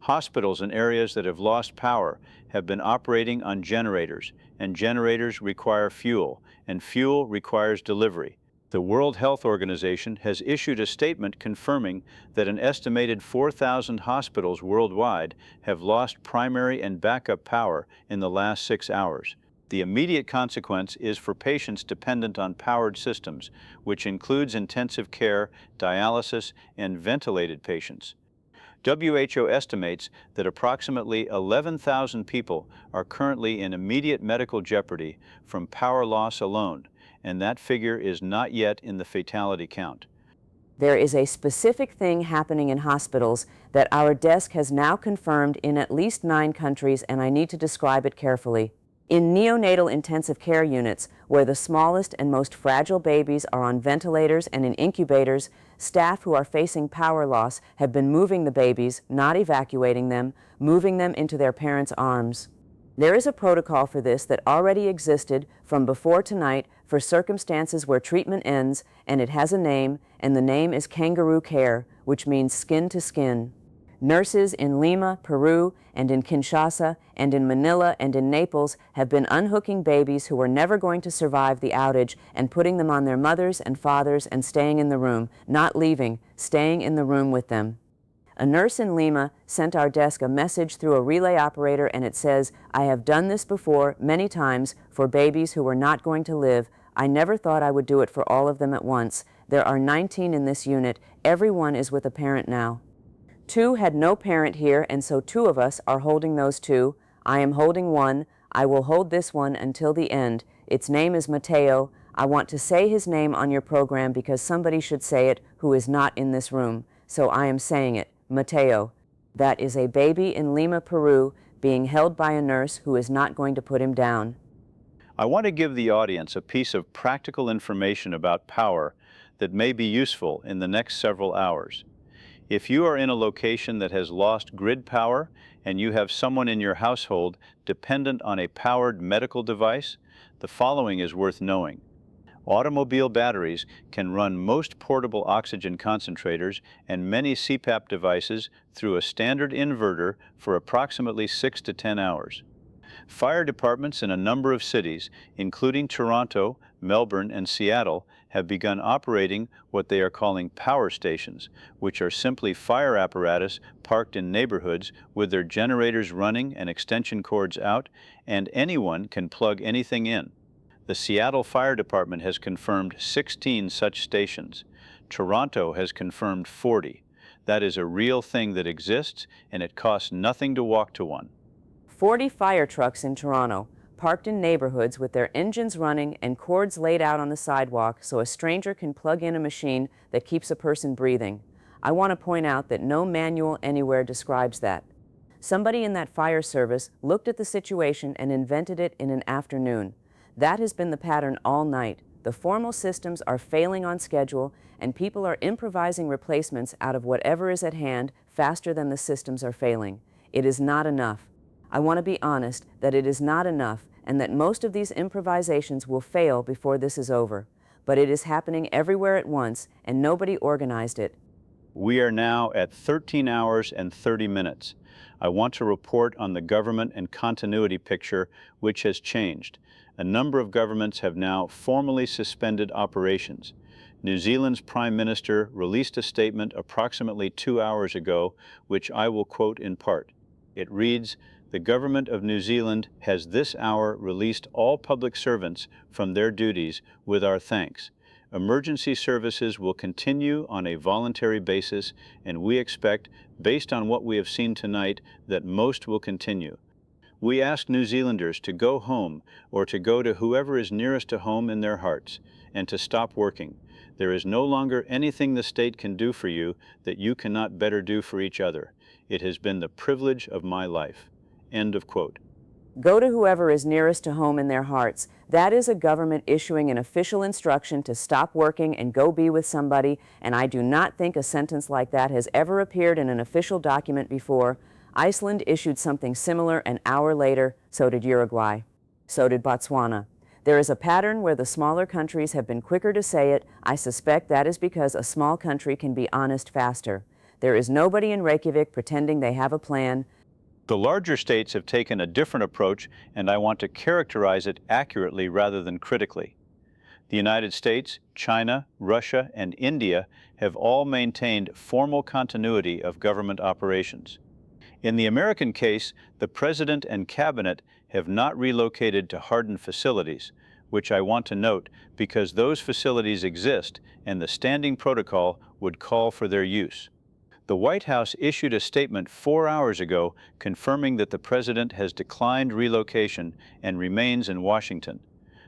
Hospitals in areas that have lost power have been operating on generators, and generators require fuel, and fuel requires delivery. The World Health Organization has issued a statement confirming that an estimated 4,000 hospitals worldwide have lost primary and backup power in the last 6 hours. The immediate consequence is for patients dependent on powered systems, which includes intensive care, dialysis, and ventilated patients. WHO estimates that approximately 11,000 people are currently in immediate medical jeopardy from power loss alone, and that figure is not yet in the fatality count. There is a specific thing happening in hospitals that our desk has now confirmed in at least 9 countries, and I need to describe it carefully. In neonatal intensive care units, where the smallest and most fragile babies are on ventilators and in incubators, staff who are facing power loss have been moving the babies, not evacuating them, moving them into their parents' arms. There is a protocol for this that already existed from before tonight for circumstances where treatment ends, and it has a name, and the name is kangaroo care, which means skin to skin. Nurses in Lima, Peru, and in Kinshasa, and in Manila, and in Naples have been unhooking babies who were never going to survive the outage and putting them on their mothers and fathers and staying in the room, not leaving, staying in the room with them. A nurse in Lima sent our desk a message through a relay operator, and it says, "I have done this before many times for babies who were not going to live. I never thought I would do it for all of them at once. There are 19 in this unit. Everyone is with a parent now." 2 had no parent here, and so 2 of us are holding those 2. I am holding 1. I will hold this one until the end. Its name is Mateo. I want to say his name on your program because somebody should say it who is not in this room. So I am saying it, Mateo. That is a baby in Lima, Peru, being held by a nurse who is not going to put him down. I want to give the audience a piece of practical information about power that may be useful in the next several hours. If you are in a location that has lost grid power and you have someone in your household dependent on a powered medical device, the following is worth knowing. Automobile batteries can run most portable oxygen concentrators and many CPAP devices through a standard inverter for approximately 6 to 10 hours. Fire departments in a number of cities, including Toronto, Melbourne, and Seattle, have begun operating what they are calling power stations, which are simply fire apparatus parked in neighborhoods with their generators running and extension cords out, and anyone can plug anything in. The Seattle Fire Department has confirmed 16 such stations. Toronto has confirmed 40. That is a real thing that exists, and it costs nothing to walk to one. 40 fire trucks in Toronto, parked in neighborhoods with their engines running and cords laid out on the sidewalk so a stranger can plug in a machine that keeps a person breathing. I want to point out that no manual anywhere describes that. Somebody in that fire service looked at the situation and invented it in an afternoon. That has been the pattern all night. The formal systems are failing on schedule, and people are improvising replacements out of whatever is at hand faster than the systems are failing. It is not enough. I want to be honest that it is not enough, and that most of these improvisations will fail before this is over. But it is happening everywhere at once, and nobody organized it. We are now at 13 hours and 30 minutes. I want to report on the government and continuity picture, which has changed. A number of governments have now formally suspended operations. New Zealand's Prime Minister released a statement approximately 2 hours ago, which I will quote in part. It reads, "The government of New Zealand has this hour released all public servants from their duties with our thanks. Emergency services will continue on a voluntary basis, and we expect, based on what we have seen tonight, that most will continue. We ask New Zealanders to go home or to go to whoever is nearest to home in their hearts, and to stop working. There is no longer anything the state can do for you that you cannot better do for each other. It has been the privilege of my life." End of quote. Go to whoever is nearest to home in their hearts. That is a government issuing an official instruction to stop working and go be with somebody, and I do not think a sentence like that has ever appeared in an official document before. Iceland issued something similar an hour later, so did Uruguay. So did Botswana. There is a pattern where the smaller countries have been quicker to say it. I suspect that is because a small country can be honest faster. There is nobody in Reykjavik pretending they have a plan. The larger states have taken a different approach, and I want to characterize it accurately rather than critically. The United States, China, Russia, and India have all maintained formal continuity of government operations. In the American case, the President and Cabinet have not relocated to hardened facilities, which I want to note because those facilities exist and the standing protocol would call for their use. The White House issued a statement 4 hours ago confirming that the President has declined relocation and remains in Washington.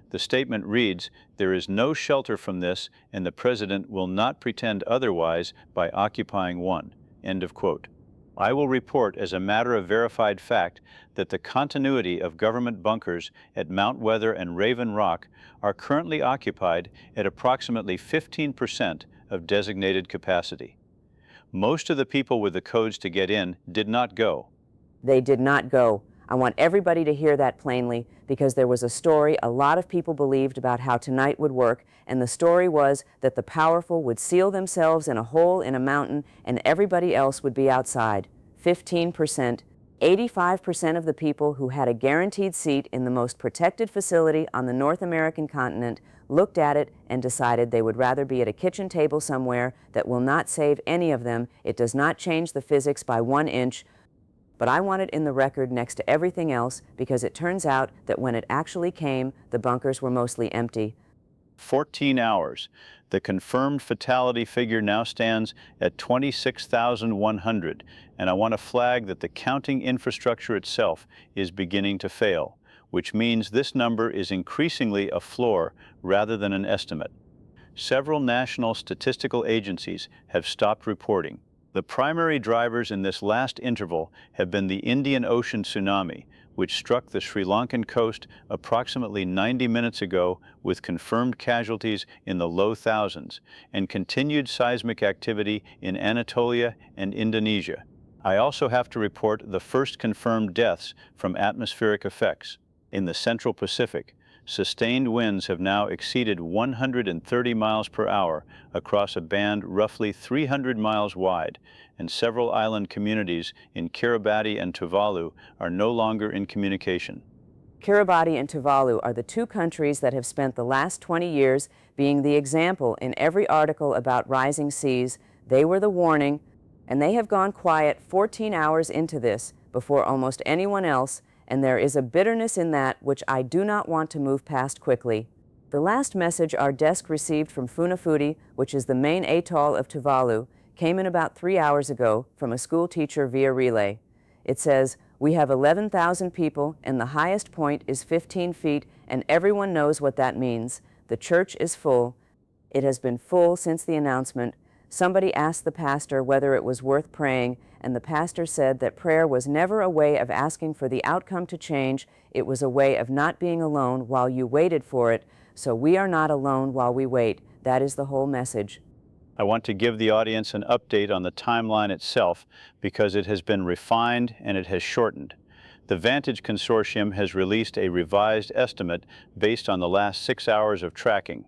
The statement reads, "There is no shelter from this, and the President will not pretend otherwise by occupying one." End of quote. I will report as a matter of verified fact that the continuity of government bunkers at Mount Weather and Raven Rock are currently occupied at approximately 15% of designated capacity. Most of the people with the codes to get in did not go. They did not go. I want everybody to hear that plainly because there was a story a lot of people believed about how tonight would work, and the story was that the powerful would seal themselves in a hole in a mountain and everybody else would be outside. 15%. 85% of the people who had a guaranteed seat in the most protected facility on the North American continent looked at it and decided they would rather be at a kitchen table somewhere that will not save any of them. It does not change the physics by 1 inch, but I want it in the record next to everything else because it turns out that when it actually came, the bunkers were mostly empty. 14 hours. The confirmed fatality figure now stands at 26,100, and I want to flag that the counting infrastructure itself is beginning to fail, which means this number is increasingly a floor rather than an estimate. Several national statistical agencies have stopped reporting. The primary drivers in this last interval have been the Indian Ocean tsunami, which struck the Sri Lankan coast approximately 90 minutes ago with confirmed casualties in the low thousands, and continued seismic activity in Anatolia and Indonesia. I also have to report the first confirmed deaths from atmospheric effects. In the Central Pacific, sustained winds have now exceeded 130 miles per hour across a band roughly 300 miles wide, and several island communities in Kiribati and Tuvalu are no longer in communication. Kiribati and Tuvalu are the two countries that have spent the last 20 years being the example in every article about rising seas. They were the warning, and they have gone quiet 14 hours into this before almost anyone else, and there is a bitterness in that which I do not want to move past quickly. The last message our desk received from Funafuti, which is the main atoll of Tuvalu, came in about 3 hours ago from a school teacher via relay. It says, "We have 11,000 people and the highest point is 15 feet and everyone knows what that means. The church is full. It has been full since the announcement. Somebody asked the pastor whether it was worth praying, and the pastor said that prayer was never a way of asking for the outcome to change. It was a way of not being alone while you waited for it. So we are not alone while we wait." That is the whole message. I want to give the audience an update on the timeline itself because it has been refined and it has shortened. The Vantage Consortium has released a revised estimate based on the last 6 hours of tracking.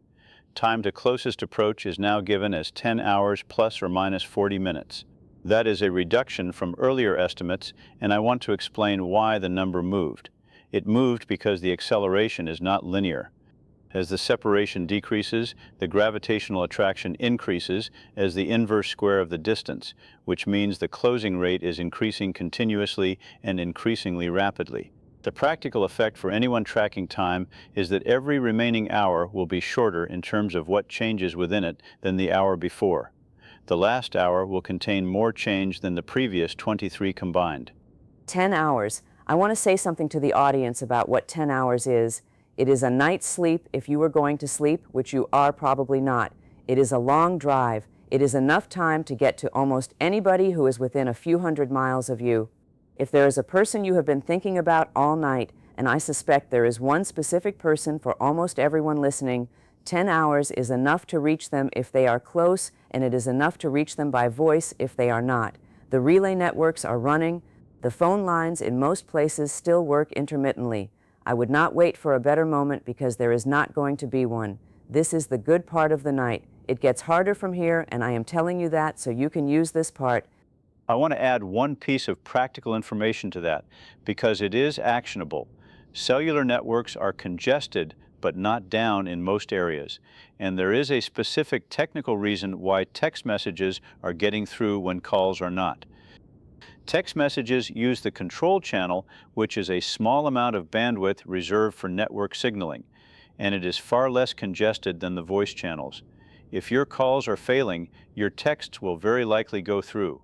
Time to closest approach is now given as 10 hours plus or minus 40 minutes. That is a reduction from earlier estimates, and I want to explain why the number moved. It moved because the acceleration is not linear. As the separation decreases, the gravitational attraction increases as the inverse square of the distance, which means the closing rate is increasing continuously and increasingly rapidly. The practical effect for anyone tracking time is that every remaining hour will be shorter in terms of what changes within it than the hour before. The last hour will contain more change than the previous 23 combined. 10 hours. I want to say something to the audience about what 10 hours is. It is a night's sleep if you were going to sleep, which you are probably not. It is a long drive. It is enough time to get to almost anybody who is within a few hundred miles of you. If there is a person you have been thinking about all night, and I suspect there is one specific person for almost everyone listening, 10 hours is enough to reach them if they are close, and it is enough to reach them by voice if they are not. The relay networks are running. The phone lines in most places still work intermittently. I would not wait for a better moment because there is not going to be one. This is the good part of the night. It gets harder from here, and I am telling you that so you can use this part. I want to add one piece of practical information to that because it is actionable. Cellular networks are congested but not down in most areas, and there is a specific technical reason why text messages are getting through when calls are not. Text messages use the control channel, which is a small amount of bandwidth reserved for network signaling, and it is far less congested than the voice channels. If your calls are failing, your texts will very likely go through.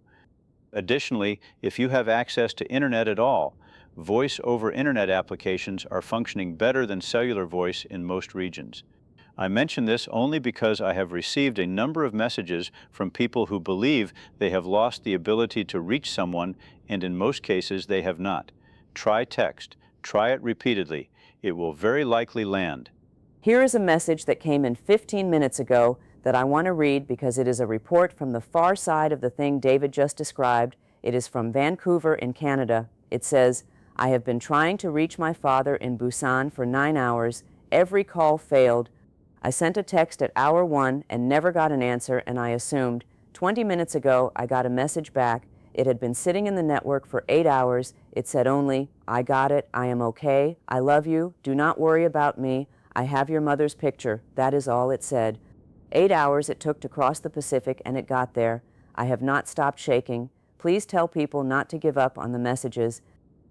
Additionally, if you have access to internet at all, voice over internet applications are functioning better than cellular voice in most regions. I mention this only because I have received a number of messages from people who believe they have lost the ability to reach someone, and in most cases they have not. Try text. Try it repeatedly. It will very likely land. Here is a message that came in 15 minutes ago that I want to read because it is a report from the far side of the thing David just described. It is from Vancouver in Canada. It says, "I have been trying to reach my father in Busan for 9 hours. Every call failed. I sent a text at hour 1 and never got an answer, and I assumed. 20 minutes ago, I got a message back. It had been sitting in the network for 8 hours. It said only, 'I got it. I am okay. I love you. Do not worry about me. I have your mother's picture.' That is all it said. 8 hours it took to cross the Pacific, and it got there. I have not stopped shaking. Please tell people not to give up on the messages."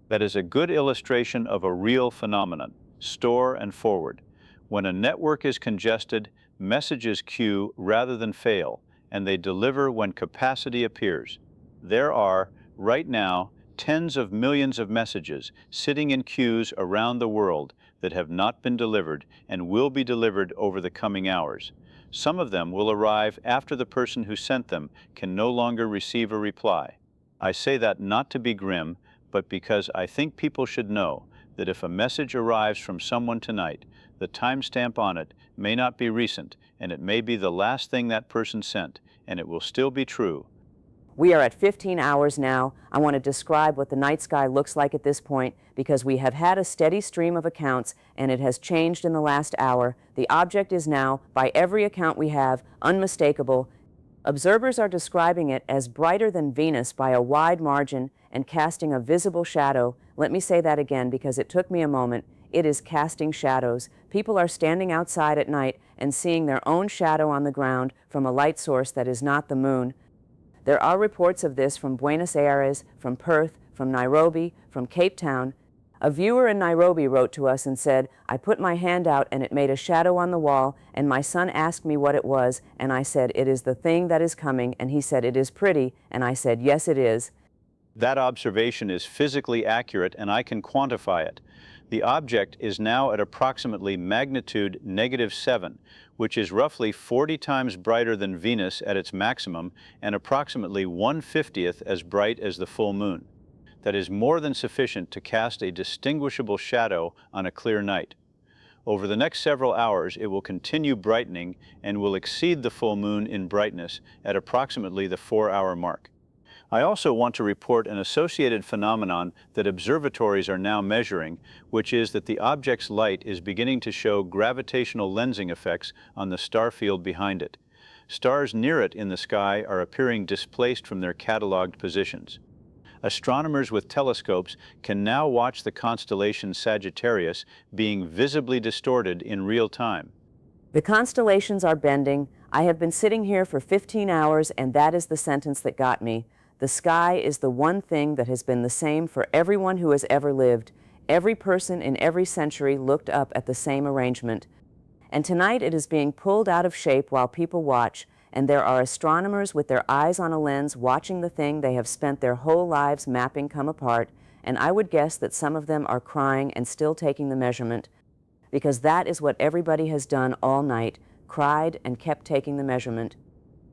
That is a good illustration of a real phenomenon. Store and forward. When a network is congested, messages queue rather than fail, and they deliver when capacity appears. There are, right now, tens of millions of messages sitting in queues around the world that have not been delivered and will be delivered over the coming hours. Some of them will arrive after the person who sent them can no longer receive a reply. I say that not to be grim, but because I think people should know that if a message arrives from someone tonight, the timestamp on it may not be recent, and it may be the last thing that person sent, and it will still be true. We are at 15 hours now. I want to describe what the night sky looks like at this point because we have had a steady stream of accounts and it has changed in the last hour. The object is now, by every account we have, unmistakable. Observers are describing it as brighter than Venus by a wide margin and casting a visible shadow. Let me say that again because it took me a moment. It is casting shadows. People are standing outside at night and seeing their own shadow on the ground from a light source that is not the moon. There are reports of this from Buenos Aires, from Perth, from Nairobi, from Cape Town. A viewer in Nairobi wrote to us and said, "I put my hand out and it made a shadow on the wall, and my son asked me what it was, and I said, 'It is the thing that is coming,' and he said, 'It is pretty,' and I said, 'Yes, it is.'" That observation is physically accurate, and I can quantify it. The object is now at approximately magnitude -7, which is roughly 40 times brighter than Venus at its maximum and approximately 1/50th as bright as the full moon. That is more than sufficient to cast a distinguishable shadow on a clear night. Over the next several hours, it will continue brightening and will exceed the full moon in brightness at approximately the 4-hour mark. I also want to report an associated phenomenon that observatories are now measuring, which is that the object's light is beginning to show gravitational lensing effects on the star field behind it. Stars near it in the sky are appearing displaced from their cataloged positions. Astronomers with telescopes can now watch the constellation Sagittarius being visibly distorted in real time. The constellations are bending. I have been sitting here for 15 hours, and that is the sentence that got me. The sky is the one thing that has been the same for everyone who has ever lived. Every person in every century looked up at the same arrangement. And tonight it is being pulled out of shape while people watch, and there are astronomers with their eyes on a lens watching the thing they have spent their whole lives mapping come apart, and I would guess that some of them are crying and still taking the measurement, because that is what everybody has done all night, cried and kept taking the measurement.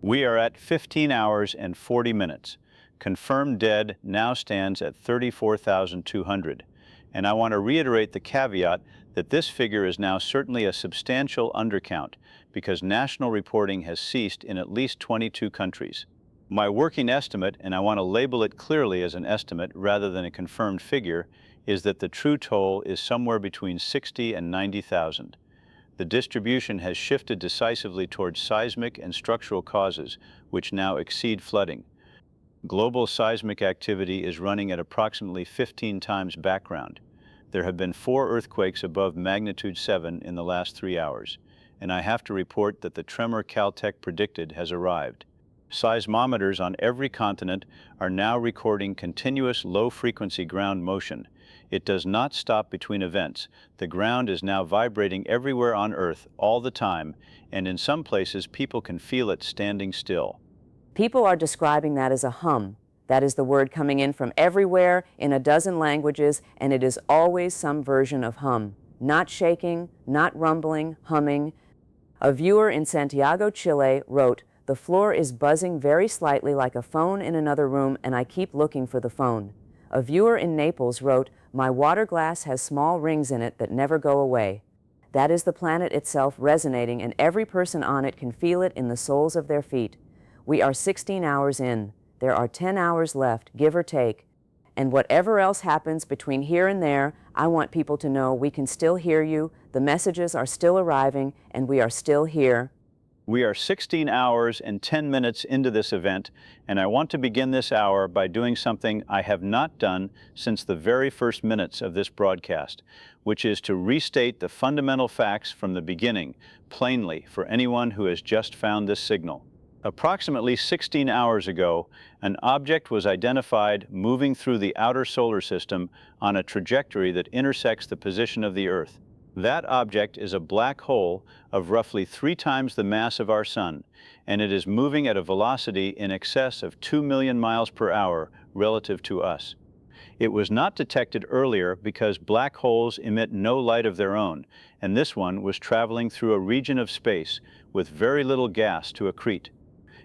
We are at 15 hours and 40 minutes. Confirmed dead now stands at 34,200. And I want to reiterate the caveat that this figure is now certainly a substantial undercount because national reporting has ceased in at least 22 countries. My working estimate, and I want to label it clearly as an estimate rather than a confirmed figure, is that the true toll is somewhere between 60 and 90,000. The distribution has shifted decisively towards seismic and structural causes, which now exceed flooding. Global seismic activity is running at approximately 15 times background. There have been 4 earthquakes above magnitude 7 in the last 3 hours, and I have to report that the tremor Caltech predicted has arrived. Seismometers on every continent are now recording continuous low-frequency ground motion. It does not stop between events. The ground is now vibrating everywhere on Earth all the time, and in some places people can feel it standing still. People are describing that as a hum. That is the word coming in from everywhere in a dozen languages, and it is always some version of hum. Not shaking, not rumbling, humming. A viewer in Santiago, Chile wrote, "The floor is buzzing very slightly like a phone in another room, and I keep looking for the phone." A viewer in Naples wrote, "My water glass has small rings in it that never go away." That is the planet itself resonating, and every person on it can feel it in the soles of their feet. We are 16 hours in. There are 10 hours left, give or take. And whatever else happens between here and there, I want people to know we can still hear you, the messages are still arriving, and we are still here. We are 16 hours and 10 minutes into this event, and I want to begin this hour by doing something I have not done since the very first minutes of this broadcast, which is to restate the fundamental facts from the beginning, plainly for anyone who has just found this signal. Approximately 16 hours ago, an object was identified moving through the outer solar system on a trajectory that intersects the position of the Earth. That object is a black hole of roughly 3 times the mass of our Sun, and it is moving at a velocity in excess of 2 million miles per hour relative to us. It was not detected earlier because black holes emit no light of their own, and this one was traveling through a region of space with very little gas to accrete.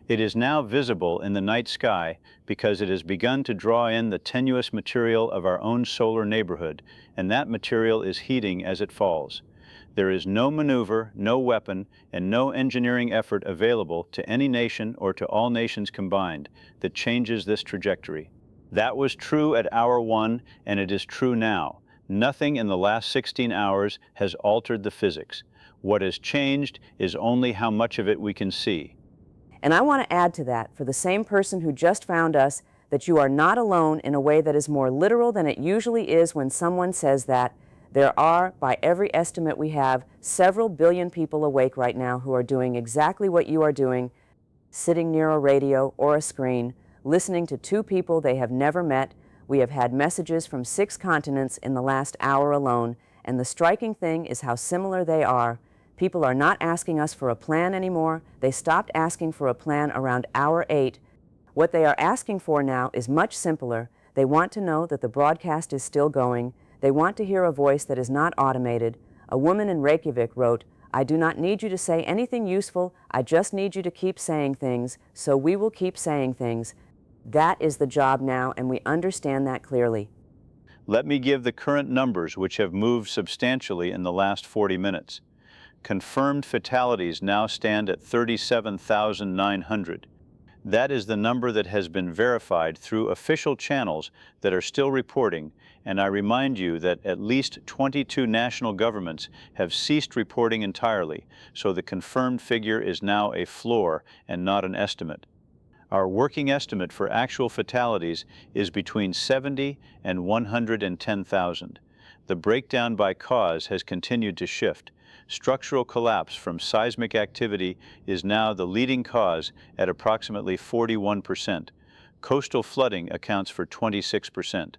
It is now visible in the night sky because it has begun to draw in the tenuous material of our own solar neighborhood, and that material is heating as it falls. There is no maneuver, no weapon, and no engineering effort available to any nation or to all nations combined that changes this trajectory. That was true at hour 1, and it is true now. Nothing in the last 16 hours has altered the physics. What has changed is only how much of it we can see. And I want to add to that, for the same person who just found us, that you are not alone in a way that is more literal than it usually is when someone says that. There are, by every estimate we have, several billion people awake right now who are doing exactly what you are doing, sitting near a radio or a screen, listening to 2 people they have never met. We have had messages from 6 continents in the last hour alone, and the striking thing is how similar they are. People are not asking us for a plan anymore. They stopped asking for a plan around hour 8. What they are asking for now is much simpler. They want to know that the broadcast is still going. They want to hear a voice that is not automated. A woman in Reykjavik wrote, "I do not need you to say anything useful. I just need you to keep saying things, so we will keep saying things." That is the job now, and we understand that clearly. Let me give the current numbers, which have moved substantially in the last 40 minutes. Confirmed fatalities now stand at 37,900. That is the number that has been verified through official channels that are still reporting, and I remind you that at least 22 national governments have ceased reporting entirely, so the confirmed figure is now a floor and not an estimate. Our working estimate for actual fatalities is between 70 and 110,000. The breakdown by cause has continued to shift. Structural collapse from seismic activity is now the leading cause at approximately 41%. Coastal flooding accounts for 26%.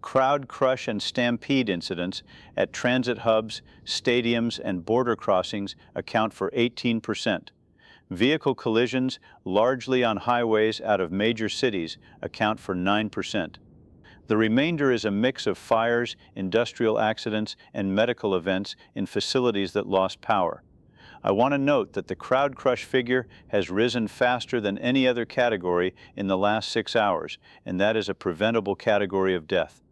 Crowd crush and stampede incidents at transit hubs, stadiums, and border crossings account for 18%. Vehicle collisions, largely on highways out of major cities, account for 9%. The remainder is a mix of fires, industrial accidents, and medical events in facilities that lost power. I want to note that the crowd crush figure has risen faster than any other category in the last 6 hours, and that is a preventable category of death.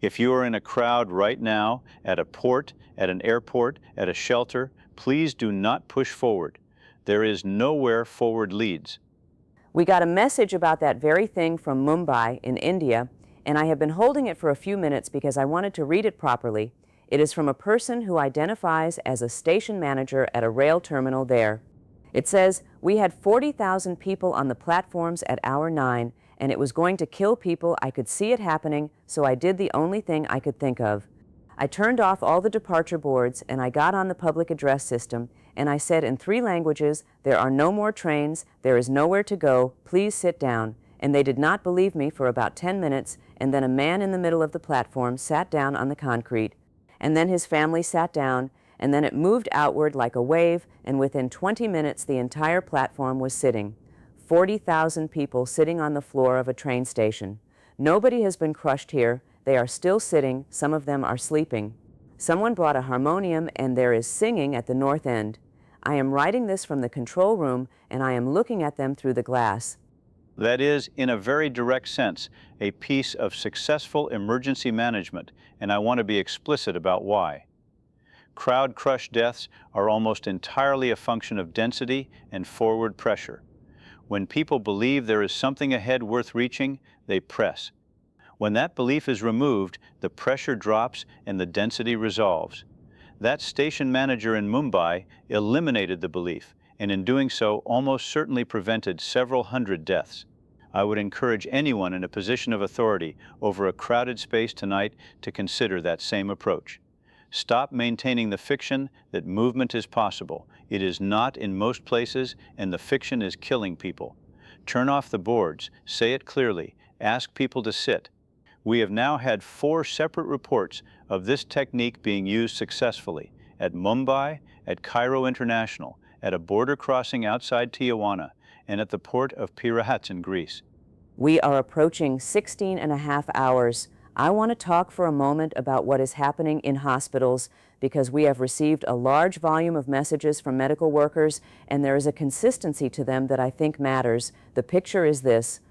If you are in a crowd right now, at a port, at an airport, at a shelter, please do not push forward. There is nowhere forward leads. We got a message about that very thing from Mumbai in India, and I have been holding it for a few minutes because I wanted to read it properly. It is from a person who identifies as a station manager at a rail terminal there. It says, "We had 40,000 people on the platforms at hour 9, and it was going to kill people. I could see it happening, so I did the only thing I could think of. I turned off all the departure boards, and I got on the public address system, and I said in 3 languages, 'There are no more trains, there is nowhere to go, please sit down.' And they did not believe me for about 10 minutes, and then a man in the middle of the platform sat down on the concrete. And then his family sat down, and then it moved outward like a wave, and within 20 minutes the entire platform was sitting. 40,000 people sitting on the floor of a train station. Nobody has been crushed here. They are still sitting. Some of them are sleeping. Someone brought a harmonium, and there is singing at the north end. I am writing this from the control room, and I am looking at them through the glass." That is, in a very direct sense, a piece of successful emergency management, and I want to be explicit about why. Crowd crush deaths are almost entirely a function of density and forward pressure. When people believe there is something ahead worth reaching, they press. When that belief is removed, the pressure drops and the density resolves. That station manager in Mumbai eliminated the belief, and in doing so almost certainly prevented several hundred deaths. I would encourage anyone in a position of authority over a crowded space tonight to consider that same approach. Stop maintaining the fiction that movement is possible. It is not in most places, and the fiction is killing people. Turn off the boards, say it clearly, ask people to sit. We have now had 4 separate reports of this technique being used successfully at Mumbai, at Cairo International, at a border crossing outside Tijuana, and at the port of Piraeus in Greece. We are approaching 16 and a half hours. I want to talk for a moment about what is happening in hospitals because we have received a large volume of messages from medical workers, and there is a consistency to them that I think matters. The picture is this.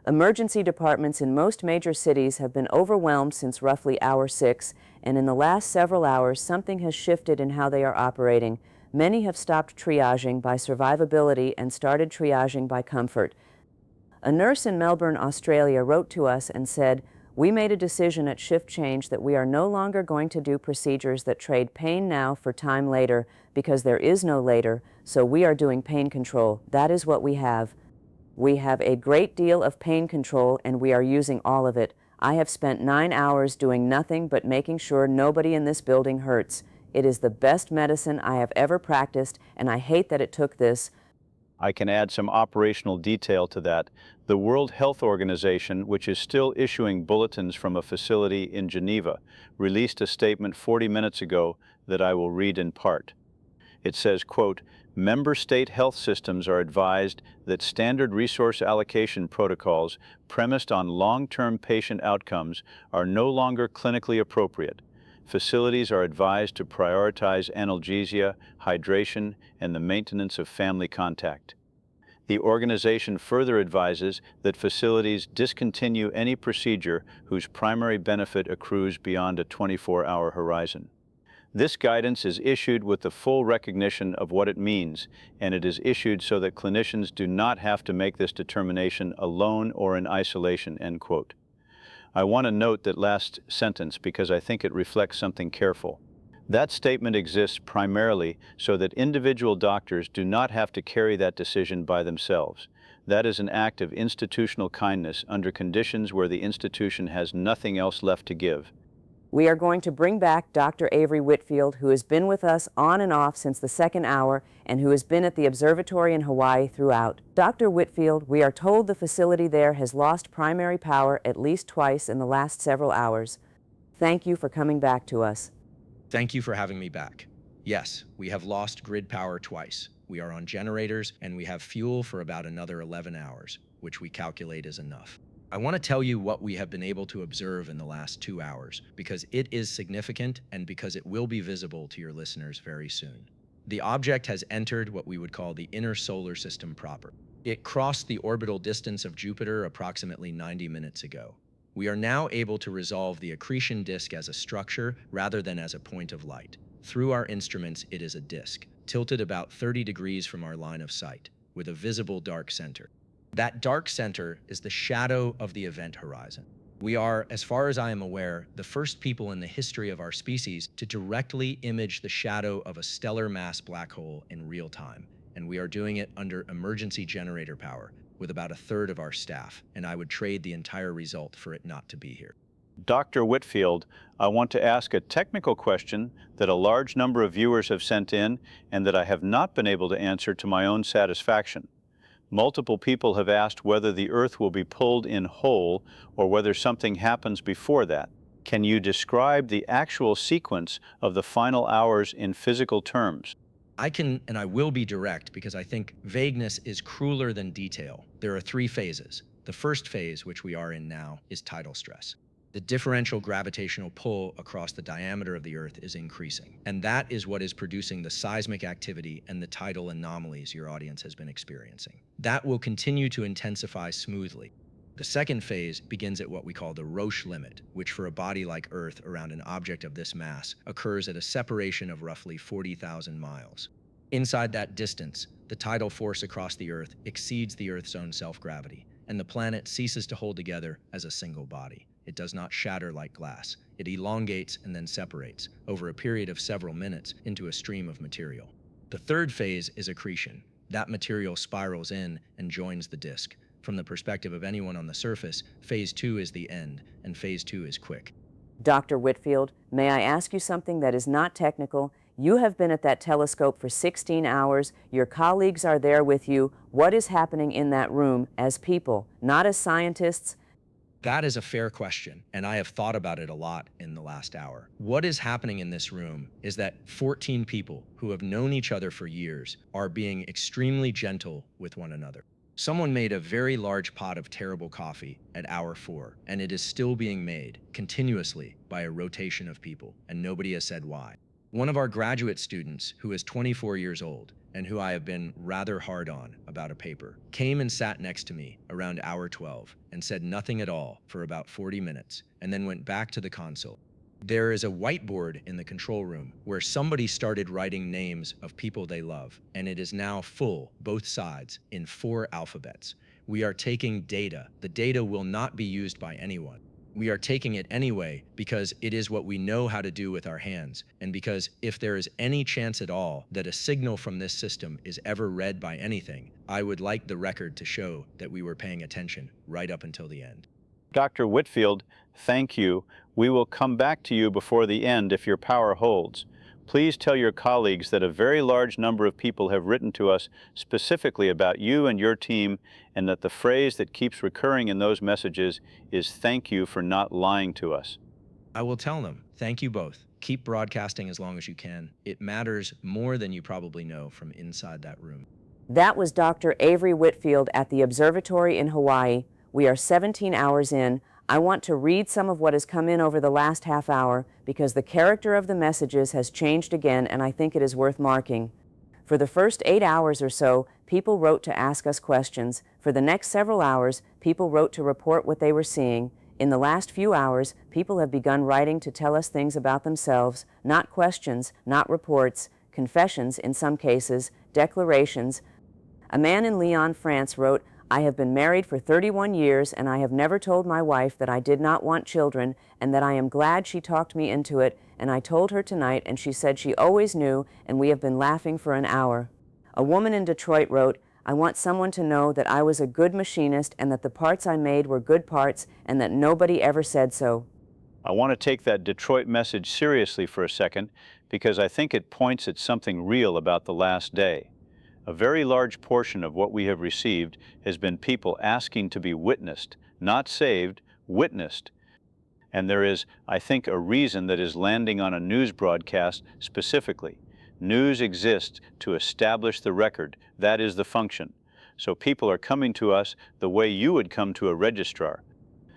Emergency departments in most major cities have been overwhelmed since roughly hour 6, and in the last several hours something has shifted in how they are operating. Many have stopped triaging by survivability and started triaging by comfort. A nurse in Melbourne, Australia wrote to us and said, "We made a decision at shift change that we are no longer going to do procedures that trade pain now for time later because there is no later, so we are doing pain control. That is what we have. We have a great deal of pain control, and we are using all of it. I have spent 9 hours doing nothing but making sure nobody in this building hurts. It is the best medicine I have ever practiced, and I hate that it took this." I can add some operational detail to that. The World Health Organization, which is still issuing bulletins from a facility in Geneva, released a statement 40 minutes ago that I will read in part. It says, quote, "Member state health systems are advised that standard resource allocation protocols premised on long-term patient outcomes are no longer clinically appropriate. Facilities are advised to prioritize analgesia, hydration, and the maintenance of family contact. The organization further advises that facilities discontinue any procedure whose primary benefit accrues beyond a 24-hour horizon. This guidance is issued with the full recognition of what it means, and it is issued so that clinicians do not have to make this determination alone or in isolation," end quote. I want to note that last sentence because I think it reflects something careful. That statement exists primarily so that individual doctors do not have to carry that decision by themselves. That is an act of institutional kindness under conditions where the institution has nothing else left to give. We are going to bring back Dr. Avery Whitfield, who has been with us on and off since the second hour and who has been at the observatory in Hawaii throughout. Dr. Whitfield, we are told the facility there has lost primary power at least twice in the last several hours. Thank you for coming back to us. Thank you for having me back. Yes, we have lost grid power twice. We are on generators, and we have fuel for about another 11 hours, which we calculate is enough. I want to tell you what we have been able to observe in the last 2 hours, because it is significant and because it will be visible to your listeners very soon. The object has entered what we would call the inner solar system proper. It crossed the orbital distance of Jupiter approximately 90 minutes ago. We are now able to resolve the accretion disk as a structure rather than as a point of light. Through our instruments, it is a disk, tilted about 30 degrees from our line of sight, with a visible dark center. That dark center is the shadow of the event horizon. We are, as far as I am aware, the first people in the history of our species to directly image the shadow of a stellar mass black hole in real time, and we are doing it under emergency generator power with about a third of our staff, and I would trade the entire result for it not to be here. Dr. Whitfield, I want to ask a technical question that a large number of viewers have sent in and that I have not been able to answer to my own satisfaction. Multiple people have asked whether the Earth will be pulled in whole or whether something happens before that. Can you describe the actual sequence of the final hours in physical terms? I can and I will be direct because I think vagueness is crueler than detail. There are 3 phases. The first phase, which we are in now, is tidal stress. The differential gravitational pull across the diameter of the Earth is increasing, and that is what is producing the seismic activity and the tidal anomalies your audience has been experiencing. That will continue to intensify smoothly. The second phase begins at what we call the Roche limit, which for a body like Earth around an object of this mass occurs at a separation of roughly 40,000 miles. Inside that distance, the tidal force across the Earth exceeds the Earth's own self-gravity, and the planet ceases to hold together as a single body. It does not shatter like glass. It elongates and then separates, over a period of several minutes, into a stream of material. The third phase is accretion. That material spirals in and joins the disk. From the perspective of anyone on the surface, phase 2 is the end, and phase 2 is quick. Dr. Whitfield, may I ask you something that is not technical? You have been at that telescope for 16 hours. Your colleagues are there with you. What is happening in that room as people, not as scientists? That is a fair question, and I have thought about it a lot in the last hour. What is happening in this room is that 14 people who have known each other for years are being extremely gentle with one another. Someone made a very large pot of terrible coffee at hour 4, and it is still being made continuously by a rotation of people, and nobody has said why. One of our graduate students, who is 24 years old, and who I have been rather hard on about a paper, came and sat next to me around hour 12 and said nothing at all for about 40 minutes, and then went back to the console. There is a whiteboard in the control room where somebody started writing names of people they love, and it is now full, both sides, in 4 alphabets. We are taking data. The data will not be used by anyone. We are taking it anyway because it is what we know how to do with our hands, and because if there is any chance at all that a signal from this system is ever read by anything, I would like the record to show that we were paying attention right up until the end. Dr. Whitfield, thank you. We will come back to you before the end if your power holds. Please tell your colleagues that a very large number of people have written to us specifically about you and your team, and that the phrase that keeps recurring in those messages is "thank you for not lying to us." I will tell them, thank you both. Keep broadcasting as long as you can. It matters more than you probably know from inside that room. That was Dr. Avery Whitfield at the observatory in Hawaii. We are 17 hours in. I want to read some of what has come in over the last half hour because the character of the messages has changed again, and I think it is worth marking. For the first 8 hours or so, people wrote to ask us questions. For the next several hours, people wrote to report what they were seeing. In the last few hours, people have begun writing to tell us things about themselves, not questions, not reports, confessions in some cases, declarations. A man in Lyon, France wrote, "I have been married for 31 years and I have never told my wife that I did not want children and that I am glad she talked me into it, and I told her tonight and she said she always knew, and we have been laughing for an hour." A woman in Detroit wrote, "I want someone to know that I was a good machinist and that the parts I made were good parts and that nobody ever said so." I want to take that Detroit message seriously for a second because I think it points at something real about the last day. A very large portion of what we have received has been people asking to be witnessed, not saved, witnessed. And there is, I think, a reason that is landing on a news broadcast specifically. News exists to establish the record. That is the function. So people are coming to us the way you would come to a registrar.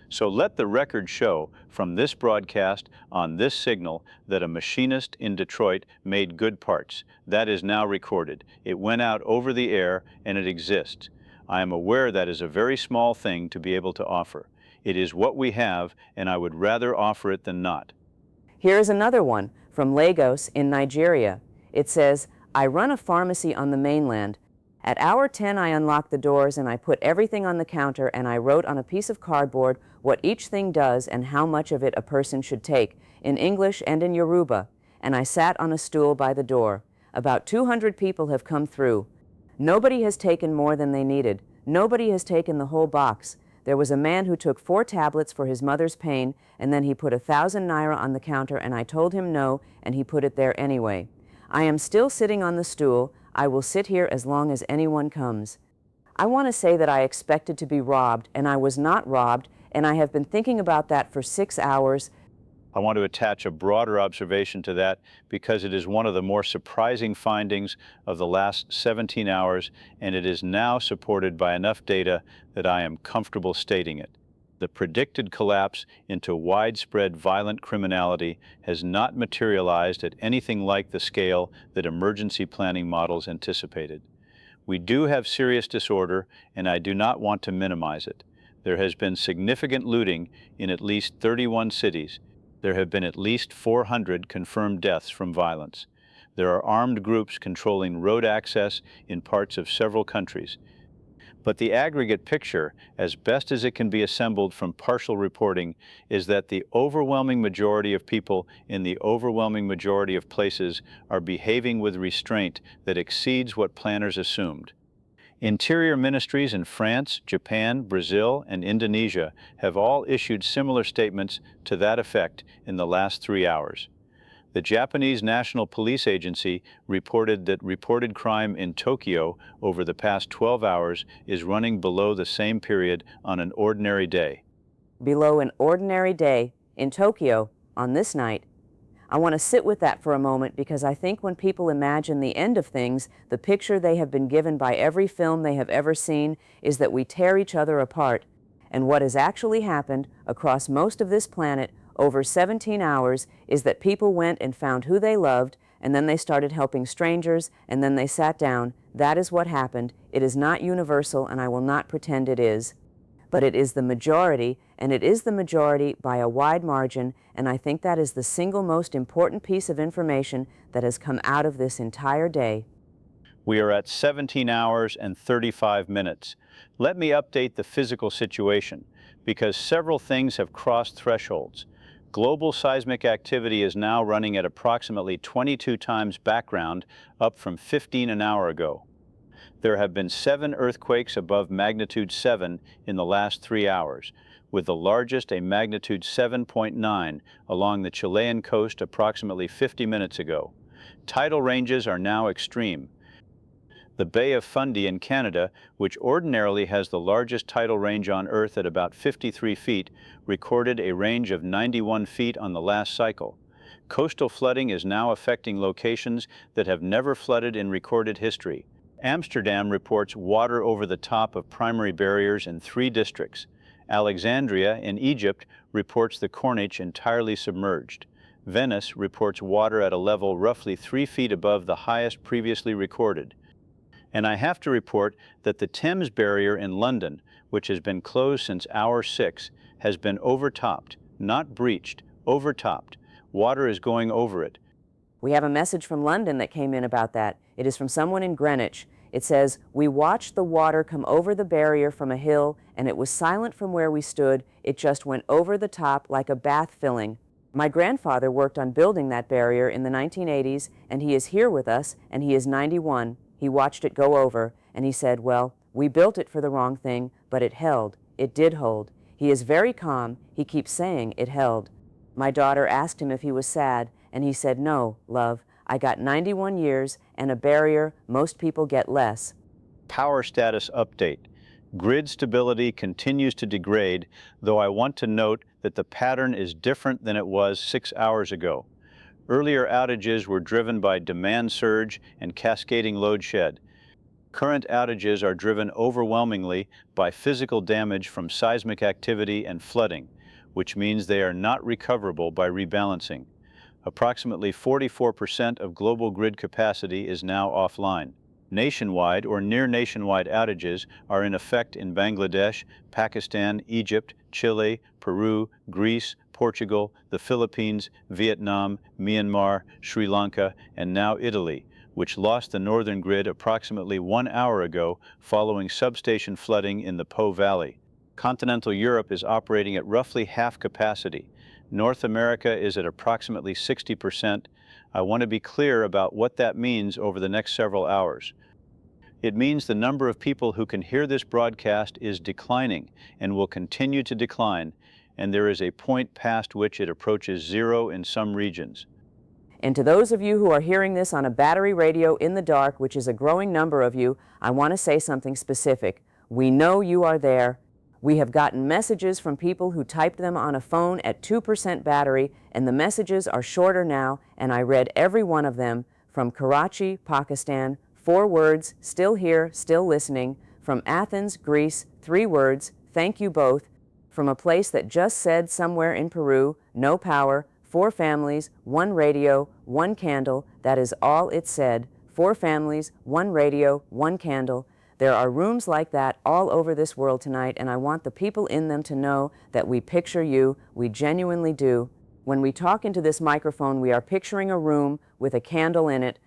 So let the record show from this broadcast on this signal that a machinist in Detroit made good parts. That is now recorded. It went out over the air and it exists. I am aware that is a very small thing to be able to offer. It is what we have, and I would rather offer it than not. Here is another one from Lagos in Nigeria. It says, I run a pharmacy on the mainland. At hour 10, I unlocked the doors and I put everything on the counter and I wrote on a piece of cardboard what each thing does and how much of it a person should take, in English and in Yoruba, and I sat on a stool by the door. About 200 people have come through. Nobody has taken more than they needed. Nobody has taken the whole box. There was a man who took 4 tablets for his mother's pain, and then he put 1,000 naira on the counter, and I told him no, and he put it there anyway. I am still sitting on the stool. I will sit here as long as anyone comes. I want to say that I expected to be robbed, and I was not robbed, and I have been thinking about that for 6 hours. I want to attach a broader observation to that because it is one of the more surprising findings of the last 17 hours, and it is now supported by enough data that I am comfortable stating it. The predicted collapse into widespread violent criminality has not materialized at anything like the scale that emergency planning models anticipated. We do have serious disorder, and I do not want to minimize it. There has been significant looting in at least 31 cities. There have been at least 400 confirmed deaths from violence. There are armed groups controlling road access in parts of several countries. But the aggregate picture, as best as it can be assembled from partial reporting, is that the overwhelming majority of people in the overwhelming majority of places are behaving with restraint that exceeds what planners assumed. Interior ministries in France, Japan, Brazil, and Indonesia have all issued similar statements to that effect in the last 3 hours. The Japanese National Police Agency reported that reported crime in Tokyo over the past 12 hours is running below the same period on an ordinary day. Below an ordinary day in Tokyo on this night. I want to sit with that for a moment because I think when people imagine the end of things, the picture they have been given by every film they have ever seen is that we tear each other apart. And what has actually happened across most of this planet over 17 hours is that people went and found who they loved, and then they started helping strangers, and then they sat down. That is what happened. It is not universal, and I will not pretend it is. But it is the majority, and it is the majority by a wide margin, and I think that is the single most important piece of information that has come out of this entire day. We are at 17 hours and 35 minutes. Let me update the physical situation, because several things have crossed thresholds. Global seismic activity is now running at approximately 22 times background, up from 15 an hour ago. There have been 7 earthquakes above magnitude 7 in the last 3 hours, with the largest a magnitude 7.9 along the Chilean coast approximately 50 minutes ago. Tidal ranges are now extreme. The Bay of Fundy in Canada, which ordinarily has the largest tidal range on Earth at about 53 feet, recorded a range of 91 feet on the last cycle. Coastal flooding is now affecting locations that have never flooded in recorded history. Amsterdam reports water over the top of primary barriers in 3 districts. Alexandria in Egypt reports the Corniche entirely submerged. Venice reports water at a level roughly 3 feet above the highest previously recorded. And I have to report that the Thames barrier in London, which has been closed since hour 6, has been overtopped, not breached, overtopped. Water is going over it. We have a message from London that came in about that. It is from someone in Greenwich. It says, we watched the water come over the barrier from a hill, and it was silent from where we stood. It just went over the top like a bath filling. My grandfather worked on building that barrier in the 1980s, and he is here with us, and he is 91. He watched it go over, and he said, well, we built it for the wrong thing, but it held. It did hold. He is very calm. He keeps saying it held. My daughter asked him if he was sad, and he said, no, love, I got 91 years, and a barrier, most people get less. Power status update. Grid stability continues to degrade, though I want to note that the pattern is different than it was 6 hours ago. Earlier outages were driven by demand surge and cascading load shed. Current outages are driven overwhelmingly by physical damage from seismic activity and flooding, which means they are not recoverable by rebalancing. Approximately 44% of global grid capacity is now offline. Nationwide or near nationwide outages are in effect in Bangladesh, Pakistan, Egypt, Chile, Peru, Greece, Portugal, the Philippines, Vietnam, Myanmar, Sri Lanka, and now Italy, which lost the northern grid approximately 1 hour ago following substation flooding in the Po Valley. Continental Europe is operating at roughly half capacity. North America is at approximately 60%. I want to be clear about what that means over the next several hours. It means the number of people who can hear this broadcast is declining and will continue to decline, and there is a point past which it approaches zero in some regions. And to those of you who are hearing this on a battery radio in the dark, which is a growing number of you, I want to say something specific. We know you are there. We have gotten messages from people who typed them on a phone at 2% battery, and the messages are shorter now, and I read every one of them. From Karachi, Pakistan, 4 words, still here, still listening. From Athens, Greece, 3 words, thank you both. From a place that just said somewhere in Peru, no power, 4 families, 1 radio, 1 candle, that is all it said. 4 families, 1 radio, 1 candle. There are rooms like that all over this world tonight, and I want the people in them to know that we picture you, we genuinely do. When we talk into this microphone, we are picturing a room with a candle in it.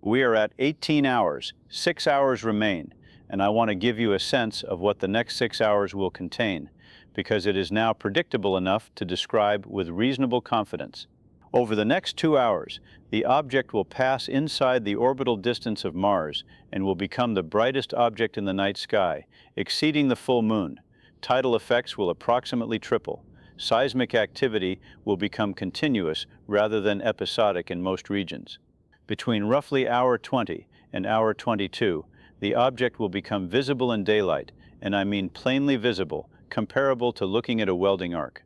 We are at 18 hours, 6 hours remain, and I want to give you a sense of what the next 6 hours will contain, because it is now predictable enough to describe with reasonable confidence. Over the next 2 hours, the object will pass inside the orbital distance of Mars and will become the brightest object in the night sky, exceeding the full moon. Tidal effects will approximately triple. Seismic activity will become continuous rather than episodic in most regions. Between roughly hour 20 and hour 22, the object will become visible in daylight, and I mean plainly visible, comparable to looking at a welding arc.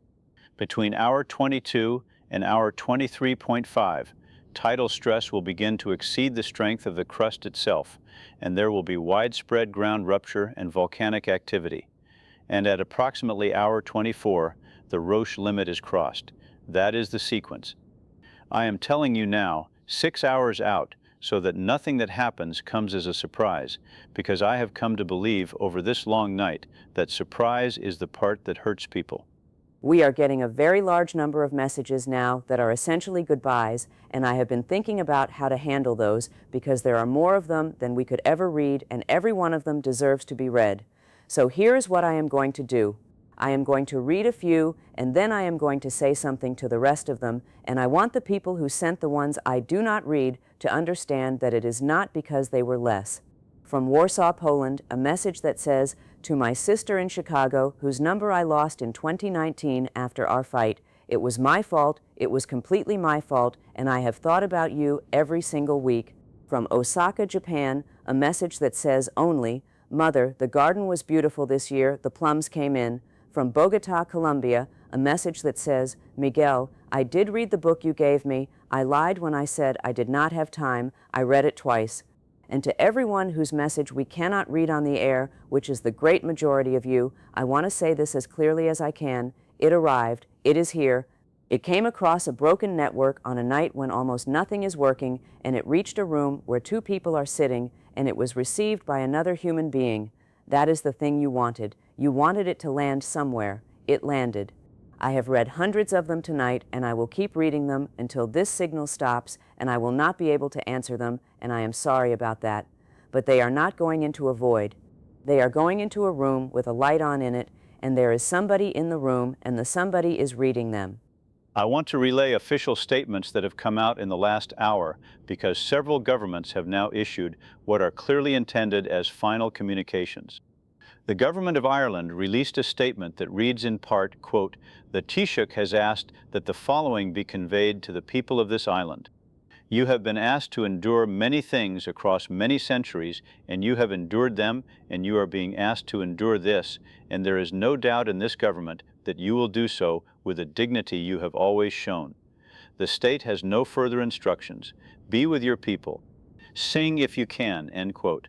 Between hour 22 and hour 23.5, tidal stress will begin to exceed the strength of the crust itself, and there will be widespread ground rupture and volcanic activity. And at approximately hour 24, the Roche limit is crossed. That is the sequence. I am telling you now, 6 hours out, so that nothing that happens comes as a surprise, because I have come to believe over this long night that surprise is the part that hurts people. We are getting a very large number of messages now that are essentially goodbyes, and I have been thinking about how to handle those because there are more of them than we could ever read, and every one of them deserves to be read. So here's what I am going to do. I am going to read a few, and then I am going to say something to the rest of them, and I want the people who sent the ones I do not read to understand that it is not because they were less. From Warsaw, Poland, a message that says, "To my sister in Chicago, whose number I lost in 2019 after our fight, it was my fault, it was completely my fault, and I have thought about you every single week." From Osaka, Japan, a message that says only, "Mother, the garden was beautiful this year, the plums came in." From Bogota, Colombia, a message that says, "Miguel, I did read the book you gave me. I lied when I said I did not have time. I read it twice." And to everyone whose message we cannot read on the air, which is the great majority of you, I want to say this as clearly as I can. It arrived. It is here. It came across a broken network on a night when almost nothing is working, and it reached a room where 2 people are sitting, and it was received by another human being. That is the thing you wanted. You wanted it to land somewhere. It landed. I have read hundreds of them tonight, and I will keep reading them until this signal stops, and I will not be able to answer them, and I am sorry about that. But they are not going into a void. They are going into a room with a light on in it, and there is somebody in the room, and the somebody is reading them. I want to relay official statements that have come out in the last hour because several governments have now issued what are clearly intended as final communications. The government of Ireland released a statement that reads in part, quote, "The Taoiseach has asked that the following be conveyed to the people of this island. You have been asked to endure many things across many centuries, and you have endured them, and you are being asked to endure this, and there is no doubt in this government that you will do so with the dignity you have always shown. The state has no further instructions. Be with your people. Sing if you can," end quote.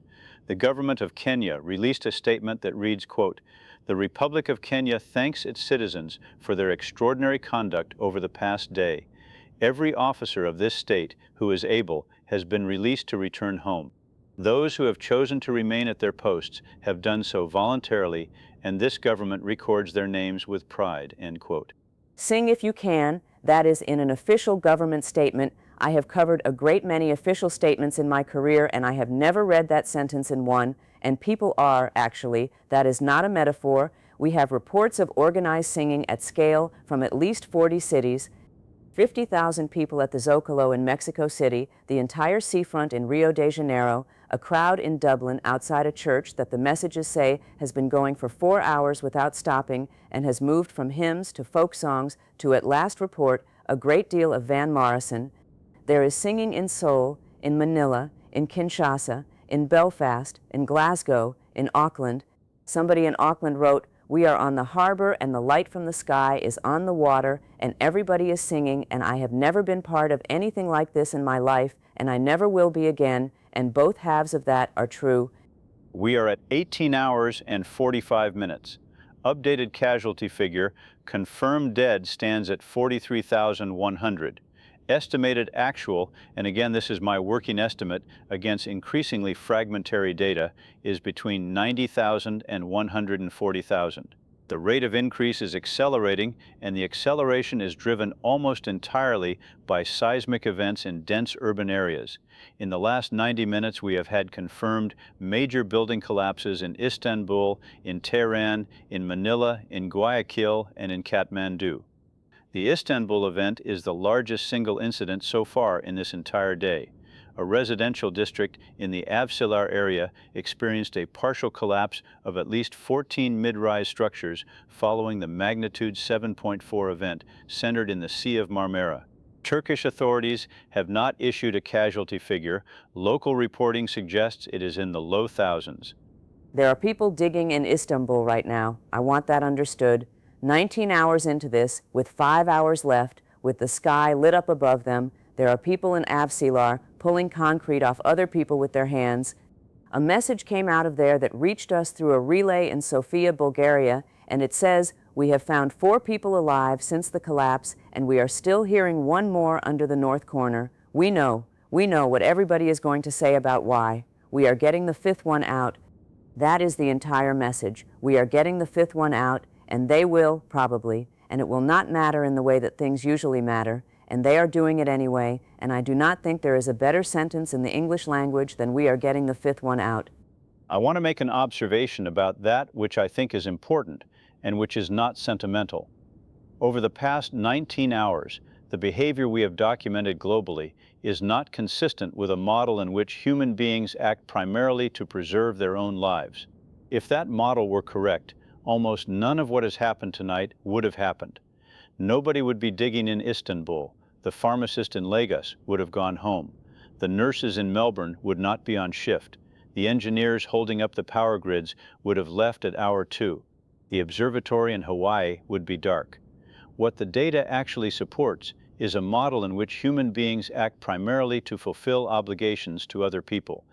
The government of Kenya released a statement that reads, quote, "The Republic of Kenya thanks its citizens for their extraordinary conduct over the past day. Every officer of this state who is able has been released to return home. Those who have chosen to remain at their posts have done so voluntarily, and this government records their names with pride," end quote. Sing if you can, that is in an official government statement. I have covered a great many official statements in my career, and I have never read that sentence in one, and people are, actually. That is not a metaphor. We have reports of organized singing at scale from at least 40 cities, 50,000 people at the Zocalo in Mexico City, the entire seafront in Rio de Janeiro, a crowd in Dublin outside a church that the messages say has been going for 4 hours without stopping and has moved from hymns to folk songs to, at last report, a great deal of Van Morrison. There is singing in Seoul, in Manila, in Kinshasa, in Belfast, in Glasgow, in Auckland. Somebody in Auckland wrote, "We are on the harbor and the light from the sky is on the water and everybody is singing, and I have never been part of anything like this in my life and I never will be again, and both halves of that are true." We are at 18 hours and 45 minutes. Updated casualty figure, confirmed dead, stands at 43,100. Estimated actual, and again this is my working estimate against increasingly fragmentary data, is between 90,000 and 140,000. The rate of increase is accelerating, and the acceleration is driven almost entirely by seismic events in dense urban areas. In the last 90 minutes, we have had confirmed major building collapses in Istanbul, in Tehran, in Manila, in Guayaquil, and in Kathmandu. The Istanbul event is the largest single incident so far in this entire day. A residential district in the Avcilar area experienced a partial collapse of at least 14 mid-rise structures following the magnitude 7.4 event centered in the Sea of Marmara. Turkish authorities have not issued a casualty figure. Local reporting suggests it is in the low thousands. There are people digging in Istanbul right now. I want that understood. 19 hours into this, with 5 hours left, with the sky lit up above them, there are people in Avcilar pulling concrete off other people with their hands. A message came out of there that reached us through a relay in Sofia, Bulgaria, and it says, "We have found 4 people alive since the collapse, and we are still hearing one more under the north corner. We know what everybody is going to say about why. We are getting the 5th one out." That is the entire message. We are getting the 5th one out, and they will, probably, and it will not matter in the way that things usually matter, and they are doing it anyway, and I do not think there is a better sentence in the English language than "we are getting the 5th one out." I want to make an observation about that which I think is important and which is not sentimental. Over the past 19 hours, the behavior we have documented globally is not consistent with a model in which human beings act primarily to preserve their own lives. If that model were correct, almost none of what has happened tonight would have happened. Nobody would be digging in Istanbul. The pharmacist in Lagos would have gone home. The nurses in Melbourne would not be on shift. The engineers holding up the power grids would have left at hour 2. The observatory in Hawaii would be dark. What the data actually supports is a model in which human beings act primarily to fulfill obligations to other people,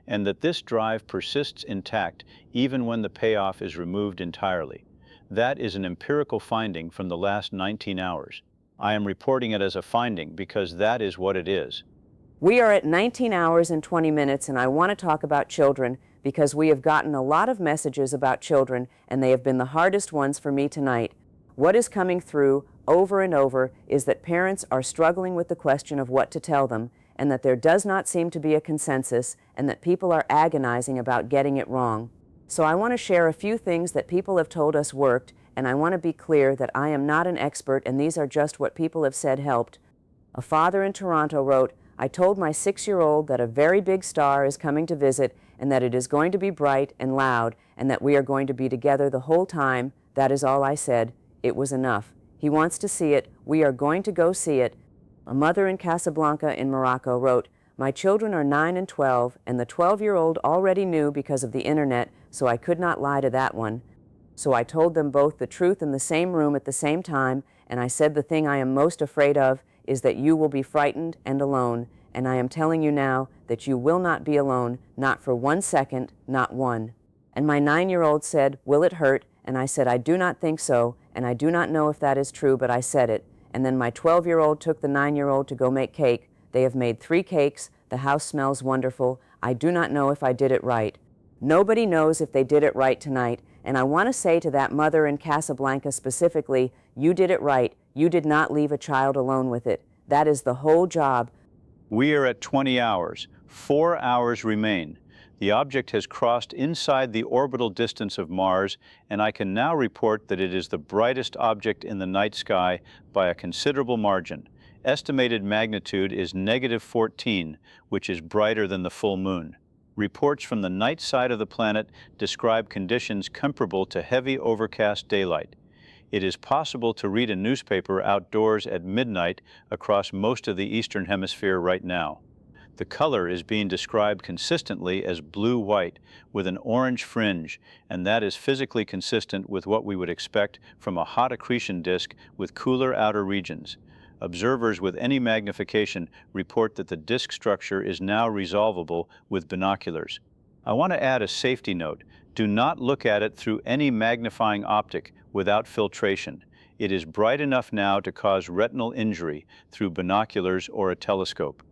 and that this drive persists intact even when the payoff is removed entirely. That is an empirical finding from the last 19 hours. I am reporting it as a finding because that is what it is. We are at 19 hours and 20 minutes, and I want to talk about children because we have gotten a lot of messages about children, and they have been the hardest ones for me tonight. What is coming through over and over is that parents are struggling with the question of what to tell them, and that there does not seem to be a consensus, and that people are agonizing about getting it wrong. So I want to share a few things that people have told us worked, and I want to be clear that I am not an expert, and these are just what people have said helped. A father in Toronto wrote, "I told my 6-year-old that a very big star is coming to visit, and that it is going to be bright and loud, and that we are going to be together the whole time. That is all I said. It was enough. He wants to see it. We are going to go see it." A mother in Casablanca in Morocco wrote, "My children are 9 and 12, and the 12-year-old already knew because of the internet, so I could not lie to that one. So I told them both the truth in the same room at the same time, and I said the thing I am most afraid of is that you will be frightened and alone, and I am telling you now that you will not be alone, not for 1 second, not one. And my 9-year-old said, will it hurt? And I said, I do not think so, and I do not know if that is true, but I said it. And then my 12-year-old took the 9-year-old to go make cake. They have made 3 cakes. The house smells wonderful. I do not know if I did it right. Nobody knows if they did it right tonight, and I want to say to that mother in Casablanca specifically, you did it right. You did not leave a child alone with it. That is the whole job. We are at 20 hours. 4 hours remain. The object has crossed inside the orbital distance of Mars, and I can now report that it is the brightest object in the night sky by a considerable margin. Estimated magnitude is -14, which is brighter than the full moon. Reports from the night side of the planet describe conditions comparable to heavy overcast daylight. It is possible to read a newspaper outdoors at midnight across most of the eastern hemisphere right now. The color is being described consistently as blue-white with an orange fringe, and that is physically consistent with what we would expect from a hot accretion disk with cooler outer regions. Observers with any magnification report that the disk structure is now resolvable with binoculars. I want to add a safety note. Do not look at it through any magnifying optic without filtration. It is bright enough now to cause retinal injury through binoculars or a telescope.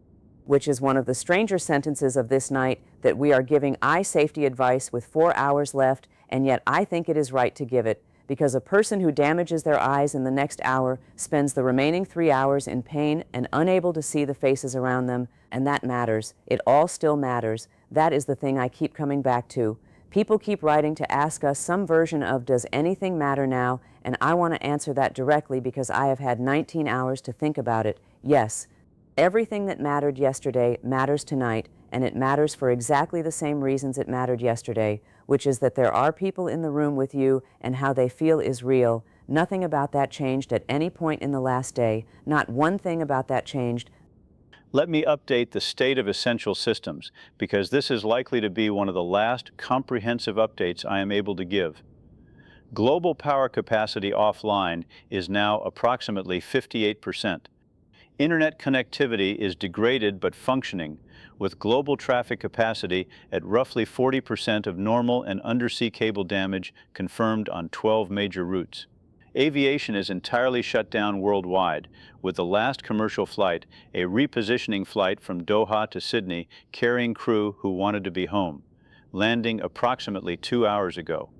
Which is one of the stranger sentences of this night, that we are giving eye safety advice with 4 hours left, and yet I think it is right to give it, because a person who damages their eyes in the next hour spends the remaining 3 hours in pain and unable to see the faces around them, and that matters. It all still matters. That is the thing I keep coming back to. People keep writing to ask us some version of, does anything matter now? And I want to answer that directly because I have had 19 hours to think about it. Yes, everything that mattered yesterday matters tonight, and it matters for exactly the same reasons it mattered yesterday, which is that there are people in the room with you and how they feel is real. Nothing about that changed at any point in the last day. Not one thing about that changed. Let me update the state of essential systems, because this is likely to be one of the last comprehensive updates I am able to give. Global power capacity offline is now approximately 58%. Internet connectivity is degraded but functioning, with global traffic capacity at roughly 40% of normal and undersea cable damage confirmed on 12 major routes. Aviation is entirely shut down worldwide, with the last commercial flight, a repositioning flight from Doha to Sydney, carrying crew who wanted to be home, landing approximately 2 hours ago.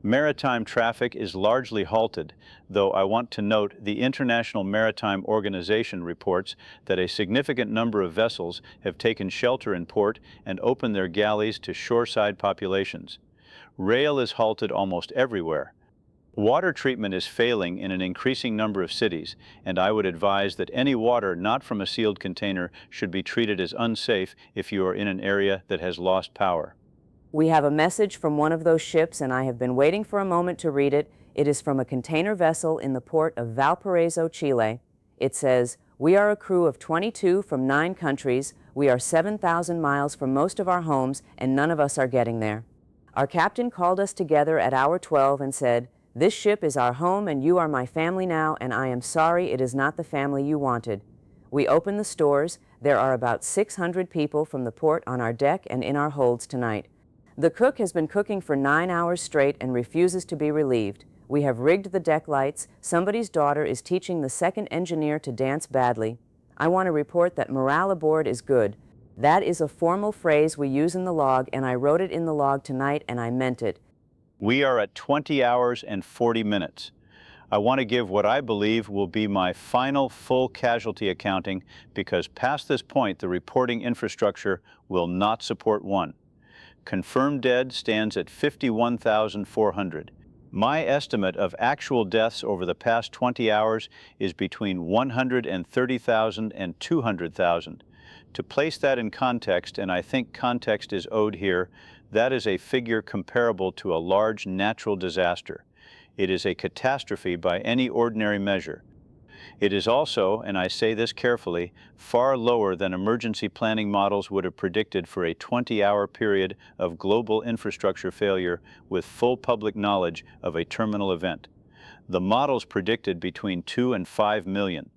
Maritime traffic is largely halted, though I want to note the International Maritime Organization reports that a significant number of vessels have taken shelter in port and opened their galleys to shoreside populations. Rail is halted almost everywhere. Water treatment is failing in an increasing number of cities, and I would advise that any water not from a sealed container should be treated as unsafe if you are in an area that has lost power. We have a message from one of those ships, and I have been waiting for a moment to read it. It is from a container vessel in the port of Valparaiso, Chile. It says, "We are a crew of 22 from 9 countries. We are 7,000 miles from most of our homes, and none of us are getting there. Our captain called us together at hour 12 and said, 'This ship is our home, and you are my family now, and I am sorry it is not the family you wanted.' We opened the stores. There are about 600 people from the port on our deck and in our holds tonight. The cook has been cooking for 9 hours straight and refuses to be relieved. We have rigged the deck lights. Somebody's daughter is teaching the second engineer to dance badly. I want to report that morale aboard is good. That is a formal phrase we use in the log, and I wrote it in the log tonight, and I meant it. We are at 20 hours and 40 minutes. I want to give what I believe will be my final full casualty accounting, because past this point the reporting infrastructure will not support one. Confirmed dead stands at 51,400. My estimate of actual deaths over the past 20 hours is between 130,000 and 200,000. To place that in context, and I think context is owed here, that is a figure comparable to a large natural disaster. It is a catastrophe by any ordinary measure. It is also, and I say this carefully, far lower than emergency planning models would have predicted for a 20-hour period of global infrastructure failure with full public knowledge of a terminal event. The models predicted between 2 and 5 million.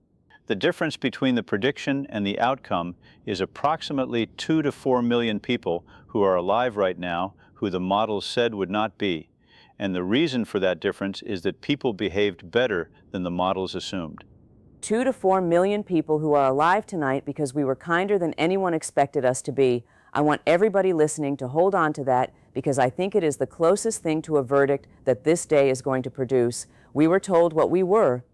The difference between the prediction and the outcome is approximately 2 to 4 million people who are alive right now who the models said would not be. And the reason for that difference is that people behaved better than the models assumed. 2 to 4 million people who are alive tonight because we were kinder than anyone expected us to be. I want everybody listening to hold on to that because I think it is the closest thing to a verdict that this day is going to produce. We were told what we were.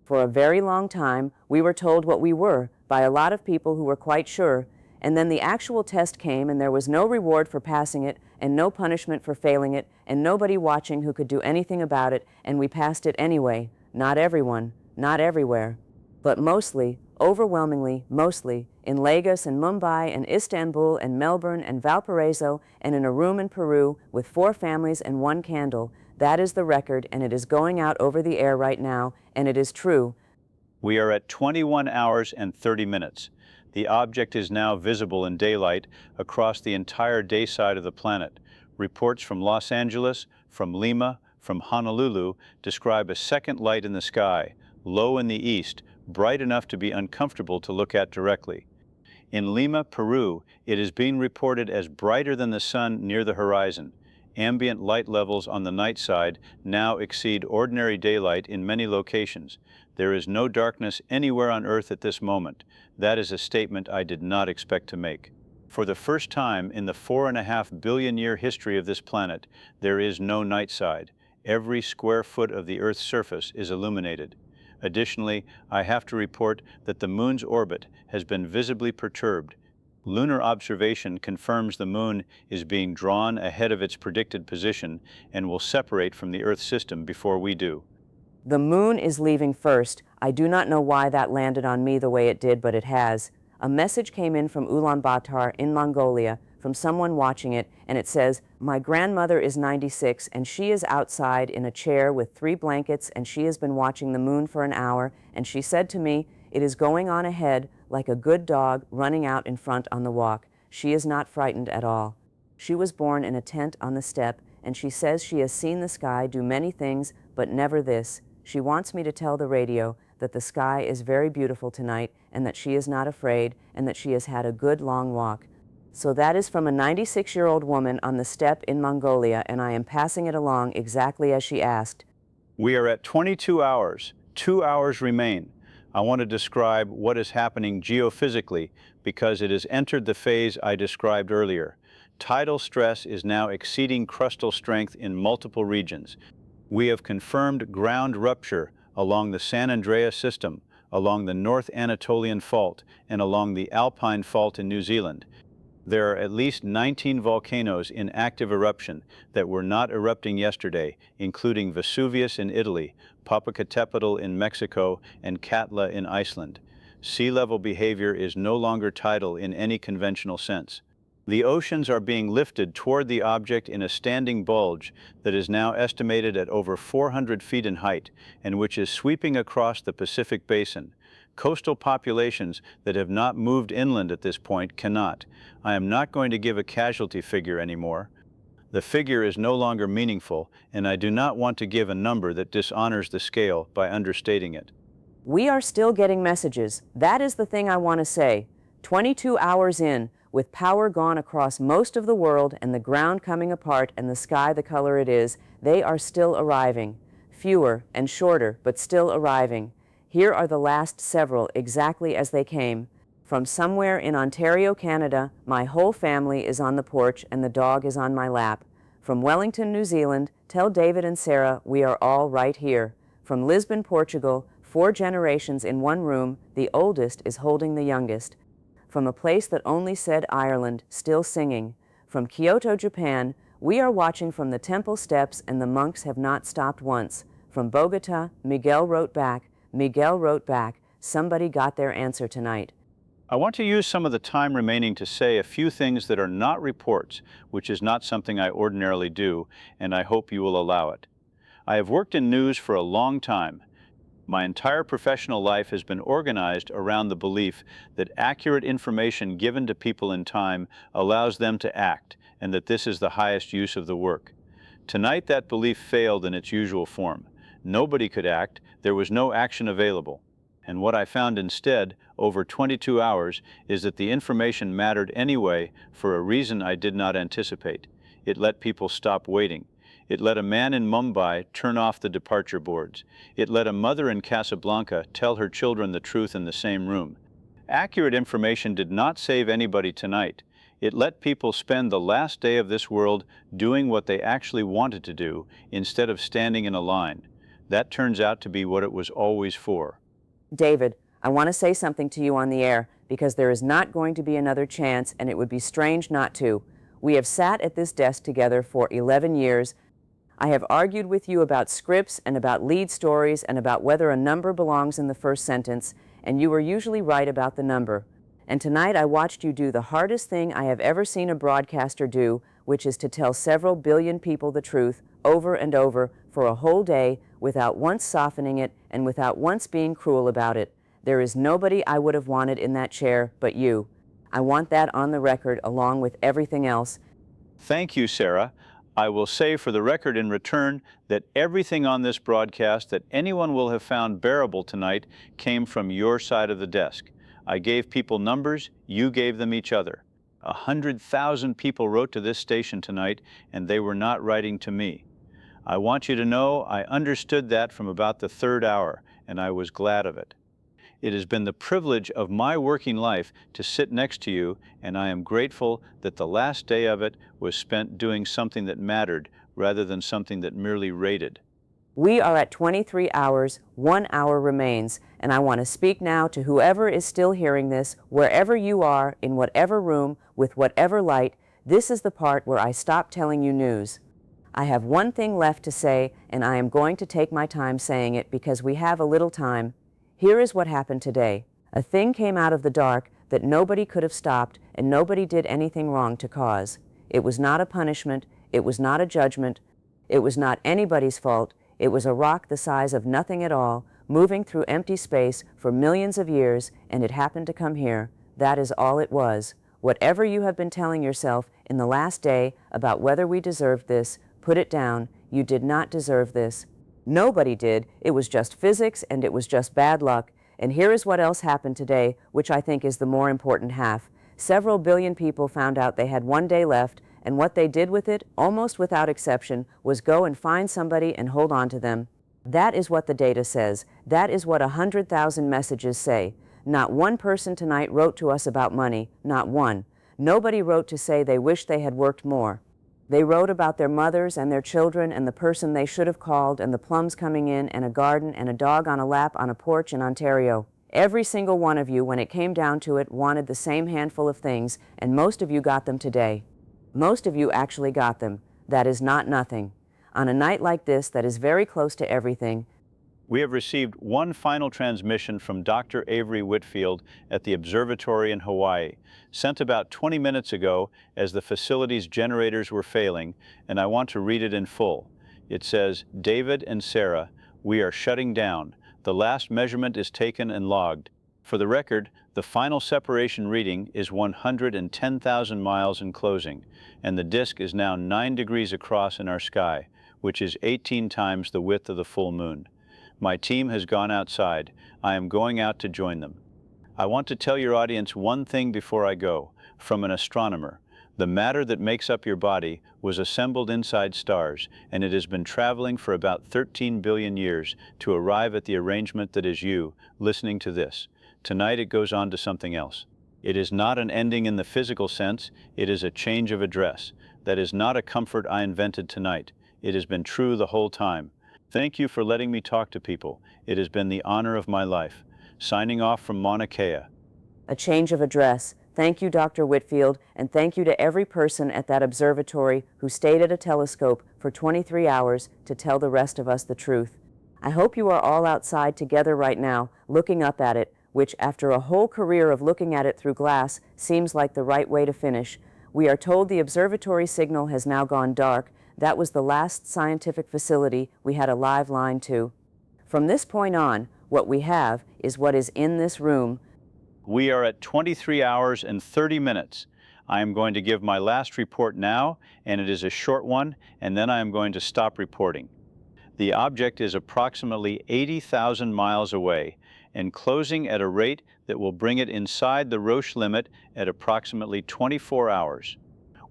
For a very long time, we were told what we were by a lot of people who were quite sure, and then the actual test came and there was no reward for passing it and no punishment for failing it and nobody watching who could do anything about it, and we passed it anyway. Not everyone, not everywhere, but mostly, overwhelmingly, mostly, in Lagos and Mumbai and Istanbul and Melbourne and Valparaiso and in a room in Peru with 4 families and 1 candle. That is the record, and it is going out over the air right now, and it is true. We are at 21 hours and 30 minutes. The object is now visible in daylight across the entire day side of the planet. Reports from Los Angeles, from Lima, from Honolulu describe a second light in the sky, low in the east, bright enough to be uncomfortable to look at directly. In Lima, Peru, it is being reported as brighter than the sun near the horizon. Ambient light levels on the night side now exceed ordinary daylight in many locations. There is no darkness anywhere on Earth at this moment. That is a statement I did not expect to make. For the first time in the 4.5 billion year history of this planet, there is no night side. Every square foot of the Earth's surface is illuminated. Additionally, I have to report that the Moon's orbit has been visibly perturbed. Lunar observation confirms the Moon is being drawn ahead of its predicted position and will separate from the Earth system before we do. The Moon is leaving first. I do not know why that landed on me the way it did, but it has. A message came in from Ulaanbaatar in Mongolia from someone watching it, and it says, "My grandmother is 96 and she is outside in a chair with 3 blankets and she has been watching the Moon for an hour, and she said to me, it is going on ahead like a good dog running out in front on the walk. She is not frightened at all. She was born in a tent on the steppe, and she says she has seen the sky do many things, but never this. She wants me to tell the radio that the sky is very beautiful tonight and that she is not afraid and that she has had a good long walk." So that is from a 96-year-old woman on the steppe in Mongolia, and I am passing it along exactly as she asked. We are at 22 hours. 2 hours remain. I want to describe what is happening geophysically because it has entered the phase I described earlier. Tidal stress is now exceeding crustal strength in multiple regions. We have confirmed ground rupture along the San Andreas system, along the North Anatolian Fault, and along the Alpine Fault in New Zealand. There are at least 19 volcanoes in active eruption that were not erupting yesterday, including Vesuvius in Italy, Popocatépetl in Mexico, and Katla in Iceland. Sea level behavior is no longer tidal in any conventional sense. The oceans are being lifted toward the object in a standing bulge that is now estimated at over 400 feet in height and which is sweeping across the Pacific Basin. Coastal populations that have not moved inland at this point cannot. I am not going to give a casualty figure anymore. The figure is no longer meaningful, and I do not want to give a number that dishonors the scale by understating it. We are still getting messages. That is the thing I want to say. 22 hours in, with power gone across most of the world and the ground coming apart and the sky the color it is, they are still arriving. Fewer and shorter, but still arriving. Here are the last several exactly as they came. From somewhere in Ontario, Canada, my whole family is on the porch and the dog is on my lap. From Wellington, New Zealand, tell David and Sarah we are all right here. From Lisbon, Portugal, 4 generations in one room, the oldest is holding the youngest. From a place that only said Ireland, still singing. From Kyoto, Japan, we are watching from the temple steps and the monks have not stopped once. From Bogota, Miguel wrote back, somebody got their answer tonight. I want to use some of the time remaining to say a few things that are not reports, which is not something I ordinarily do, and I hope you will allow it. I have worked in news for a long time. My entire professional life has been organized around the belief that accurate information given to people in time allows them to act, and that this is the highest use of the work. Tonight that belief failed in its usual form. Nobody could act, there was no action available. And what I found instead, over 22 hours, is that the information mattered anyway for a reason I did not anticipate. It let people stop waiting. It let a man in Mumbai turn off the departure boards. It let a mother in Casablanca tell her children the truth in the same room. Accurate information did not save anybody tonight. It let people spend the last day of this world doing what they actually wanted to do instead of standing in a line. That turns out to be what it was always for. David, I want to say something to you on the air because there is not going to be another chance, and it would be strange not to. We have sat at this desk together for 11 years. I have argued with you about scripts and about lead stories and about whether a number belongs in the first sentence, and you were usually right about the number. And tonight I watched you do the hardest thing I have ever seen a broadcaster do, which is to tell several billion people the truth over and over for a whole day without once softening it and without once being cruel about it. There is nobody I would have wanted in that chair but you. I want that on the record along with everything else. Thank you, Sarah. I will say for the record in return that everything on this broadcast that anyone will have found bearable tonight came from your side of the desk. I gave people numbers, you gave them each other. 100,000 people wrote to this station tonight, and they were not writing to me. I want you to know I understood that from about the third hour, and I was glad of it. It has been the privilege of my working life to sit next to you, and I am grateful that the last day of it was spent doing something that mattered rather than something that merely rated. We are at 23 hours, 1 hour remains, and I want to speak now to whoever is still hearing this, wherever you are, in whatever room, with whatever light. This is the part where I stop telling you news. I have one thing left to say, and I am going to take my time saying it because we have a little time. Here is what happened today. A thing came out of the dark that nobody could have stopped, and nobody did anything wrong to cause. It was not a punishment. It was not a judgment. It was not anybody's fault. It was a rock the size of nothing at all, moving through empty space for millions of years, and it happened to come here. That is all it was. Whatever you have been telling yourself in the last day about whether we deserved this, put it down. You did not deserve this. Nobody did. It was just physics, and it was just bad luck. And here is what else happened today, which I think is the more important half. Several billion people found out they had 1 day left, and what they did with it, almost without exception, was go and find somebody and hold on to them. That is what the data says. That is what 100,000 messages say. Not one person tonight wrote to us about money, not one. Nobody wrote to say they wish they had worked more. They wrote about their mothers and their children and the person they should have called and the plums coming in and a garden and a dog on a lap on a porch in Ontario. Every single one of you, when it came down to it, wanted the same handful of things, and most of you got them today. Most of you actually got them. That is not nothing. On a night like this that is very close to everything, We have received one final transmission from Dr. Avery Whitfield at the observatory in Hawaii, sent about 20 minutes ago as the facility's generators were failing, and I want to read it in full. It says, "David and Sarah, we are shutting down. The last measurement is taken and logged. For the record, the final separation reading is 110,000 miles in closing, and the disk is now 9 degrees across in our sky, which is 18 times the width of the full moon. My team has gone outside. I am going out to join them. I want to tell your audience one thing before I go, from an astronomer. The matter that makes up your body was assembled inside stars, and it has been traveling for about 13 billion years to arrive at the arrangement that is you, listening to this. Tonight it goes on to something else. It is not an ending in the physical sense, it is a change of address. That is not a comfort I invented tonight. It has been true the whole time. Thank you for letting me talk to people. It has been the honor of my life. Signing off from Mauna Kea." a change of address. Thank you, Dr. Whitfield, and thank you to every person at that observatory who stayed at a telescope for 23 hours to tell the rest of us the truth. I hope you are all outside together right now, looking up at it, which, after a whole career of looking at it through glass, seems like the right way to finish. We are told the observatory signal has now gone dark. That was the last scientific facility we had a live line to. From this point on, what we have is what is in this room. We are at 23 hours and 30 minutes. I am going to give my last report now, and it is a short one, and then I am going to stop reporting. The object is approximately 80,000 miles away, and closing at a rate that will bring it inside the Roche limit at approximately 24 hours.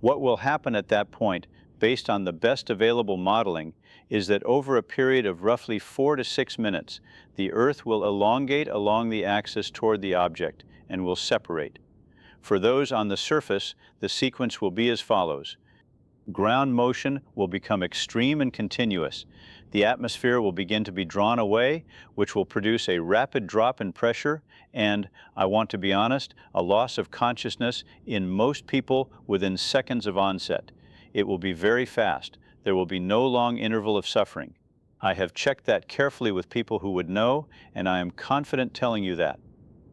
What will happen at that point, based on the best available modeling, is that over a period of roughly 4 to 6 minutes, the Earth will elongate along the axis toward the object and will separate. For those on the surface, the sequence will be as follows. Ground motion will become extreme and continuous. The atmosphere will begin to be drawn away, which will produce a rapid drop in pressure and, I want to be honest, a loss of consciousness in most people within seconds of onset. It will be very fast. There will be no long interval of suffering. I have checked that carefully with people who would know, and I am confident telling you that.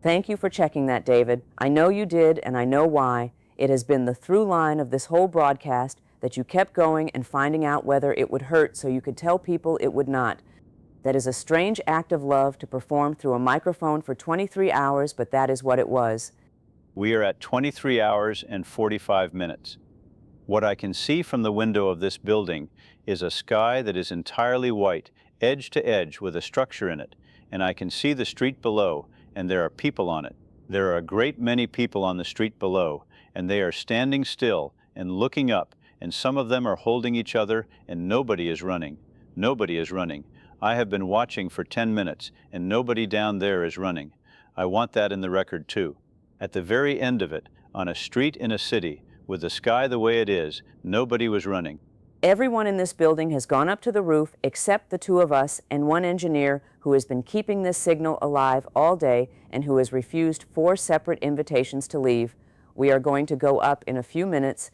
Thank you for checking that, David. I know you did, and I know why. It has been the through line of this whole broadcast that you kept going and finding out whether it would hurt so you could tell people it would not. That is a strange act of love to perform through a microphone for 23 hours, but that is what it was. We are at 23 hours and 45 minutes. What I can see from the window of this building is a sky that is entirely white, edge to edge with a structure in it, and I can see the street below, and there are people on it. There are a great many people on the street below, and they are standing still and looking up, and some of them are holding each other, and nobody is running. Nobody is running. I have been watching for 10 minutes, and nobody down there is running. I want that in the record too. At the very end of it, on a street in a city, with the sky the way it is, nobody was running. Everyone in this building has gone up to the roof except the two of us and one engineer who has been keeping this signal alive all day and who has refused 4 separate invitations to leave. We are going to go up in a few minutes.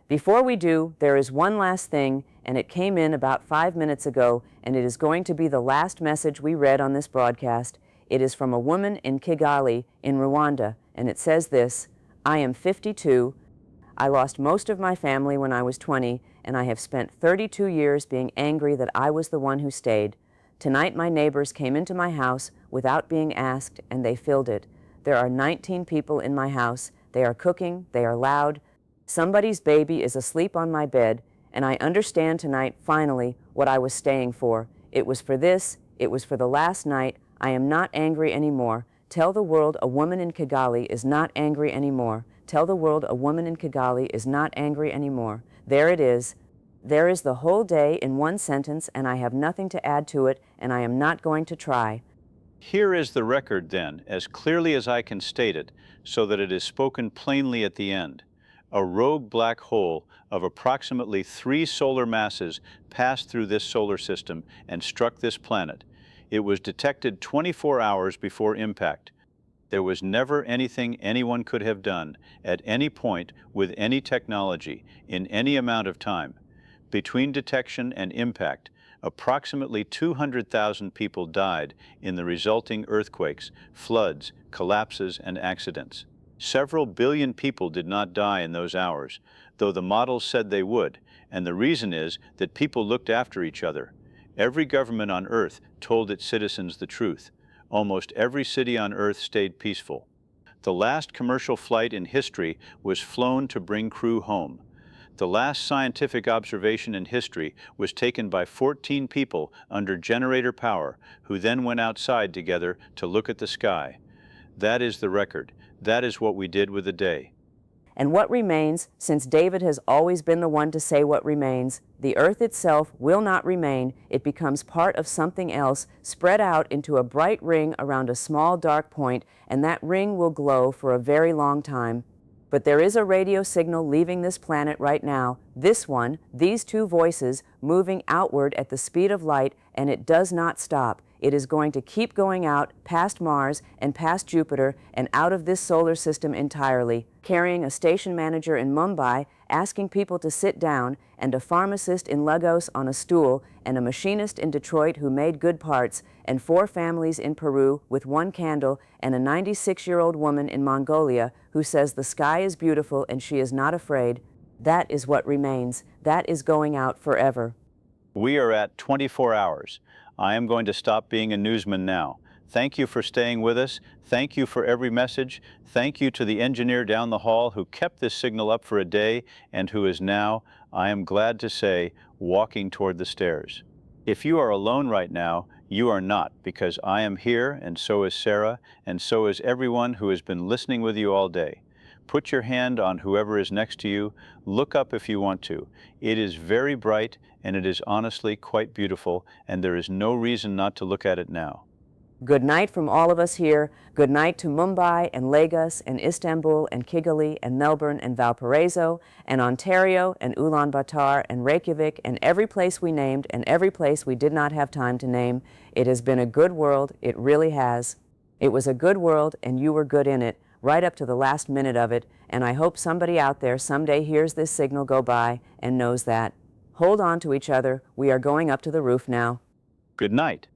Before we do, there is one last thing, and it came in about 5 minutes ago, and it is going to be the last message we read on this broadcast. It is from a woman in Kigali, in Rwanda, and it says this: I am 52. I lost most of my family when I was 20, and I have spent 32 years being angry that I was the one who stayed. Tonight my neighbors came into my house without being asked, and they filled it. There are 19 people in my house. They are cooking, they are loud. Somebody's baby is asleep on my bed, and I understand tonight, finally, what I was staying for. It was for this, it was for the last night. I am not angry anymore. Tell the world a woman in Kigali is not angry anymore. Tell the world a woman in Kigali is not angry anymore. There it is. There is the whole day in one sentence, and I have nothing to add to it, and I am not going to try. Here is the record then, as clearly as I can state it, so that it is spoken plainly at the end. A rogue black hole of approximately 3 solar masses passed through this solar system and struck this planet. It was detected 24 hours before impact. There was never anything anyone could have done at any point with any technology in any amount of time. Between detection and impact, approximately 200,000 people died in the resulting earthquakes, floods, collapses, and accidents. Several billion people did not die in those hours, though the models said they would, and the reason is that people looked after each other. Every government on Earth told its citizens the truth. Almost every city on Earth stayed peaceful. The last commercial flight in history was flown to bring crew home. The last scientific observation in history was taken by 14 people under generator power, who then went outside together to look at the sky. That is the record. That is what we did with the day. And what remains, since David has always been the one to say what remains, the earth itself will not remain. It becomes part of something else, spread out into a bright ring around a small dark point, and that ring will glow for a very long time. But there is a radio signal leaving this planet right now, this one, these 2 voices, moving outward at the speed of light, and it does not stop. It is going to keep going out past Mars and past Jupiter and out of this solar system entirely, carrying a station manager in Mumbai asking people to sit down, and a pharmacist in Lagos on a stool, and a machinist in Detroit who made good parts, and 4 families in Peru with 1 candle, and a 96-year-old woman in Mongolia who says the sky is beautiful and she is not afraid. That is what remains. That is going out forever. We are at 24 hours. I am going to stop being a newsman now. Thank you for staying with us. Thank you for every message. Thank you to the engineer down the hall who kept this signal up for a day and who is now, I am glad to say, walking toward the stairs. If you are alone right now, You are not, because I am here, and so is Sarah, and so is everyone who has been listening with you all day. Put your hand on whoever is next to you. Look up if you want to. It is very bright, and it is honestly quite beautiful, and there is no reason not to look at it now. Good night from all of us here. Good night to Mumbai and Lagos and Istanbul and Kigali and Melbourne and Valparaiso and Ontario and Ulaanbaatar and Reykjavik and every place we named and every place we did not have time to name. It has been a good world. It really has. It was a good world, and you were good in it, right up to the last minute of it, and I hope somebody out there someday hears this signal go by and knows that. Hold on to each other. We are going up to the roof now. Good night.